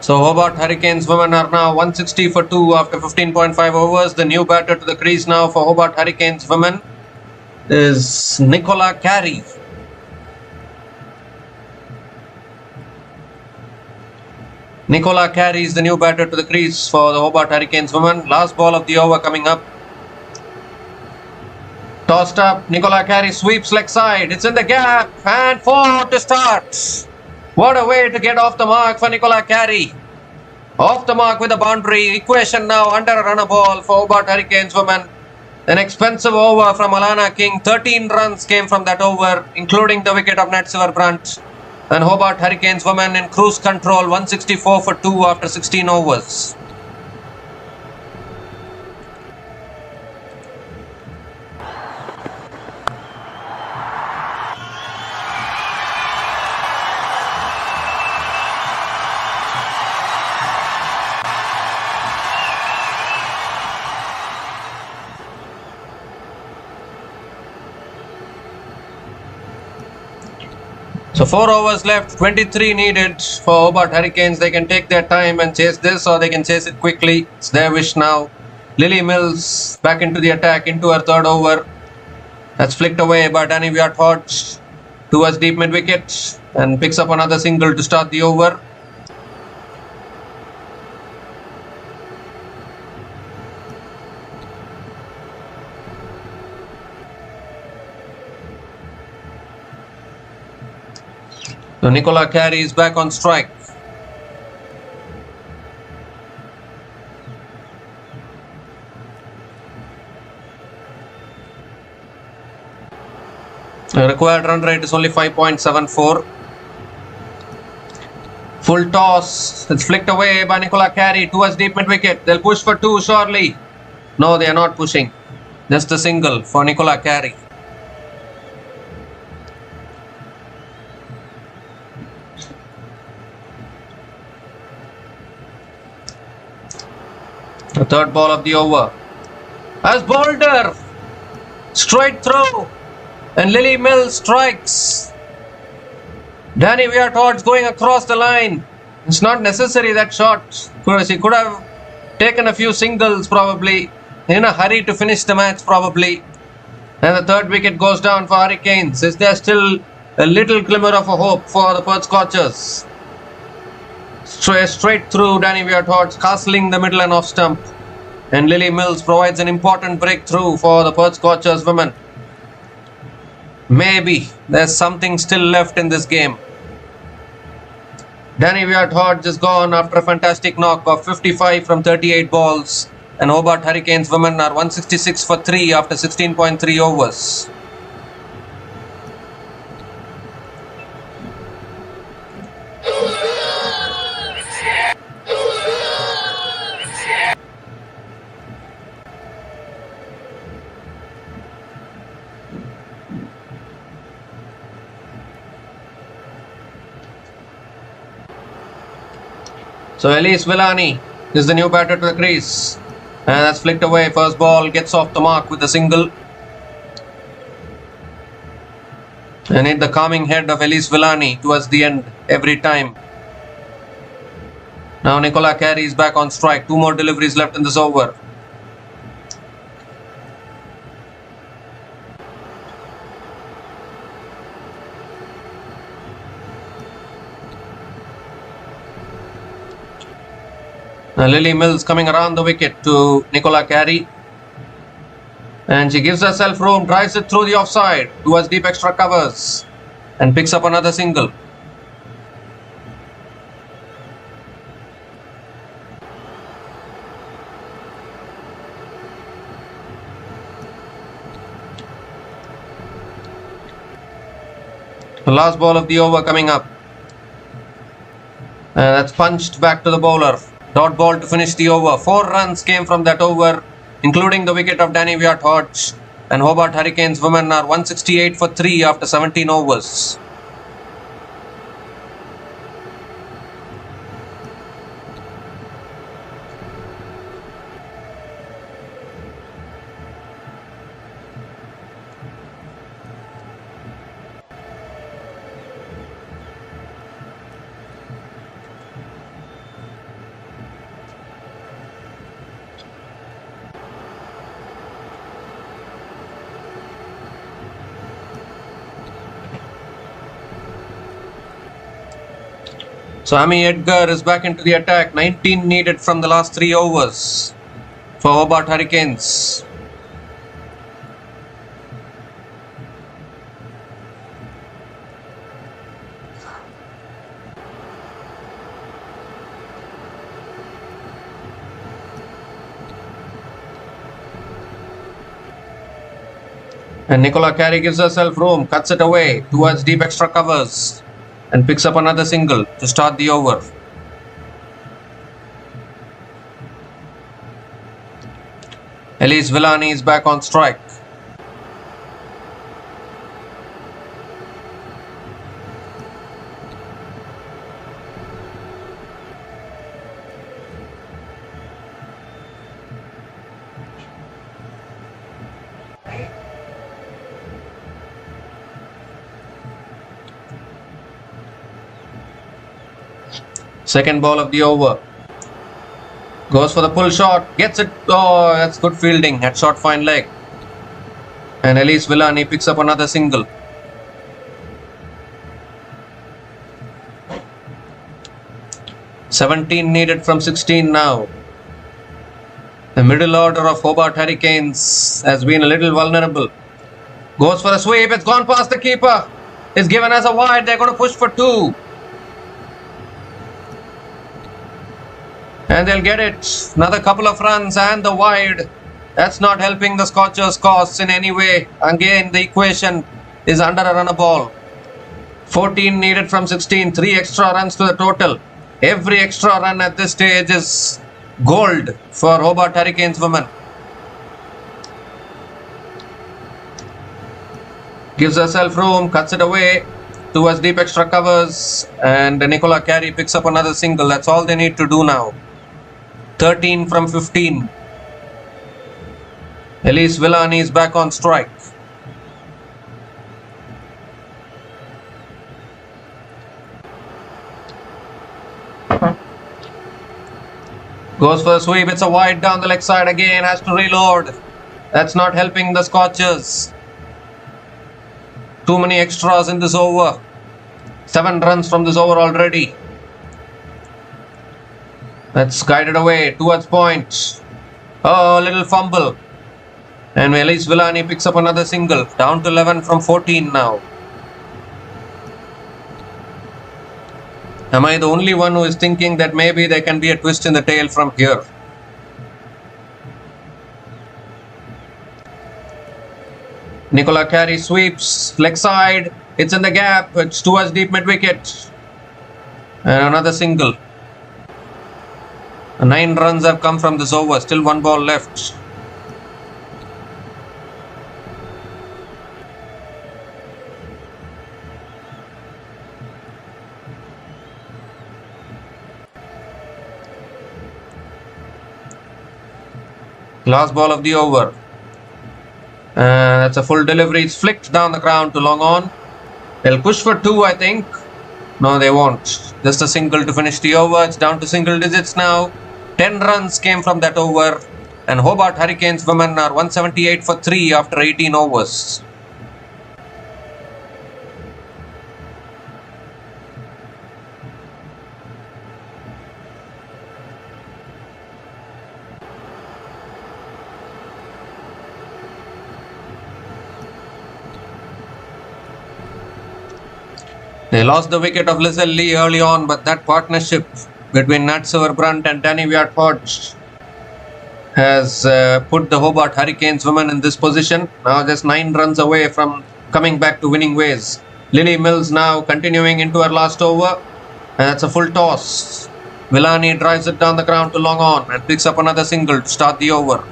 So Hobart Hurricanes women are now 160 for 2 after 15.5 overs. The new batter to the crease now for Hobart Hurricanes women is Nicola Carey. Nicola Carey is the new batter to the crease for the Hobart Hurricanes women. Last ball of the over coming up. Tossed up, Nicola Carey sweeps leg side. It's in the gap and 4 to start. What a way to get off the mark for Nicola Carey. Off the mark with a boundary. Equation now under a runner ball for Hobart Hurricanes women. An expensive over from Alana King. 13 runs came from that over, including the wicket of Nat Silverbrandt. And Hobart Hurricanes women in cruise control, 164 for 2 after 16 overs. So 4 overs left, 23 needed for Hobart Hurricanes. They can take their time and chase this, or they can chase it quickly. It's their wish now. Lily Mills back into the attack, into her third over. That's flicked away by Danny Viart-Hodge towards deep mid-wicket and picks up another single to start the over. So Nicola Carey is back on strike. The required run rate is only 5.74. Full toss. It's flicked away by Nicola Carey towards deep mid-wicket. They'll push for 2 surely. No, they are not pushing. Just a single for Nicola Carey. The third ball of the over. As Boulder straight through, and Lily Mills strikes. Danny Viart-Hodge going across the line. It's not necessary that shot. She could have taken a few singles probably, in a hurry to finish the match probably. And the third wicket goes down for Hurricanes. Is there still a little glimmer of a hope for the Perth Scorchers? Straight through Danny Viart-Hodge, castling the middle and off stump. And Lily Mills provides an important breakthrough for the Perth Scorchers women. Maybe there's something still left in this game. Danny Viart-Hodge is gone after a fantastic knock of 55 from 38 balls. And Hobart Hurricanes women are 166 for 3 after 16.3 overs. So Elise Villani is the new batter to the crease. And that's flicked away. First ball gets off the mark with a single. And hit the calming head of Elise Villani towards the end every time. Now Nicola Carey is back on strike. 2 more deliveries left in this over. Now Lily Mills coming around the wicket to Nicola Carey. And she gives herself room, drives it through the offside towards deep extra covers and picks up another single. The last ball of the over coming up. And that's punched back to the bowler. Dot ball to finish the over. 4 runs came from that over, including the wicket of Danny Viat Hodge. And Hobart Hurricanes women are 168 for 3 after 17 overs. So Amy Edgar is back into the attack. 19 needed from the last 3 overs for Hobart Hurricanes. And Nicola Carey gives herself room, cuts it away towards deep extra covers and picks up another single to start the over. Elise Villani is back on strike. Second ball of the over. Goes for the pull shot. Gets it. Oh, that's good fielding at short fine leg. And Elise Villani picks up another single. "17 needed from 16 now. The middle order of Hobart Hurricanes has been a little vulnerable. Goes for a sweep. It's gone past the keeper. It's given as a wide. They're going to push for 2. And they'll get it. Another couple of runs and the wide. That's not helping the Scorchers' cause in any way. Again, the equation is under a run a ball. 14 needed from 16. 3 extra runs to the total. Every extra run at this stage is gold for Hobart Hurricanes women. Gives herself room, cuts it away towards deep extra covers, and Nicola Carey picks up another single. That's all they need to do now. 13 from 15. Elise Villani is back on strike. Goes for a sweep. It's a wide down the leg side again. Has to reload. That's not helping the Scorchers. Too many extras in this over. 7 runs from this over already. That's guided away towards point. Oh, a little fumble. And Elise Villani picks up another single. Down to 11 from 14 now. Am I the only one who is thinking that maybe there can be a twist in the tail from here? Nicola Carey sweeps. Leg side. It's in the gap. It's towards deep mid wicket. And another single. 9 runs have come from this over. Still 1 ball left. Last ball of the over. That's a full delivery. It's flicked down the ground to long on. They'll push for 2, I think. No, they won't. Just a single to finish the over. It's down to single digits now. 10 runs came from that over. And Hobart Hurricanes women are 178 for 3 after 18 overs. They lost the wicket of Lizelle Lee early on, but that partnership between Nat Silverbrunt and Danny Viart-Hodge has put the Hobart Hurricanes women in this position. Now just 9 runs away from coming back to winning ways. Lily Mills now continuing into her last over. And that's a full toss. Villani drives it down the ground to long on and picks up another single to start the over.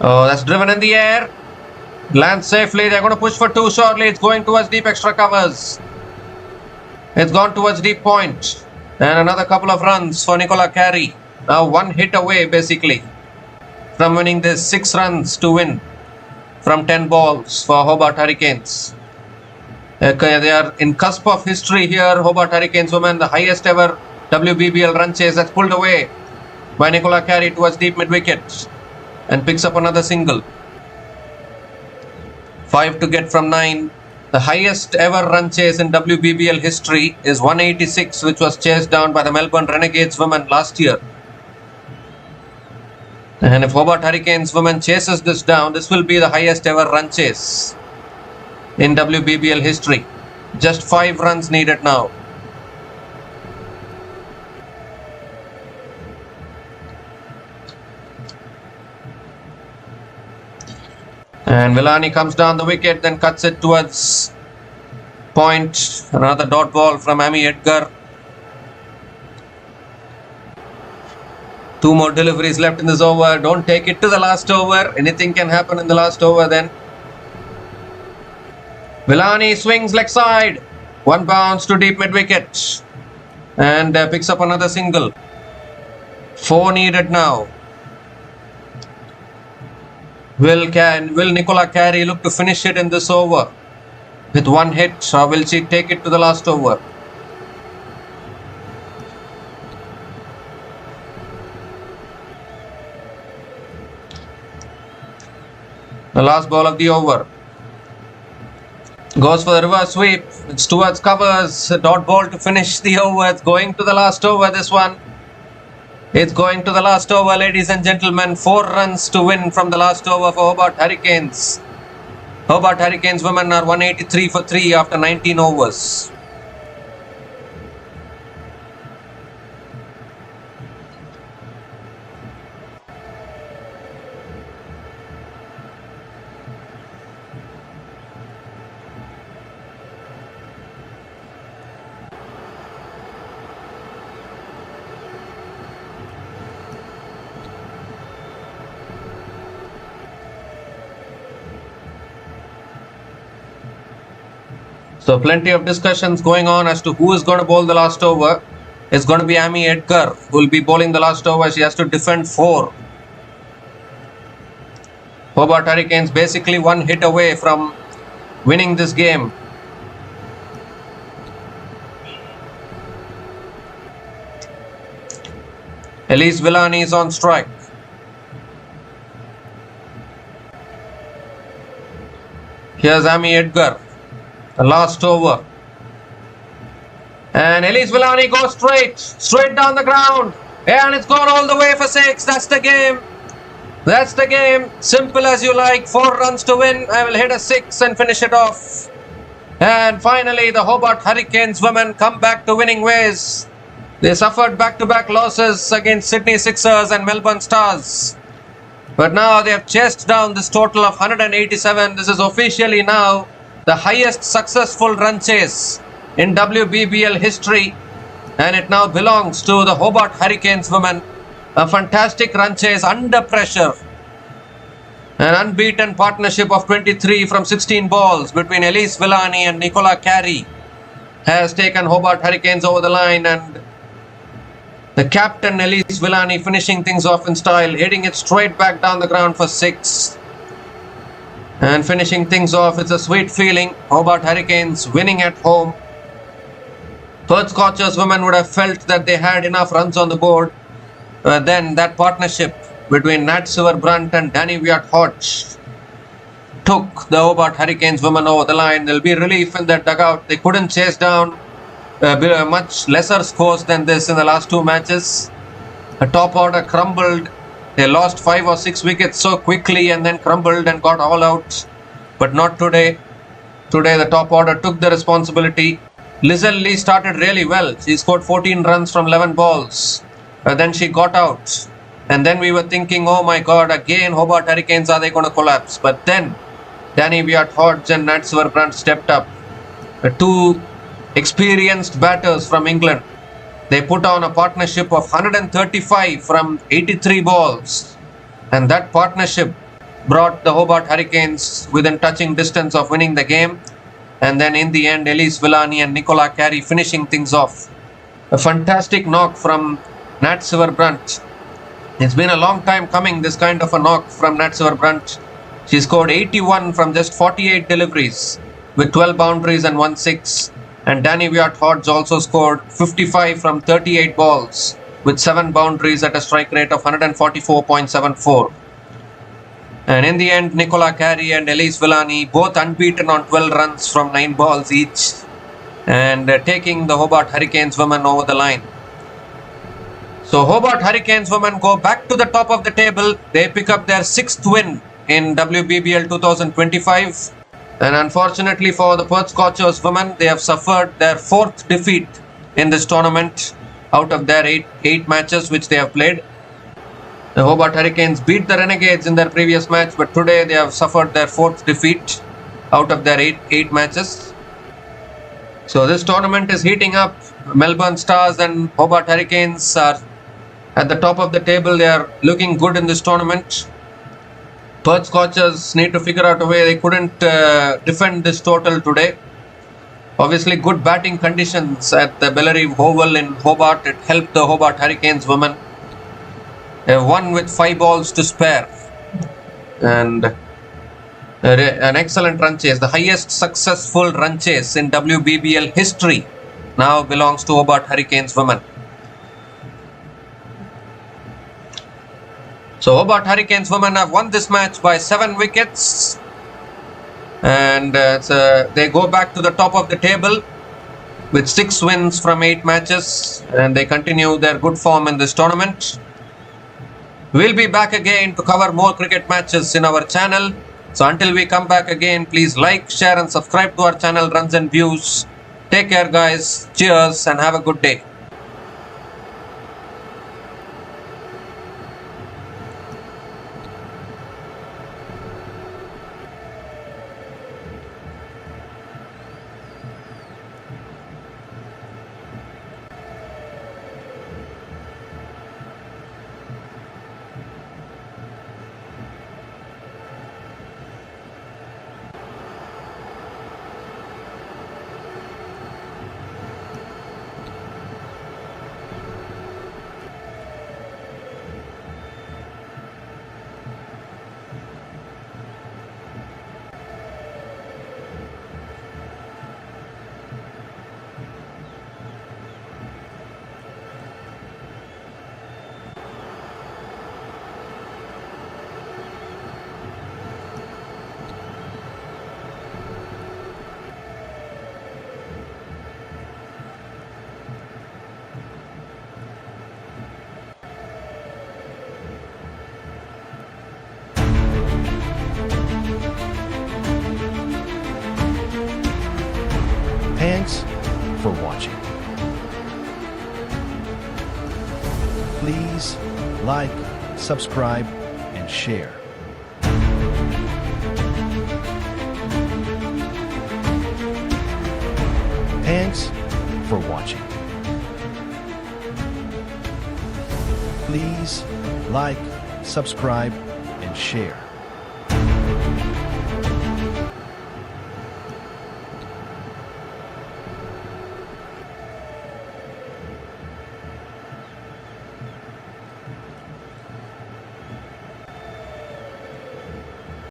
Oh, that's driven in the air. Lands safely. They're going to push for 2 shortly. It's going towards deep extra covers. It's gone towards deep point. And another couple of runs for Nicola Carey. Now 1 hit away basically from winning this. 6 runs to win from 10 balls for Hobart Hurricanes. Okay, they are in cusp of history here. Hobart Hurricanes women, the highest ever WBBL run chase. That's pulled away by Nicola Carey towards deep mid-wicket. And picks up another single. 5 to get from 9. The highest ever run chase in WBBL history is 186, which was chased down by the Melbourne Renegades women last year. And if Hobart Hurricanes women chases this down, this will be the highest ever run chase in WBBL history. Just 5 runs needed now. And Villani comes down the wicket, then cuts it towards point. Another dot ball from Amy Edgar. 2 more deliveries left in this over. Don't take it to the last over. Anything can happen in the last over then. Villani swings leg side. 1 bounce to deep mid-wicket. And picks up another single. 4 needed now. Will Nicola Carey look to finish it in this over with 1 hit, or will she take it to the last over? The last ball of the over. Goes for the reverse sweep. It's towards covers. A dot ball to finish the over. It's going to the last over, this one. It's going to the last over, ladies and gentlemen. 4 runs to win from the last over for Hobart Hurricanes. Hobart Hurricanes women are 183 for 3 after 19 overs. So plenty of discussions going on as to who is going to bowl the last over. It's going to be Amy Edgar who will be bowling the last over. She has to defend 4. Hobart Hurricanes basically 1 hit away from winning this game. Elise Villani is on strike. Here's Amy Edgar. The last over. And Elise Villani goes straight down the ground. And it's gone all the way for 6. That's the game. That's the game. Simple as you like. 4 runs to win. I will hit a 6 and finish it off. And finally, the Hobart Hurricanes women come back to winning ways. They suffered back-to-back losses against Sydney Sixers and Melbourne Stars. But now they have chased down this total of 187. This is officially now the highest successful run chase in WBBL history, and it now belongs to the Hobart Hurricanes women. A fantastic run chase under pressure. An unbeaten partnership of 23 from 16 balls between Elise Villani and Nicola Carey has taken Hobart Hurricanes over the line, and the captain Elise Villani finishing things off in style, hitting it straight back down the ground for 6. And finishing things off, it's a sweet feeling. Hobart Hurricanes winning at home. Perth Scorchers women would have felt that they had enough runs on the board. Then that partnership between Nat Silver-Brunt and Danny Viat-Hodge took the Hobart Hurricanes women over the line. There'll be relief in that dugout. They couldn't chase down much lesser scores than this in the last 2 matches. The top order crumbled. They lost 5 or 6 wickets so quickly and then crumbled and got all out. But not today. Today the top order took the responsibility. Lizelle Lee started really well. She scored 14 runs from 11 balls. Then she got out. And then we were thinking, oh my god, again Hobart Hurricanes, are they going to collapse? But then Danny Viat-Hodge and Nat Silver-Brunt stepped up. The 2 experienced batters from England. They put on a partnership of 135 from 83 balls. And that partnership brought the Hobart Hurricanes within touching distance of winning the game. And then in the end, Elise Villani and Nicola Carey finishing things off. A fantastic knock from Nat Silver-Brunt. It's been a long time coming, this kind of a knock from Nat Silver-Brunt. She scored 81 from just 48 deliveries with 12 boundaries and 1 6. And Danny Viat-Hodge also scored 55 from 38 balls with 7 boundaries at a strike rate of 144.74. And in the end, Nicola Carey and Elise Villani both unbeaten on 12 runs from 9 balls each, and taking the Hobart Hurricanes women over the line. So Hobart Hurricanes women go back to the top of the table. They pick up their 6th win in WBBL 2025. And unfortunately for the Perth Scorchers women, they have suffered their 4th defeat in this tournament out of their 8 matches which they have played. The Hobart Hurricanes beat the Renegades in their previous match, but today they have suffered their 4th defeat out of their 8 matches. So this tournament is heating up. Melbourne Stars and Hobart Hurricanes are at the top of the table. They are looking good in this tournament. Perth Scorchers need to figure out a way. They couldn't defend this total today. Obviously, good batting conditions at the Bellerive Oval in Hobart. It helped the Hobart Hurricanes women. They won with 5 balls to spare. And an excellent run chase. The highest successful run chase in WBBL history now belongs to Hobart Hurricanes women. So Hobart Hurricanes women have won this match by 7 wickets. And they go back to the top of the table with 6 wins from 8 matches. And they continue their good form in this tournament. We'll be back again to cover more cricket matches in our channel. So until we come back again, please like, share and subscribe to our channel Runs and Views. Take care guys. Cheers and have a good day. Thanks for watching. Please like, subscribe, and share. Thanks for watching. Please Like, subscribe, and share.